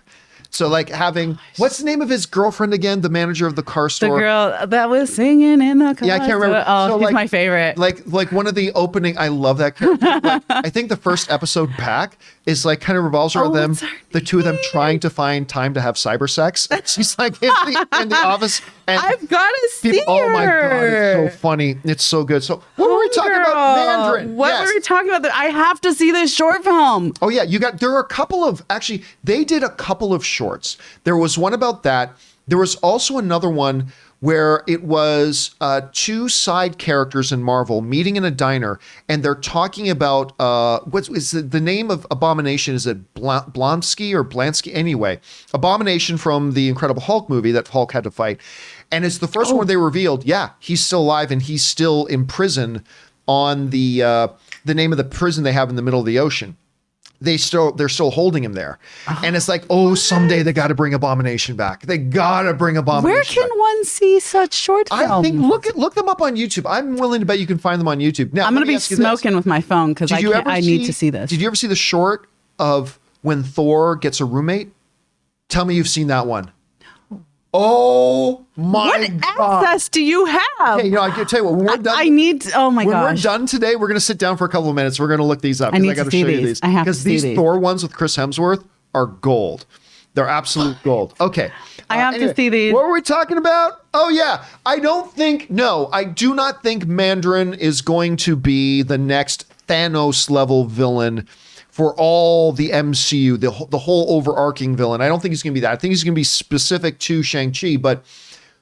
Speaker 1: So like having, what's the name of his girlfriend again? The manager of the car
Speaker 2: The
Speaker 1: store.
Speaker 2: girl that was singing in the car.
Speaker 1: Yeah, I can't remember.
Speaker 2: Oh,
Speaker 1: So,
Speaker 2: he's
Speaker 1: like-
Speaker 2: my favorite.
Speaker 1: Like one of the opening, I love that character. Like, I think the first episode back is like kind of revolves around them,
Speaker 2: what's her
Speaker 1: the two of them trying to find time to have cyber sex. She's like in the office. And
Speaker 2: I've got to see
Speaker 1: people, oh my God,
Speaker 2: her.
Speaker 1: it's so funny. It's so good. So what were we talking about? Mandarin.
Speaker 2: What
Speaker 1: Yes.
Speaker 2: were we talking about? I have to see this short film.
Speaker 1: Oh yeah, there are a couple of, actually, they did a couple of shorts. There was one about that. There was also another one where it was two side characters in Marvel meeting in a diner, and they're talking about what is the name of Abomination? Is it Blonsky or Blansky? Anyway, Abomination from the Incredible Hulk movie that Hulk had to fight, and it's the first one where they revealed, yeah, he's still alive and he's still in prison on the name of the prison they have in the middle of the ocean. They're still holding him there. And it's like, oh, someday they got to bring Abomination back. They got to bring Abomination
Speaker 2: Where can
Speaker 1: back.
Speaker 2: one see such short films?
Speaker 1: I think look them up on YouTube. I'm willing to bet you can find them on YouTube. Now,
Speaker 2: I'm
Speaker 1: let
Speaker 2: going to
Speaker 1: me
Speaker 2: be
Speaker 1: ask you this.
Speaker 2: smoking with my phone because I need to see this.
Speaker 1: Did you ever see the short of when Thor gets a roommate? Tell me you've seen that one. Oh my
Speaker 2: What
Speaker 1: God.
Speaker 2: access do you have?
Speaker 1: Okay, I can tell you what, when we're done.
Speaker 2: I need. Oh my
Speaker 1: When
Speaker 2: gosh.
Speaker 1: we're done today, we're going to sit down for a couple of minutes. We're going to look these up.
Speaker 2: I need
Speaker 1: got
Speaker 2: to see
Speaker 1: show you
Speaker 2: these. I have to
Speaker 1: because
Speaker 2: see
Speaker 1: these
Speaker 2: these.
Speaker 1: Thor ones with Chris Hemsworth are gold. They're absolute gold. Okay.
Speaker 2: I have to see these.
Speaker 1: What were we talking about? Oh yeah. I do not think Mandarin is going to be the next Thanos level villain for all the MCU, the whole overarching villain. I don't think he's going to be that. I think he's going to be specific to Shang-Chi, but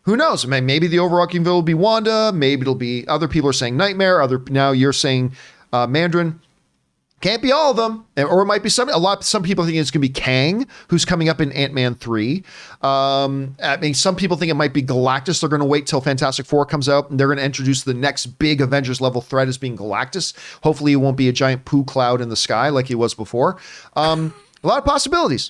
Speaker 1: who knows? Maybe the overarching villain will be Wanda. Maybe it'll be, other people are saying Nightmare. Now you're saying Mandarin. Can't be all of them. Or it might be some people think it's going to be Kang, who's coming up in Ant-Man 3. Some people think it might be Galactus. They're going to wait till Fantastic Four comes out, and they're going to introduce the next big Avengers level threat as being Galactus. Hopefully it won't be a giant poo cloud in the sky like he was before. A lot of possibilities.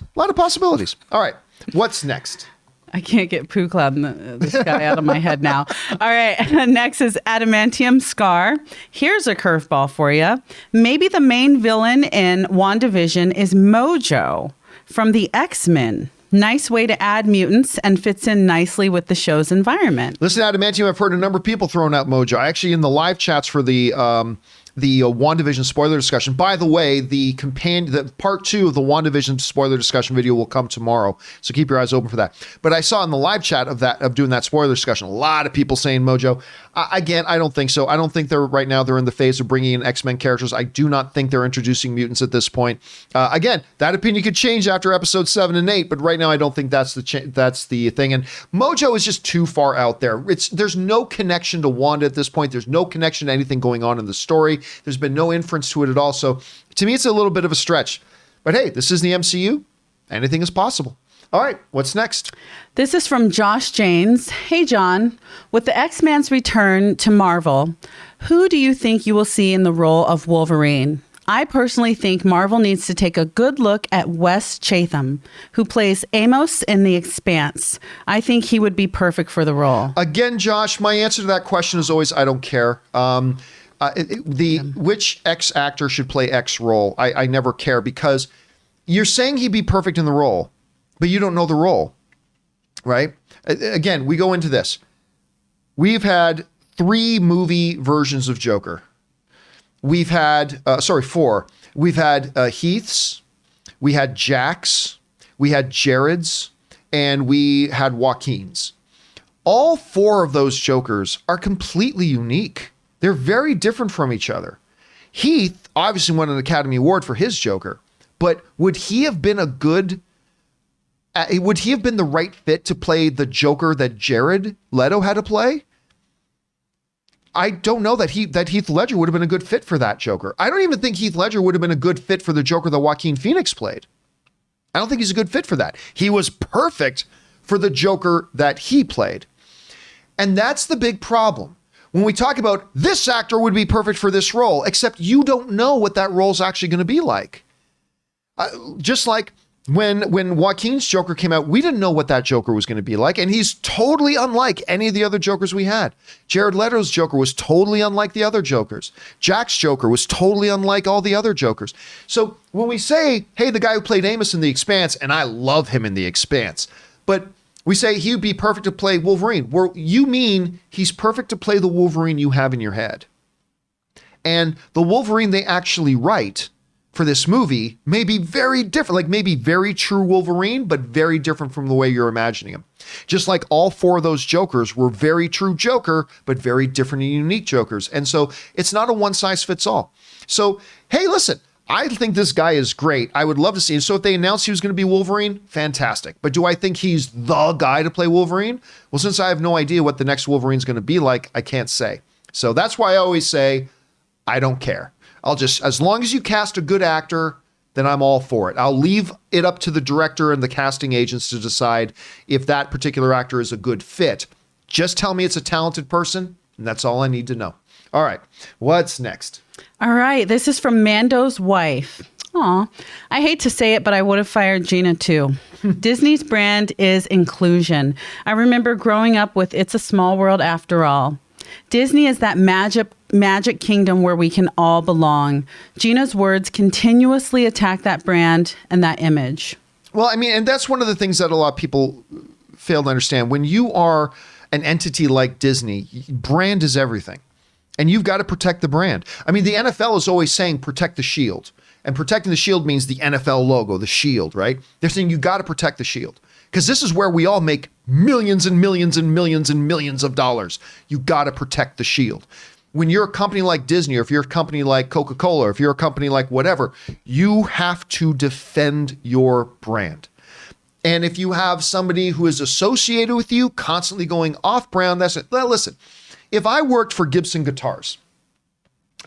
Speaker 1: All right. What's next?
Speaker 2: I can't get poo cloud in the sky out of my head now. All right. Next is Adamantium Scar. Here's a curveball for you. Maybe the main villain in WandaVision is Mojo from the X-Men. Nice way to add mutants and fits in nicely with the show's environment.
Speaker 1: Listen, Adamantium, I've heard a number of people throwing out Mojo. Actually, in the live chats for the WandaVision spoiler discussion. By the way, the part 2 of the WandaVision spoiler discussion video will come tomorrow, so keep your eyes open for that. But I saw in the live chat of doing that spoiler discussion, a lot of people saying Mojo. Again, I don't think so. I don't think they're in the phase of bringing in X-Men characters. I do not think they're introducing mutants at this point. Again, that opinion could change after episode 7 and 8, but right now I don't think that's the thing. And Mojo is just too far out there. There's no connection to Wanda at this point. There's no connection to anything going on in the story. There's been no inference to it at all. So to me, it's a little bit of a stretch. But hey, this is the MCU. Anything is possible. All right, what's next?
Speaker 2: This is from Josh Janes. Hey, John. With the X-Men's return to Marvel, who do you think you will see in the role of Wolverine? I personally think Marvel needs to take a good look at Wes Chatham, who plays Amos in The Expanse. I think he would be perfect for the role.
Speaker 1: Again, Josh, my answer to that question is always, I don't care. Which X actor should play X role? I never care, because you're saying he'd be perfect in the role, but you don't know the role, right? Again, we go into this. We've had 3 movie versions of Joker. We've had, 4. We've had Heath's, we had Jack's, we had Jared's, and we had Joaquin's. All 4 of those Jokers are completely unique. They're very different from each other. Heath obviously won an Academy Award for his Joker, but would he have been the right fit to play the Joker that Jared Leto had to play? I don't know that Heath Ledger would have been a good fit for that Joker. I don't even think Heath Ledger would have been a good fit for the Joker that Joaquin Phoenix played. I don't think he's a good fit for that. He was perfect for the Joker that he played. And that's the big problem. When we talk about this actor would be perfect for this role, except you don't know what that role is actually going to be like. Just like When Joaquin's Joker came out, we didn't know what that Joker was going to be like, and he's totally unlike any of the other Jokers we had. Jared Leto's Joker was totally unlike the other Jokers. Jack's Joker was totally unlike all the other Jokers. So when we say, hey, the guy who played Amos in The Expanse, and I love him in The Expanse, but we say he would be perfect to play Wolverine. Well, you mean he's perfect to play the Wolverine you have in your head. And the Wolverine they actually write for this movie may be very different, like maybe very true Wolverine, but very different from the way you're imagining him. Just like all four of those Jokers were very true Joker, but very different and unique Jokers. And so it's not a one size fits all. So, hey, listen, I think this guy is great. I would love to see him. So if they announced he was going to be Wolverine, fantastic. But do I think he's the guy to play Wolverine? Well, since I have no idea what the next Wolverine's going to be like, I can't say. So that's why I always say, I don't care. As long as you cast a good actor, then I'm all for it. I'll leave it up to the director and the casting agents to decide if that particular actor is a good fit. Just tell me it's a talented person, and that's all I need to know. All right, what's next?
Speaker 2: All right, this is from Mando's wife. Aw, I hate to say it, but I would have fired Gina too. Disney's brand is inclusion. I remember growing up with It's a Small World After All. Disney is that magic kingdom where we can all belong. Gina's words continuously attack that brand and that image.
Speaker 1: Well, I mean, and that's one of the things that a lot of people fail to understand. When you are an entity like Disney, brand is everything. And you've got to protect the brand. I mean, the NFL is always saying protect the shield. And protecting the shield means the NFL logo, the shield, right? They're saying you got to protect the shield. Because this is where we all make millions and millions and millions and millions of dollars. You got to protect the shield. When you're a company like Disney, or if you're a company like Coca-Cola, or if you're a company like whatever, you have to defend your brand. And if you have somebody who is associated with you constantly going off brand, that's it. Well, listen, if I worked for Gibson Guitars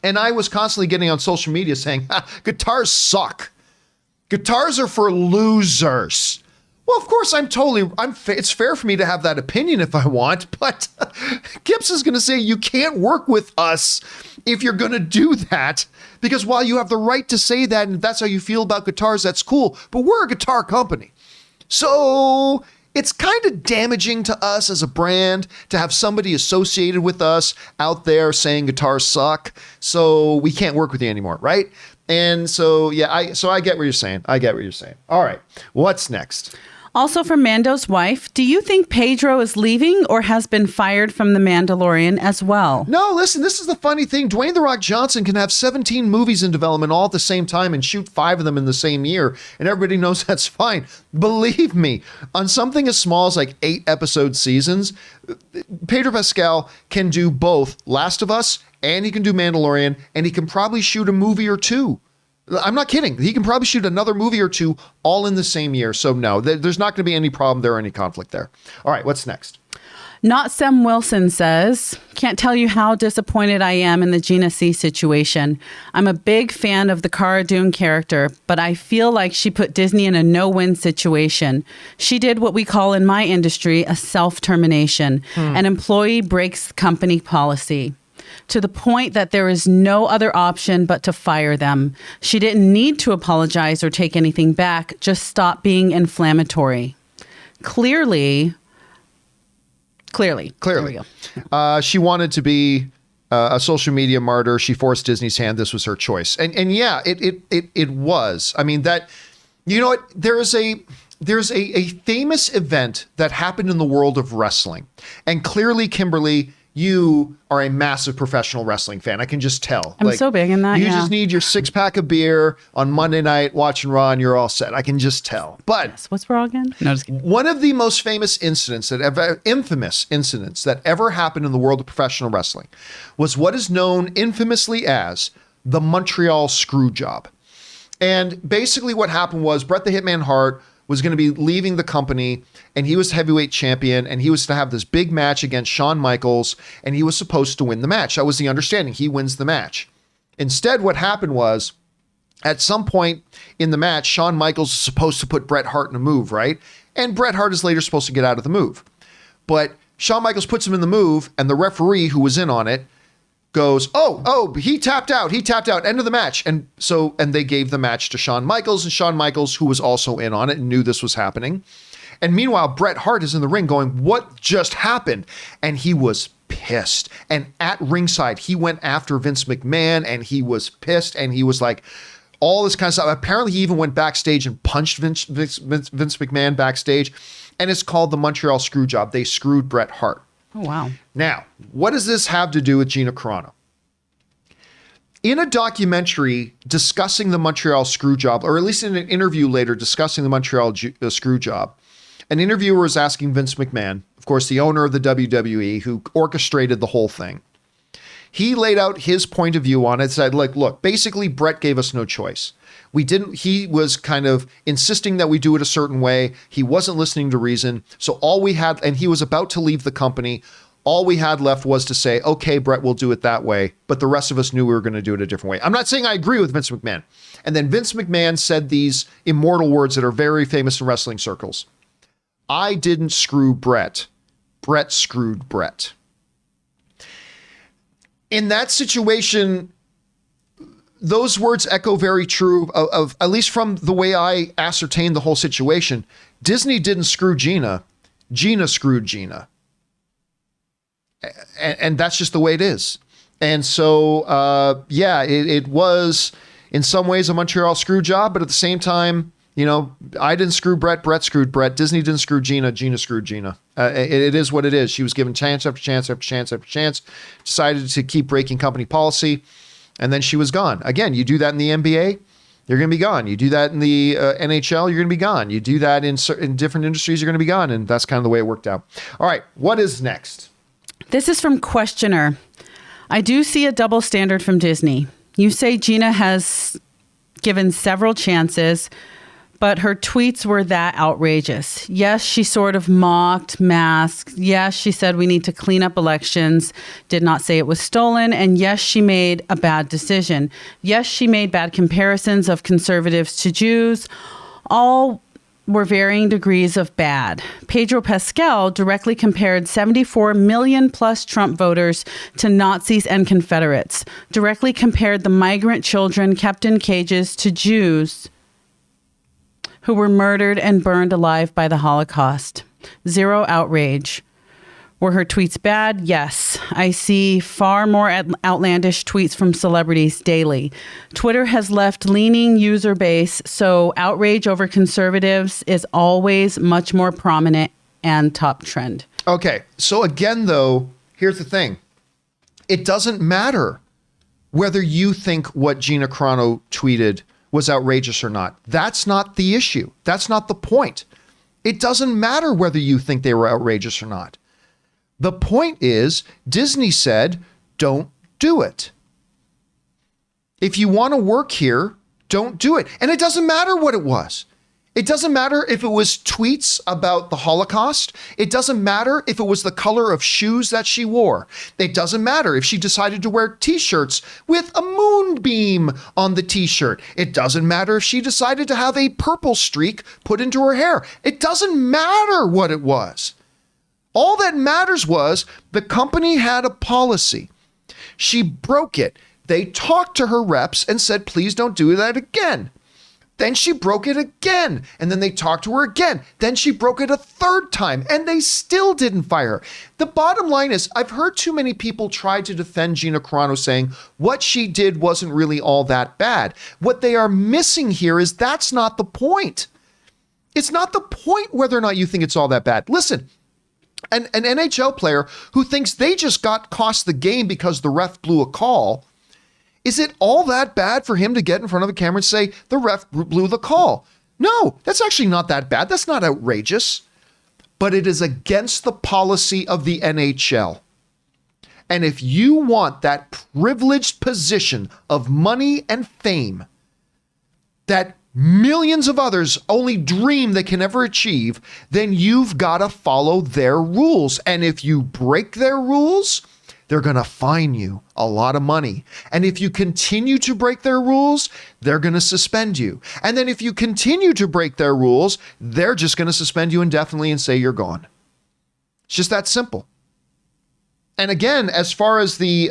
Speaker 1: and I was constantly getting on social media saying, guitars suck. Guitars are for losers. Well, of course, it's fair for me to have that opinion if I want, but Gibson's going to say you can't work with us if you're going to do that, because while you have the right to say that, and if that's how you feel about guitars, that's cool, but we're a guitar company. So it's kind of damaging to us as a brand to have somebody associated with us out there saying guitars suck, so we can't work with you anymore, right? And so, yeah, I get what you're saying. All right, what's next?
Speaker 2: Also from Mando's wife, do you think Pedro is leaving or has been fired from The Mandalorian as well?
Speaker 1: No, listen, this is the funny thing. Dwayne "The Rock" Johnson can have 17 movies in development all at the same time and shoot 5 of them in the same year, and everybody knows that's fine. Believe me, on something as small as like 8-episode seasons, Pedro Pascal can do both Last of Us and he can do Mandalorian, and he can probably shoot a movie or two. I'm not kidding. He can probably shoot another movie or two all in the same year. So no, there's not going to be any problem there or any conflict there. All right, what's next?
Speaker 2: Not Sam Wilson says, can't tell you how disappointed I am in the Gina C situation. I'm a big fan of the Cara Dune character, but I feel like she put Disney in a no-win situation. She did what we call in my industry a self-termination. An employee breaks company policy, to the point that there is no other option but to fire them. She didn't need to apologize or take anything back, just stop being inflammatory. Clearly. There we go.
Speaker 1: She wanted to be a social media martyr. She forced Disney's hand. This was her choice. And yeah, it was. I mean, that, you know what, there's a famous event that happened in the world of wrestling. And clearly, Kimberly, you are a massive professional wrestling fan. I can just tell.
Speaker 2: I'm so big in that.
Speaker 1: You just need your 6-pack of beer on Monday night watching Raw and you're all set. I can just tell. But
Speaker 2: yes, what's Raw again? No, just kidding.
Speaker 1: One of the most infamous incidents that ever happened in the world of professional wrestling was what is known infamously as the Montreal Screwjob. And basically what happened was Bret the Hitman Hart was going to be leaving the company, and he was heavyweight champion, and he was to have this big match against Shawn Michaels, and he was supposed to win the match. That was the understanding. He wins the match. Instead, what happened was, at some point in the match, Shawn Michaels is supposed to put Bret Hart in a move, right? And Bret Hart is later supposed to get out of the move. But Shawn Michaels puts him in the move, and the referee who was in on it goes, oh, he tapped out, end of the match. And they gave the match to Shawn Michaels, and Shawn Michaels, who was also in on it and knew this was happening. And meanwhile, Bret Hart is in the ring going, what just happened? And he was pissed. And at ringside, he went after Vince McMahon, and he was pissed, and he was like, all this kind of stuff. Apparently, he even went backstage and punched Vince McMahon backstage. And it's called the Montreal Screwjob. They screwed Bret Hart.
Speaker 2: Oh, wow.
Speaker 1: Now, what does this have to do with Gina Carano? In a documentary discussing the Montreal Screwjob, or at least in an interview later discussing the Montreal Screwjob, an interviewer was asking Vince McMahon, of course, the owner of the WWE, who orchestrated the whole thing. He laid out his point of view on it, said, like, look, basically Bret gave us no choice. He was kind of insisting that we do it a certain way. He wasn't listening to reason. So all we had, and he was about to leave the company, all we had left was to say, okay, Bret, we'll do it that way. But the rest of us knew we were going to do it a different way. I'm not saying I agree with Vince McMahon. And then Vince McMahon said these immortal words that are very famous in wrestling circles. I didn't screw Bret. Bret screwed Bret. In that situation, those words echo very true of at least from the way I ascertained the whole situation. Disney didn't screw Gina. Gina screwed Gina. And that's just the way it is. And so, it was in some ways a Montreal screw job, but at the same time, I didn't screw Bret. Bret screwed Bret. Disney didn't screw Gina. Gina screwed Gina. It is what it is. She was given chance after chance after chance after chance, decided to keep breaking company policy, and then she was gone. Again, you do that in the NBA, you're going to be gone. You do that in the NHL, you're going to be gone. You do that in different industries, you're going to be gone. And that's kind of the way it worked out. All right, what is next?
Speaker 2: This is from Questioner. I do see a double standard from Disney. You say Gina has given several chances, but her tweets were that outrageous. Yes, she sort of mocked masks. Yes, she said we need to clean up elections, did not say it was stolen. And yes, she made a bad decision. Yes, she made bad comparisons of conservatives to Jews. All were varying degrees of bad. Pedro Pascal directly compared 74 million plus Trump voters to Nazis and Confederates, directly compared the migrant children kept in cages to Jews who were murdered and burned alive by the Holocaust. Zero outrage. Were her tweets bad? Yes. I see far more outlandish tweets from celebrities daily. Twitter has left leaning user base, so outrage over conservatives is always much more prominent and top trend.
Speaker 1: Okay, so again, though, here's the thing. It doesn't matter whether you think what Gina Carano tweeted was outrageous or not. That's not the issue. That's not the point. It doesn't matter whether you think they were outrageous or not. The point is, Disney said, don't do it. If you want to work here, don't do it. And it doesn't matter what it was. It doesn't matter if it was tweets about the Holocaust. It doesn't matter if it was the color of shoes that she wore. It doesn't matter if she decided to wear t-shirts with a moonbeam on the t-shirt. It doesn't matter if she decided to have a purple streak put into her hair. It doesn't matter what it was. All that matters was the company had a policy. She broke it. They talked to her reps and said, please don't do that again. Then she broke it again. And then they talked to her again. Then she broke it a third time and they still didn't fire her. The bottom line is, I've heard too many people try to defend Gina Carano saying what she did wasn't really all that bad. What they are missing here is that's not the point. It's not the point whether or not you think it's all that bad. Listen, an NHL player who thinks they just cost the game because the ref blew a call, is it all that bad for him to get in front of the camera and say, the ref blew the call? No, that's actually not that bad. That's not outrageous. But it is against the policy of the NHL. And if you want that privileged position of money and fame that millions of others only dream they can ever achieve, then you've got to follow their rules. And if you break their rules, they're going to fine you a lot of money. And if you continue to break their rules, they're going to suspend you. And then if you continue to break their rules, they're just going to suspend you indefinitely and say you're gone. It's just that simple. And again, as far as the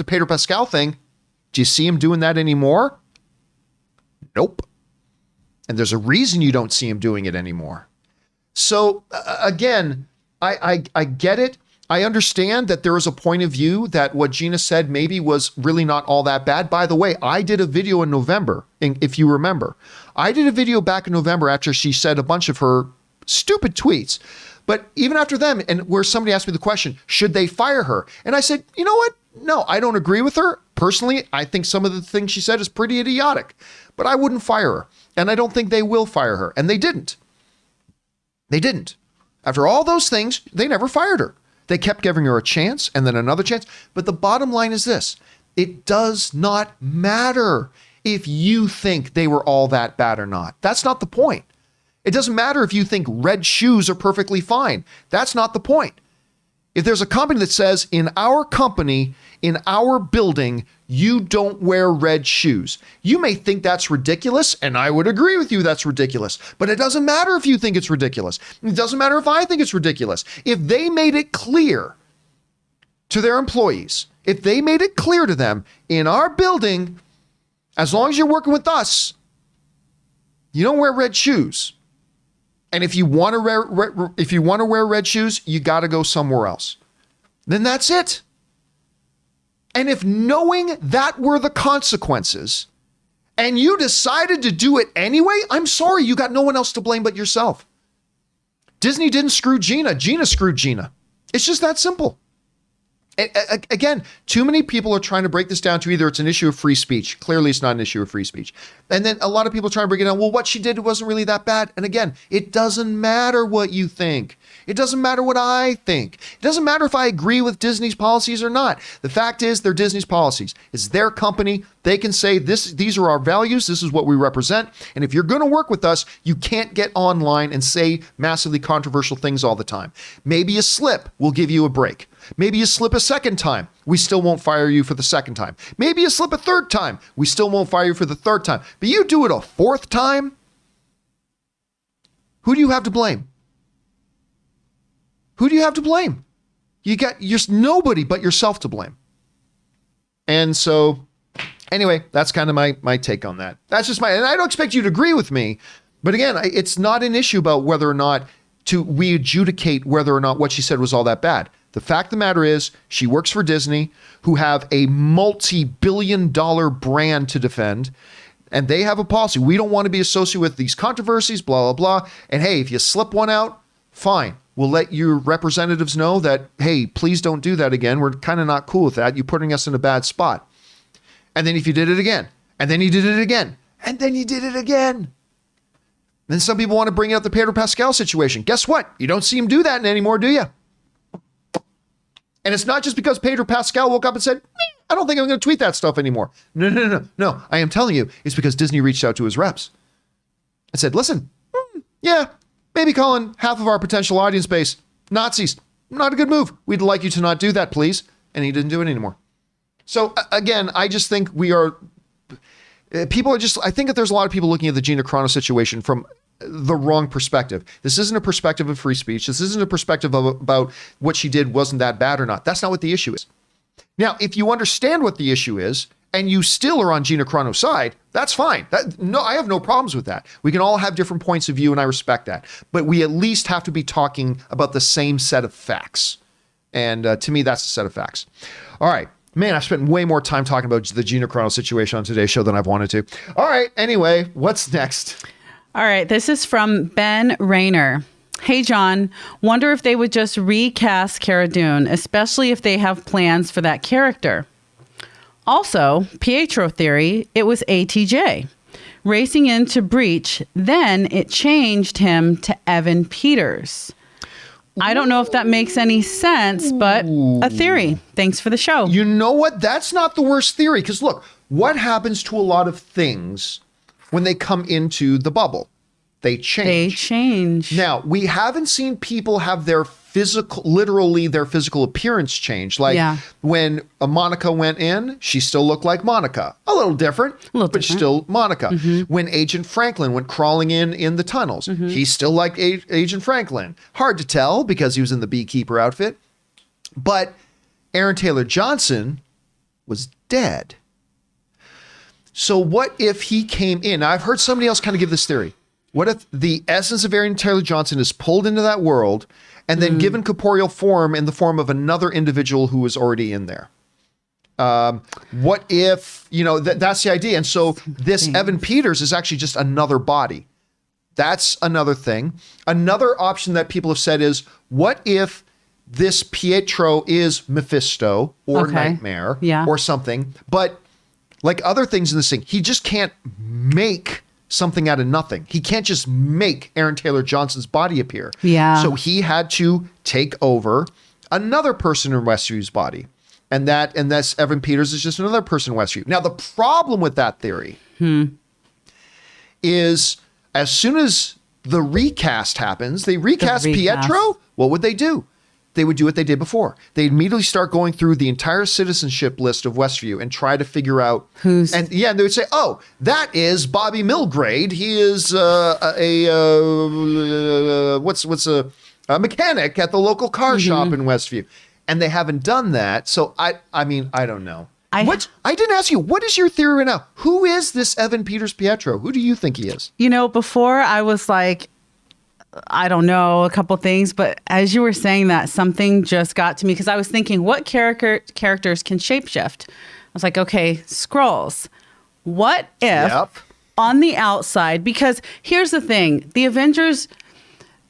Speaker 1: Pedro Pascal thing, do you see him doing that anymore? Nope. And there's a reason you don't see him doing it anymore. So again, I get it. I understand that there is a point of view that what Gina said maybe was really not all that bad. By the way, I did a video in November, if you remember. I did a video back in November after she said a bunch of her stupid tweets. But even after them, and where somebody asked me the question, should they fire her? And I said, you know what? No, I don't agree with her. Personally, I think some of the things she said is pretty idiotic, but I wouldn't fire her. And I don't think they will fire her. And they didn't. They didn't. After all those things, they never fired her. They kept giving her a chance and then another chance. But the bottom line is this. It does not matter if you think they were all that bad or not. That's not the point. It doesn't matter if you think red shoes are perfectly fine. That's not the point. If there's a company that says, in our company, in our building, you don't wear red shoes, you may think that's ridiculous, and I would agree with you that's ridiculous. But it doesn't matter if you think it's ridiculous. It doesn't matter if I think it's ridiculous. If they made it clear to their employees, if they made it clear to them, in our building, as long as you're working with us, you don't wear red shoes. And if you want to wear red shoes, you got to go somewhere else. Then that's it. And if knowing that were the consequences and you decided to do it anyway, I'm sorry, you got no one else to blame but yourself. Disney didn't screw Gina. Gina screwed Gina. It's just that simple. Again, too many people are trying to break this down to either it's an issue of free speech. Clearly, it's not an issue of free speech. And then a lot of people try to break it down. Well, what she did wasn't really that bad. And again, it doesn't matter what you think. It doesn't matter what I think. It doesn't matter if I agree with Disney's policies or not. The fact is, they're Disney's policies. It's their company. They can say, these are our values. This is what we represent. And if you're going to work with us, you can't get online and say massively controversial things all the time. Maybe a slip will give you a break. Maybe you slip a second time. We still won't fire you for the second time. Maybe you slip a third time. We still won't fire you for the third time. But you do it a fourth time? Who do you have to blame? Who do you have to blame? You got nobody but yourself to blame. And so, anyway, that's kind of my take on that. That's just and I don't expect you to agree with me. But again, it's not an issue about whether or not we adjudicate whether or not what she said was all that bad. The fact of the matter is, she works for Disney, who have a multi-billion-dollar brand to defend, and they have a policy. We don't want to be associated with these controversies, blah, blah, blah. And hey, if you slip one out, fine. We'll let your representatives know that, hey, please don't do that again. We're kind of not cool with that. You're putting us in a bad spot. And then if you did it again, and then you did it again, and then you did it again. Then some people want to bring out the Pedro Pascal situation. Guess what? You don't see him do that anymore, do you? And it's not just because Pedro Pascal woke up and said, I don't think I'm going to tweet that stuff anymore. No. I am telling you, it's because Disney reached out to his reps and said, listen, yeah, maybe calling half of our potential audience base Nazis, not a good move. We'd like you to not do that, please. And he didn't do it anymore. So again, I just think people are I think that there's a lot of people looking at the Gina Carano situation from the wrong perspective. This isn't a perspective of free speech. This isn't a perspective about what she did wasn't that bad or not. That's not what the issue is. Now, if you understand what the issue is and you still are on Gina Carano's side, that's fine. I have no problems with that. We can all have different points of view and I respect that. But we at least have to be talking about the same set of facts. And to me, that's a set of facts. All right. Man, I've spent way more time talking about the Gina Carano situation on today's show than I've wanted to. All right. Anyway, what's next?
Speaker 2: All right, this is from Ben Rayner. Hey, John, wonder if they would just recast Cara Dune, especially if they have plans for that character. Also, Pietro theory, it was ATJ. Racing into Breach, then it changed him to Evan Peters. I don't know if that makes any sense, but a theory. Thanks for the show.
Speaker 1: You know what? That's not the worst theory, because look, what happens to a lot of things when they come into the bubble? They change. Now, we haven't seen people have their physical appearance change. Like when Monica went in, she still looked like Monica. A little different, but still Monica. Mm-hmm. When Agent Franklin went crawling in the tunnels, he still liked Agent Franklin. Hard to tell because he was in the beekeeper outfit. But Aaron Taylor Johnson was dead. So what if he came in? Now, I've heard somebody else kind of give this theory. What if the essence of Aaron Taylor Johnson is pulled into that world and then given corporeal form in the form of another individual who was already in there? What if, that's the idea. And so this Evan Peters is actually just another body. That's another thing. Another option that people have said is, what if this Pietro is Mephisto or Nightmare or something? But like other things in this thing, he just can't make something out of nothing. He can't just make Aaron Taylor Johnson's body appear.
Speaker 2: Yeah.
Speaker 1: So he had to take over another person in Westview's body. And this Evan Peters is just another person in Westview. Now, the problem with that theory is as soon as the recast happens, they recast Pietro, what would they do? They would do what they did before. They'd immediately start going through the entire citizenship list of Westview and try to figure out who's. And they would say, "Oh, that is Bobby Milgrade. He is a mechanic at the local car shop in Westview." And they haven't done that. So I don't know. I didn't ask you, what is your theory right now? Who is this Evan Peters Pietro? Who do you think he is?
Speaker 2: Before I was like, I don't know, a couple things, but as you were saying that, something just got to me because I was thinking, what characters can shapeshift? I was like, okay, Skrulls. What if on the outside, because here's the thing, the Avengers,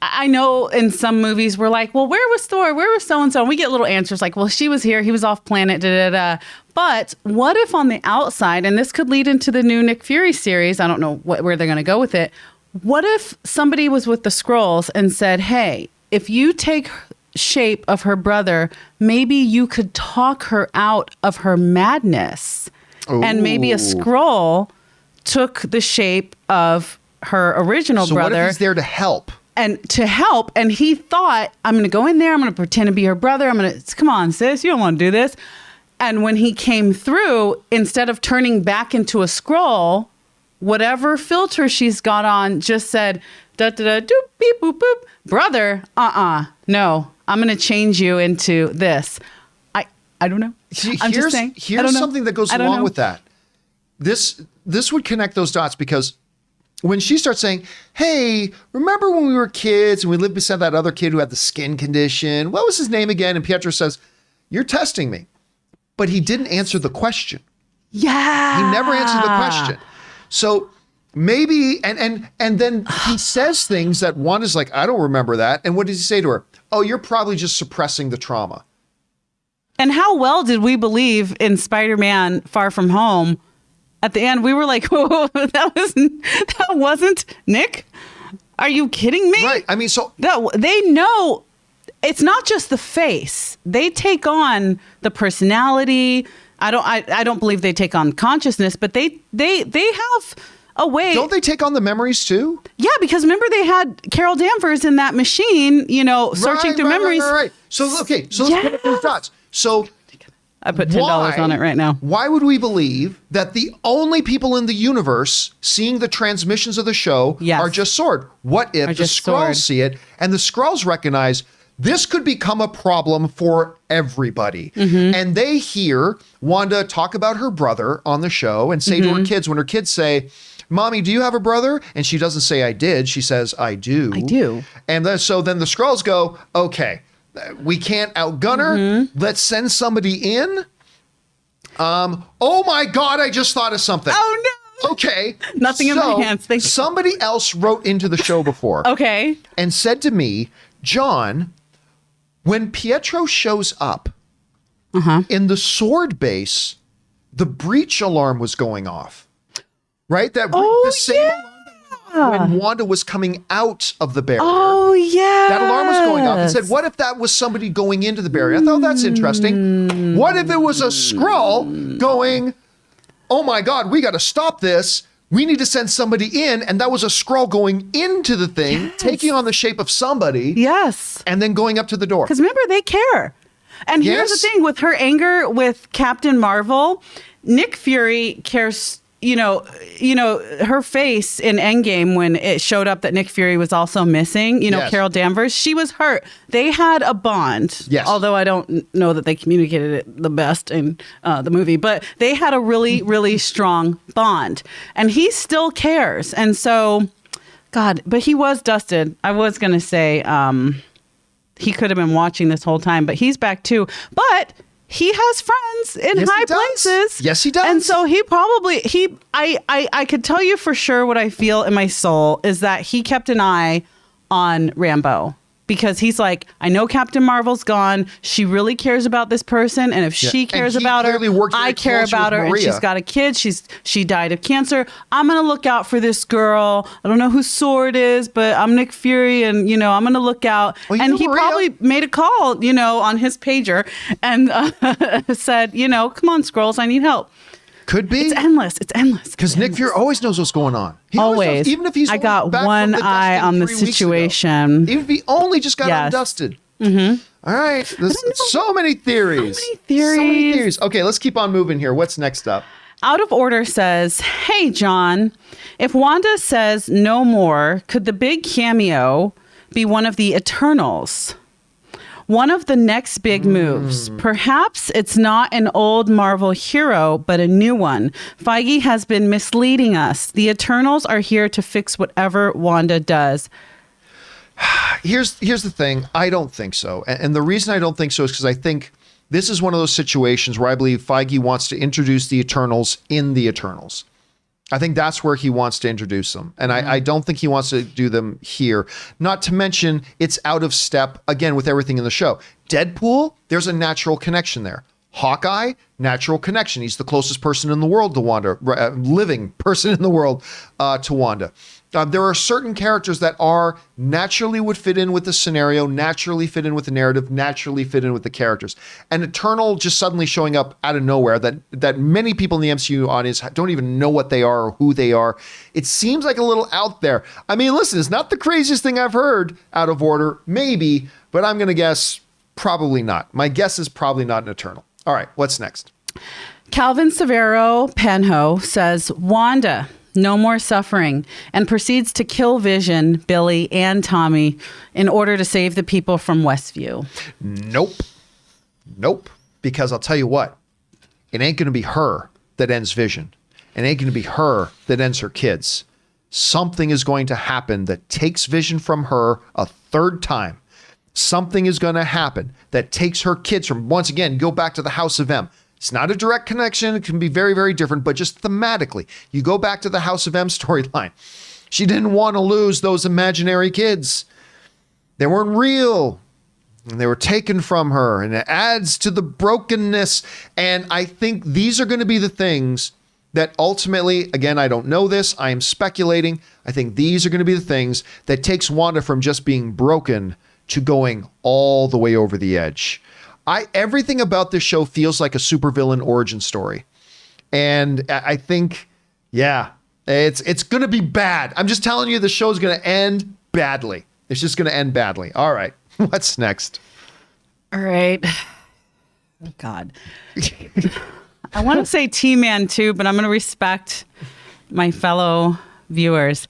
Speaker 2: I know in some movies we're like, well, where was Thor? Where was so-and-so? And we get little answers like, well, she was here. He was off planet, da-da-da. But what if on the outside, and this could lead into the new Nick Fury series, I don't know where they're going to go with it. What if somebody was with the Skrulls and said, hey, if you take shape of her brother, maybe you could talk her out of her madness. Ooh. And maybe a Skrull took the shape of her original brother.
Speaker 1: So what if he's there to help?
Speaker 2: And he thought, I'm going to go in there, I'm going to pretend to be her brother, come on, sis, you don't want to do this. And when he came through, instead of turning back into a Skrull, whatever filter she's got on just said, da-da-da, doop, beep, boop, boop, brother, no, I'm going to change you into this. I don't know. I'm just saying.
Speaker 1: Here's something that goes along with that. This would connect those dots because when she starts saying, hey, remember when we were kids and we lived beside that other kid who had the skin condition? What was his name again? And Pietro says, you're testing me. But he didn't answer the question.
Speaker 2: Yeah.
Speaker 1: He never answered the question. So maybe, and then he says things that Wanda's like, I don't remember that. And what does he say to her? Oh, you're probably just suppressing the trauma.
Speaker 2: And how well did we believe in Spider-Man Far From Home? At the end, we were like, whoa, that wasn't Nick? Are you kidding me?
Speaker 1: Right. I mean, so
Speaker 2: they know it's not just the face. They take on the personality. I don't believe they take on consciousness, but they have a way.
Speaker 1: Don't they take on the memories too?
Speaker 2: Yeah, because remember they had Carol Danvers in that machine, searching through memories.
Speaker 1: Right. So let's put those dots. So
Speaker 2: I put $10 on it right now.
Speaker 1: Why would we believe that the only people in the universe seeing the transmissions of the show are just Sword? What if the Skrulls see it and the Skrulls recognize this could become a problem for everybody? Mm-hmm. And they hear Wanda talk about her brother on the show and say to her kids, when her kids say, Mommy, do you have a brother? And she doesn't say, I did. She says, I do.
Speaker 2: I do.
Speaker 1: And so then the Skrulls go, okay, we can't outgun her. Mm-hmm. Let's send somebody in. Oh my God, I just thought of something.
Speaker 2: Oh no.
Speaker 1: Okay.
Speaker 2: Nothing in my hands.
Speaker 1: Somebody else wrote into the show before.
Speaker 2: Okay.
Speaker 1: And said to me, John, when Pietro shows up in the Sword base, the breach alarm was going off. Right? The same alarm when Wanda was coming out of the barrier.
Speaker 2: Oh, yeah.
Speaker 1: That alarm was going off. And said, what if that was somebody going into the barrier? I thought that's interesting. What if it was a Skrull going, oh my God, we got to stop this. We need to send somebody in. And that was a Skrull going into the thing, taking on the shape of somebody.
Speaker 2: Yes.
Speaker 1: And then going up to the door.
Speaker 2: Because remember, they care. And here's the thing with her anger with Captain Marvel, Nick Fury cares her face in Endgame when it showed up that Nick Fury was also missing,
Speaker 1: Yes.
Speaker 2: Carol Danvers, she was hurt. They had a bond.
Speaker 1: Yes.
Speaker 2: Although I don't know that they communicated it the best in the movie, but they had a really, really strong bond. And he still cares. And so, God, but he was dusted. I was going to say he could have been watching this whole time, but he's back too. But he has friends in
Speaker 1: Yes,
Speaker 2: high
Speaker 1: he does.
Speaker 2: places.
Speaker 1: Yes, he does.
Speaker 2: And so he probably I could tell you for sure what I feel in my soul is that he kept an eye on Rambeau. Because he's like, I know Captain Marvel's gone. She really cares about this person, and if she cares about her, I care about her. And she's got a kid. She died of cancer. I'm gonna look out for this girl. I don't know who Sword is, but I'm Nick Fury, and I'm gonna look out.
Speaker 1: Well,
Speaker 2: and he probably made a call, on his pager, and said, come on, Skrulls, I need help.
Speaker 1: Could be.
Speaker 2: It's endless. It's endless.
Speaker 1: Because Nick Fury always knows what's going on. He
Speaker 2: always.
Speaker 1: Knows, even if he's
Speaker 2: I got
Speaker 1: back
Speaker 2: one
Speaker 1: from the
Speaker 2: eye
Speaker 1: dusting
Speaker 2: on the
Speaker 1: 3 weeks ago.
Speaker 2: situation.
Speaker 1: Even if he only just got
Speaker 2: Yes.
Speaker 1: undusted. Mm-hmm. All right. There's so many theories.
Speaker 2: So many theories.
Speaker 1: Okay, let's keep on moving here. What's next up?
Speaker 2: Out of Order says, hey, John, if Wanda says no more, could the big cameo be one of the Eternals? One of the next big moves. Perhaps it's not an old Marvel hero, but a new one. Feige has been misleading us. The Eternals are here to fix whatever Wanda does.
Speaker 1: Here's the thing. I don't think so. And the reason I don't think so is because I think this is one of those situations where I believe Feige wants to introduce the Eternals in the Eternals. I think that's where he wants to introduce them. And I don't think he wants to do them here. Not to mention, it's out of step, again, with everything in the show. Deadpool, there's a natural connection there. Hawkeye, natural connection. He's the closest person in the world to Wanda, living person in the world to Wanda. There are certain characters that are naturally would fit in with the scenario, naturally fit in with the narrative, naturally fit in with the characters. And Eternal just suddenly showing up out of nowhere that many people in the MCU audience don't even know what they are or who they are. It seems like a little out there. I mean, listen, it's not the craziest thing I've heard out of Order, maybe, but I'm going to guess probably not. My guess is probably not an Eternal. All right, what's next?
Speaker 2: Calvin Severo Penho says, Wanda, no more suffering, and proceeds to kill Vision, Billy, and Tommy in order to save the people from Westview.
Speaker 1: Nope. Because I'll tell you what, it ain't going to be her that ends Vision. It ain't going to be her that ends her kids. Something is going to happen that takes Vision from her a third time. Something is going to happen that takes her kids from, once again, go back to the House of M. It's not a direct connection. It can be very, very different, but just thematically, you go back to the House of M storyline. She didn't want to lose those imaginary kids. They weren't real. And they were taken from her, and it adds to the brokenness. And I think these are going to be the things that ultimately, again, I don't know this, I am speculating. I think these are going to be the things that takes Wanda from just being broken to going all the way over the edge. Everything about this show feels like a supervillain origin story. And I think, it's going to be bad. I'm just telling you, the show's going to end badly. It's just going to end badly. All right. What's next?
Speaker 2: All right. Oh, God. I want to say T-Man too, but I'm going to respect my fellow viewers.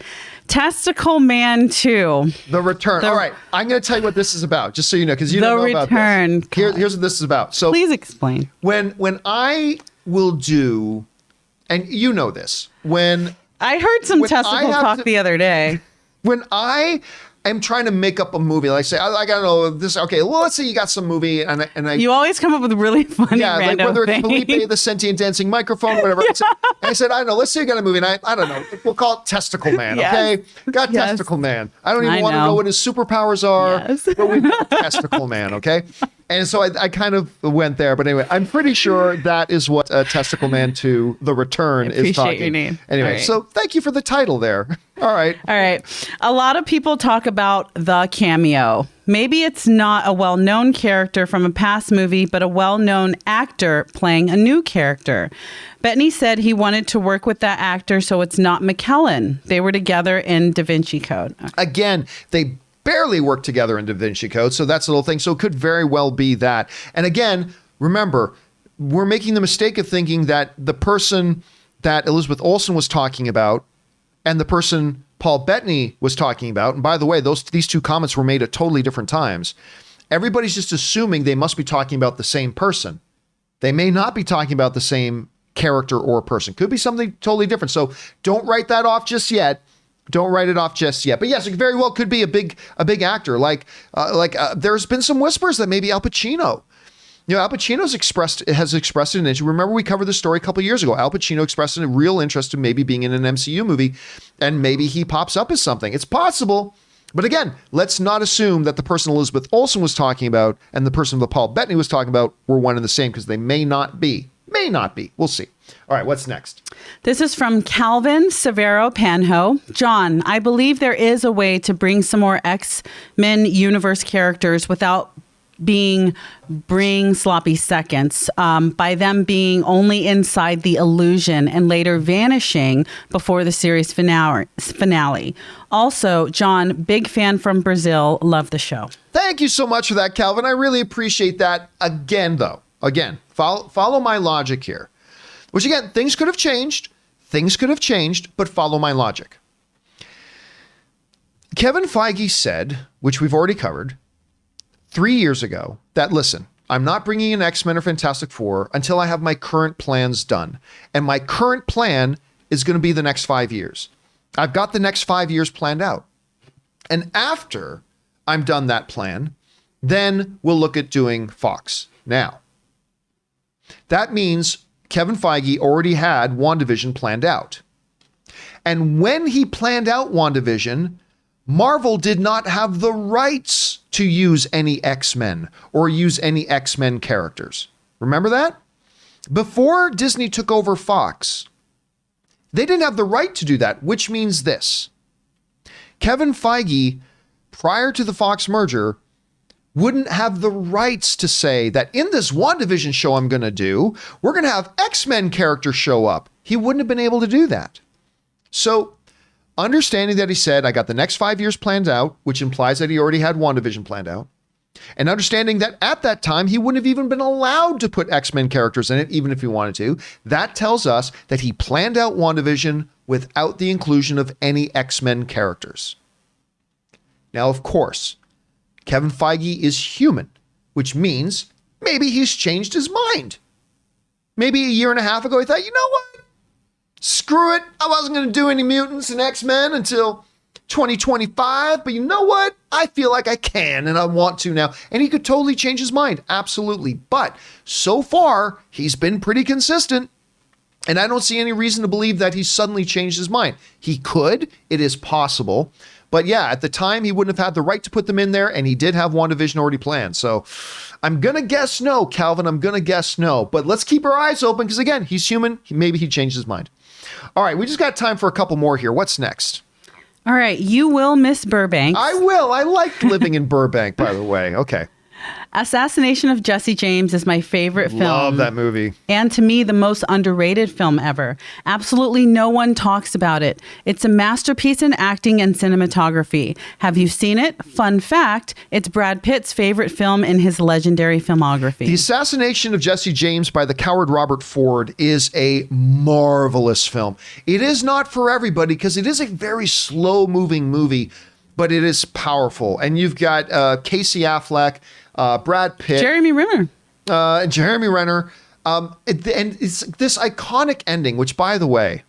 Speaker 2: Testicle Man 2.
Speaker 1: The Return. All right. I'm going to tell you what this is about, just so you know, because you don't know about this. Here's what this is about. So
Speaker 2: please explain.
Speaker 1: When I will do, and you know this, when
Speaker 2: I heard some testicle talk the other day.
Speaker 1: When I am trying to make up a movie, like say, I gotta know this. Okay, well, let's say you got some movie, and I
Speaker 2: you always come up with really funny,
Speaker 1: like whether it's Felipe the sentient dancing microphone, whatever. And I said, I don't know. Let's say you got a movie, and I don't know. We'll call it Testicle Man. Okay, got Testicle Man. I don't even want to know what his superpowers are, but we got Testicle Man. Okay. And so I kind of went there, but anyway, I'm pretty sure that is what Testicle Man 2, The Return, is talking.
Speaker 2: Your name.
Speaker 1: Anyway, so thank you for the title there. All right.
Speaker 2: A lot of people talk about the cameo. Maybe it's not a well-known character from a past movie, but a well-known actor playing a new character. Bettany said he wanted to work with that actor, so it's not McKellen. They were together in Da Vinci Code.
Speaker 1: Again, they barely work together in Da Vinci Code, so that's a little thing. So it could very well be that. And again, remember, we're making the mistake of thinking that the person that Elizabeth Olsen was talking about and the person Paul Bettany was talking about, and by the way, these two comments were made at totally different times, everybody's just assuming they must be talking about the same person. They may not be talking about the same character or person. Could be something totally different. So don't write that off just yet. Don't write it off just yet. But yes, it very well could be a big actor. Like there's been some whispers that maybe Al Pacino. You know, Al Pacino has expressed an interest. Remember, we covered this story a couple of years ago. Al Pacino expressed a real interest in maybe being in an MCU movie, and maybe he pops up as something. It's possible. But again, let's not assume that the person Elizabeth Olsen was talking about and the person that Paul Bettany was talking about were one and the same, because they may not be. May not be. We'll see. All right, what's next?
Speaker 2: This is from Calvin Severo Panho. John, I believe there is a way to bring some more X-Men universe characters without bring sloppy seconds, by them being only inside the illusion and later vanishing before the series finale. Also, John, big fan from Brazil. Love the show.
Speaker 1: Thank you so much for that, Calvin. I really appreciate that. Again, follow my logic here. Which again, things could have changed. But follow my logic. Kevin Feige said, which we've already covered, 3 years ago, that listen, I'm not bringing in X-Men or Fantastic Four until I have my current plans done. And my current plan is going to be the next 5 years. I've got the next 5 years planned out. And after I'm done that plan, then we'll look at doing Fox. Now, that means Kevin Feige already had WandaVision planned out. And when he planned out WandaVision, Marvel did not have the rights to use any X-Men or use any X-Men characters. Remember that? Before Disney took over Fox, they didn't have the right to do that, which means this. Kevin Feige, prior to the Fox merger, wouldn't have the rights to say that in this WandaVision show I'm going to do, we're going to have X-Men characters show up. He wouldn't have been able to do that. So, understanding that he said, I got the next 5 years planned out, which implies that he already had WandaVision planned out, and understanding that at that time, he wouldn't have even been allowed to put X-Men characters in it, even if he wanted to, that tells us that he planned out WandaVision without the inclusion of any X-Men characters. Now, of course, Kevin Feige is human, which means maybe he's changed his mind. Maybe a year and a half ago, he thought, you know what? Screw it. I wasn't going to do any mutants and X-Men until 2025. But you know what? I feel like I can and I want to now. And he could totally change his mind. Absolutely. But so far, he's been pretty consistent. And I don't see any reason to believe that he's suddenly changed his mind. He could. It is possible. But yeah, at the time, he wouldn't have had the right to put them in there. And he did have WandaVision already planned. So I'm going to guess no, Calvin. I'm going to guess no. But let's keep our eyes open because, again, he's human. Maybe he changed his mind. All right, we just got time for a couple more here. What's next?
Speaker 2: All right, you will miss Burbank.
Speaker 1: I will. I like living in Burbank, by the way. Okay.
Speaker 2: Assassination of Jesse James is my favorite film.
Speaker 1: Love that movie.
Speaker 2: And to me, the most underrated film ever. Absolutely no one talks about it. It's a masterpiece in acting and cinematography. Have you seen it? Fun fact, it's Brad Pitt's favorite film in his legendary filmography.
Speaker 1: The Assassination of Jesse James by the coward Robert Ford is a marvelous film. It is not for everybody because it is a very slow-moving movie, but it is powerful. And you've got Casey Affleck, Brad Pitt,
Speaker 2: Jeremy Renner,
Speaker 1: and it's this iconic ending, which, by the way,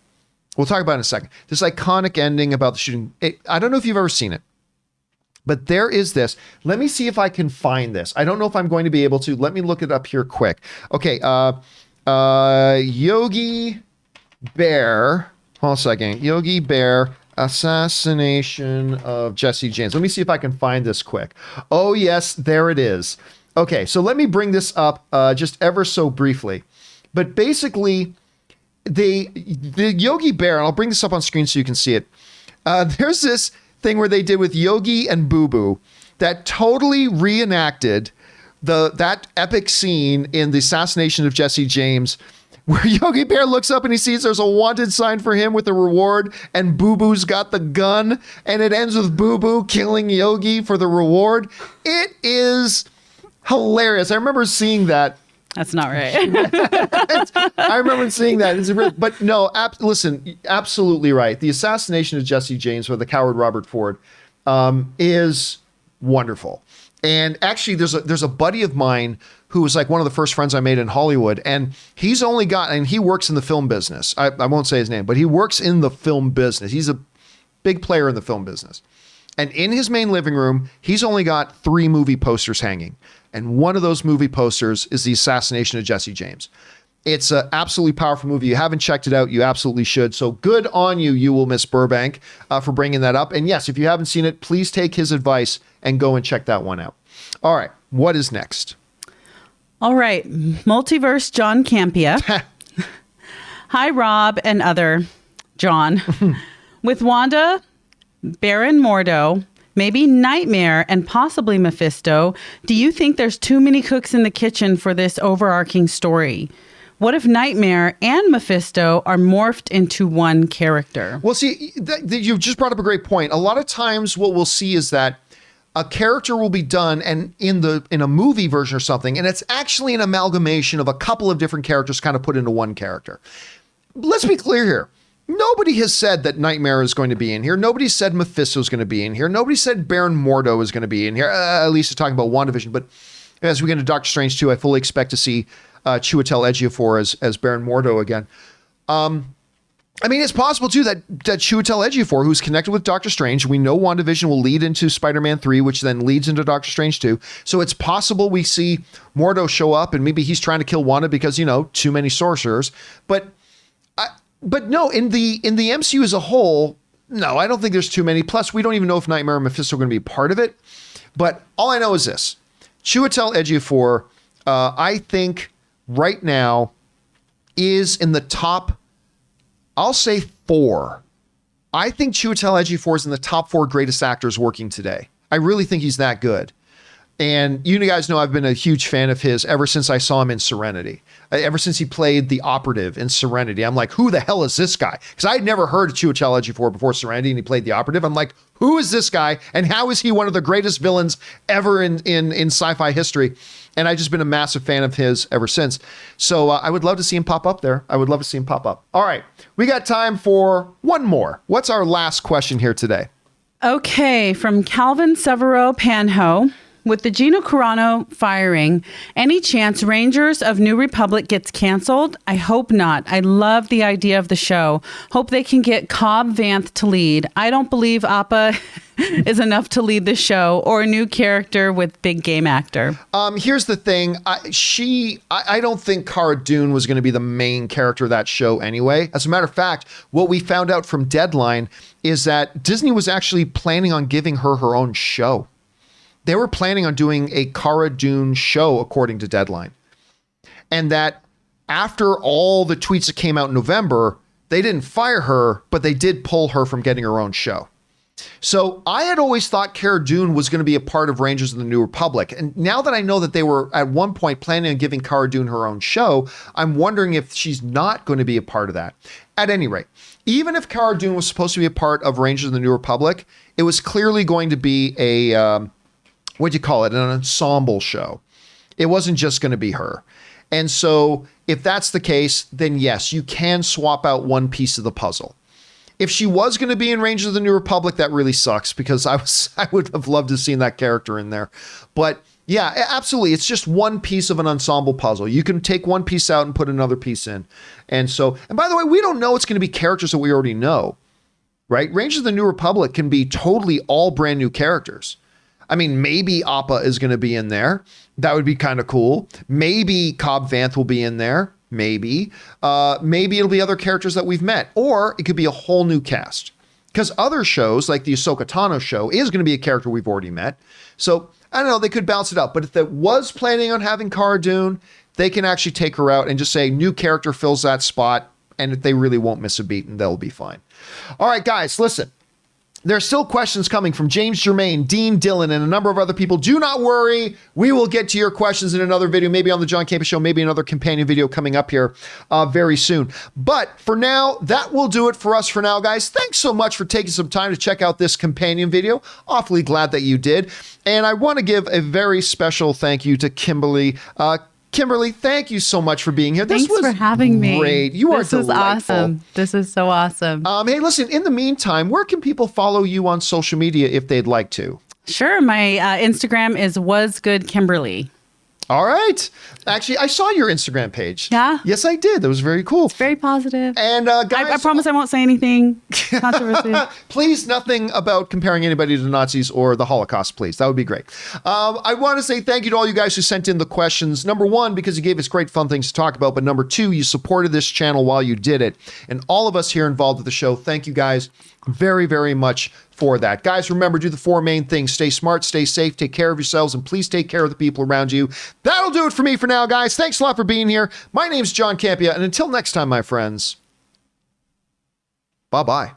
Speaker 1: we'll talk about in a second. This iconic ending about the shooting. I don't know if you've ever seen it, but there is this. Let me see if I can find this. I don't know if I'm going to be able to. Let me look it up here quick. Okay, Yogi Bear. Hold on a second. Yogi Bear. Assassination of Jesse James. Let me see if I can find this quick. Oh, yes, there it is. Okay, so let me bring this up just ever so briefly. But basically, the Yogi Bear, and I'll bring this up on screen so you can see it. There's this thing where they did with Yogi and Boo Boo that totally reenacted that epic scene in the Assassination of Jesse James, where Yogi Bear looks up and he sees there's a wanted sign for him with a reward, and Boo Boo's got the gun, and it ends with Boo Boo killing Yogi for the reward. It is hilarious. I remember seeing that
Speaker 2: That's not right.
Speaker 1: I remember seeing that. But no, listen, absolutely right. The assassination of Jesse James by the coward Robert Ford is wonderful. And actually, there's a buddy of mine who was like one of the first friends I made in Hollywood, and he works in the film business. I won't say his name, but he works in the film business. He's a big player in the film business. And in his main living room, he's only got 3 movie posters hanging. And one of those movie posters is the assassination of Jesse James. It's an absolutely powerful movie. You haven't checked it out, you absolutely should. So good on you, You Will Miss Burbank, for bringing that up. And yes, if you haven't seen it, please take his advice and go and check that one out. All right, what is next?
Speaker 2: All right, Multiverse John Campea. Hi, Rob and other John. With Wanda, Baron Mordo, maybe Nightmare, and possibly Mephisto, do you think there's too many cooks in the kitchen for this overarching story? What if Nightmare and Mephisto are morphed into one character?
Speaker 1: Well, see, you've just brought up a great point. A lot of times what we'll see is that a character will be done and in a movie version or something, and it's actually an amalgamation of a couple of different characters kind of put into one character. Let's be clear here. Nobody has said that Nightmare is going to be in here. Nobody said Mephisto is going to be in here. Nobody said Baron Mordo is going to be in here. At least talking about WandaVision. But as we get into Doctor Strange 2, I fully expect to see Chiwetel Ejiofor as Baron Mordo again. I mean, it's possible too that Chiwetel Ejiofor, who's connected with Doctor Strange, we know WandaVision will lead into Spider-Man 3, which then leads into Doctor Strange 2. So it's possible we see Mordo show up and maybe he's trying to kill Wanda because, too many sorcerers. But no, in the MCU as a whole, no, I don't think there's too many. Plus, we don't even know if Nightmare and Mephisto are going to be part of it. But all I know is this. Chiwetel Ejiofor, I think right now is in the top, I'll say 4. I think Chiwetel Ejiofor is in the top 4 greatest actors working today. I really think he's that good. And you guys know I've been a huge fan of his ever since I saw him in Serenity. Ever since he played the operative in Serenity, I'm like, who the hell is this guy? Because I'd never heard of Chiwetel Ejiofor before Serenity, and he played the operative. I'm like, who is this guy? And how is he one of the greatest villains ever in sci-fi history? And I've just been a massive fan of his ever since. So I would love to see him pop up there. I would love to see him pop up. All right, we got time for one more. What's our last question here today?
Speaker 2: Okay, from Calvin Severo Panho. With the Gina Carano firing, any chance Rangers of New Republic gets canceled? I hope not. I love the idea of the show. Hope they can get Cobb Vanth to lead. I don't believe Appa is enough to lead the show, or a new character with big game actor.
Speaker 1: Here's the thing. I don't think Cara Dune was going to be the main character of that show anyway. As a matter of fact, what we found out from Deadline is that Disney was actually planning on giving her her own show. They were planning on doing a Cara Dune show, according to Deadline. And that after all the tweets that came out in November, they didn't fire her, but they did pull her from getting her own show. So I had always thought Cara Dune was going to be a part of Rangers of the New Republic. And now that I know that they were at one point planning on giving Cara Dune her own show, I'm wondering if she's not going to be a part of that. At any rate, even if Cara Dune was supposed to be a part of Rangers of the New Republic, it was clearly going to be an ensemble show. It wasn't just going to be her. And so if that's the case, then yes, you can swap out one piece of the puzzle. If she was going to be in Rangers of the New Republic, that really sucks because I would have loved to have seen that character in there. But yeah, absolutely. It's just one piece of an ensemble puzzle. You can take one piece out and put another piece in. And by the way, we don't know it's going to be characters that we already know, right? Rangers of the New Republic can be totally all brand new characters. I mean, maybe Appa is going to be in there. That would be kind of cool. Maybe Cobb Vanth will be in there. Maybe. Maybe it'll be other characters that we've met. Or it could be a whole new cast. Because other shows, like the Ahsoka Tano show, is going to be a character we've already met. So, I don't know, they could balance it out. But if they was planning on having Cara Dune, they can actually take her out and just say, new character fills that spot, and they really won't miss a beat, and they'll be fine. All right, guys, listen. There are still questions coming from James Germain, Dean Dillon, and a number of other people. Do not worry. We will get to your questions in another video, maybe on the John Campea Show, maybe another companion video coming up here very soon. But for now, that will do it for us for now, guys. Thanks so much for taking some time to check out this companion video. Awfully glad that you did. And I want to give a very special thank you to Kimberly Kimberly, thank you so much for being here.
Speaker 2: Thanks for having me.
Speaker 1: Great. You are delightful.
Speaker 2: This is awesome. This is so awesome.
Speaker 1: Hey, listen, in the meantime, where can people follow you on social media if they'd like to?
Speaker 2: Sure. My Instagram is wasgoodkimberly.
Speaker 1: All right. Actually, I saw your Instagram page.
Speaker 2: Yeah?
Speaker 1: Yes, I did. That was very cool.
Speaker 2: It's very positive.
Speaker 1: And guys,
Speaker 2: I promise I won't say anything controversial.
Speaker 1: Please, nothing about comparing anybody to Nazis or the Holocaust, please. That would be great. I want to say thank you to all you guys who sent in the questions. Number one, because you gave us great fun things to talk about. But number two, you supported this channel while you did it. And all of us here involved with the show, thank you guys very, very much for that. Guys, remember, do the four main things. Stay smart, stay safe, take care of yourselves, and please take care of the people around you. That'll do it for me for now, guys. Thanks a lot for being here. My name's John Campea, and until next time, my friends, bye-bye.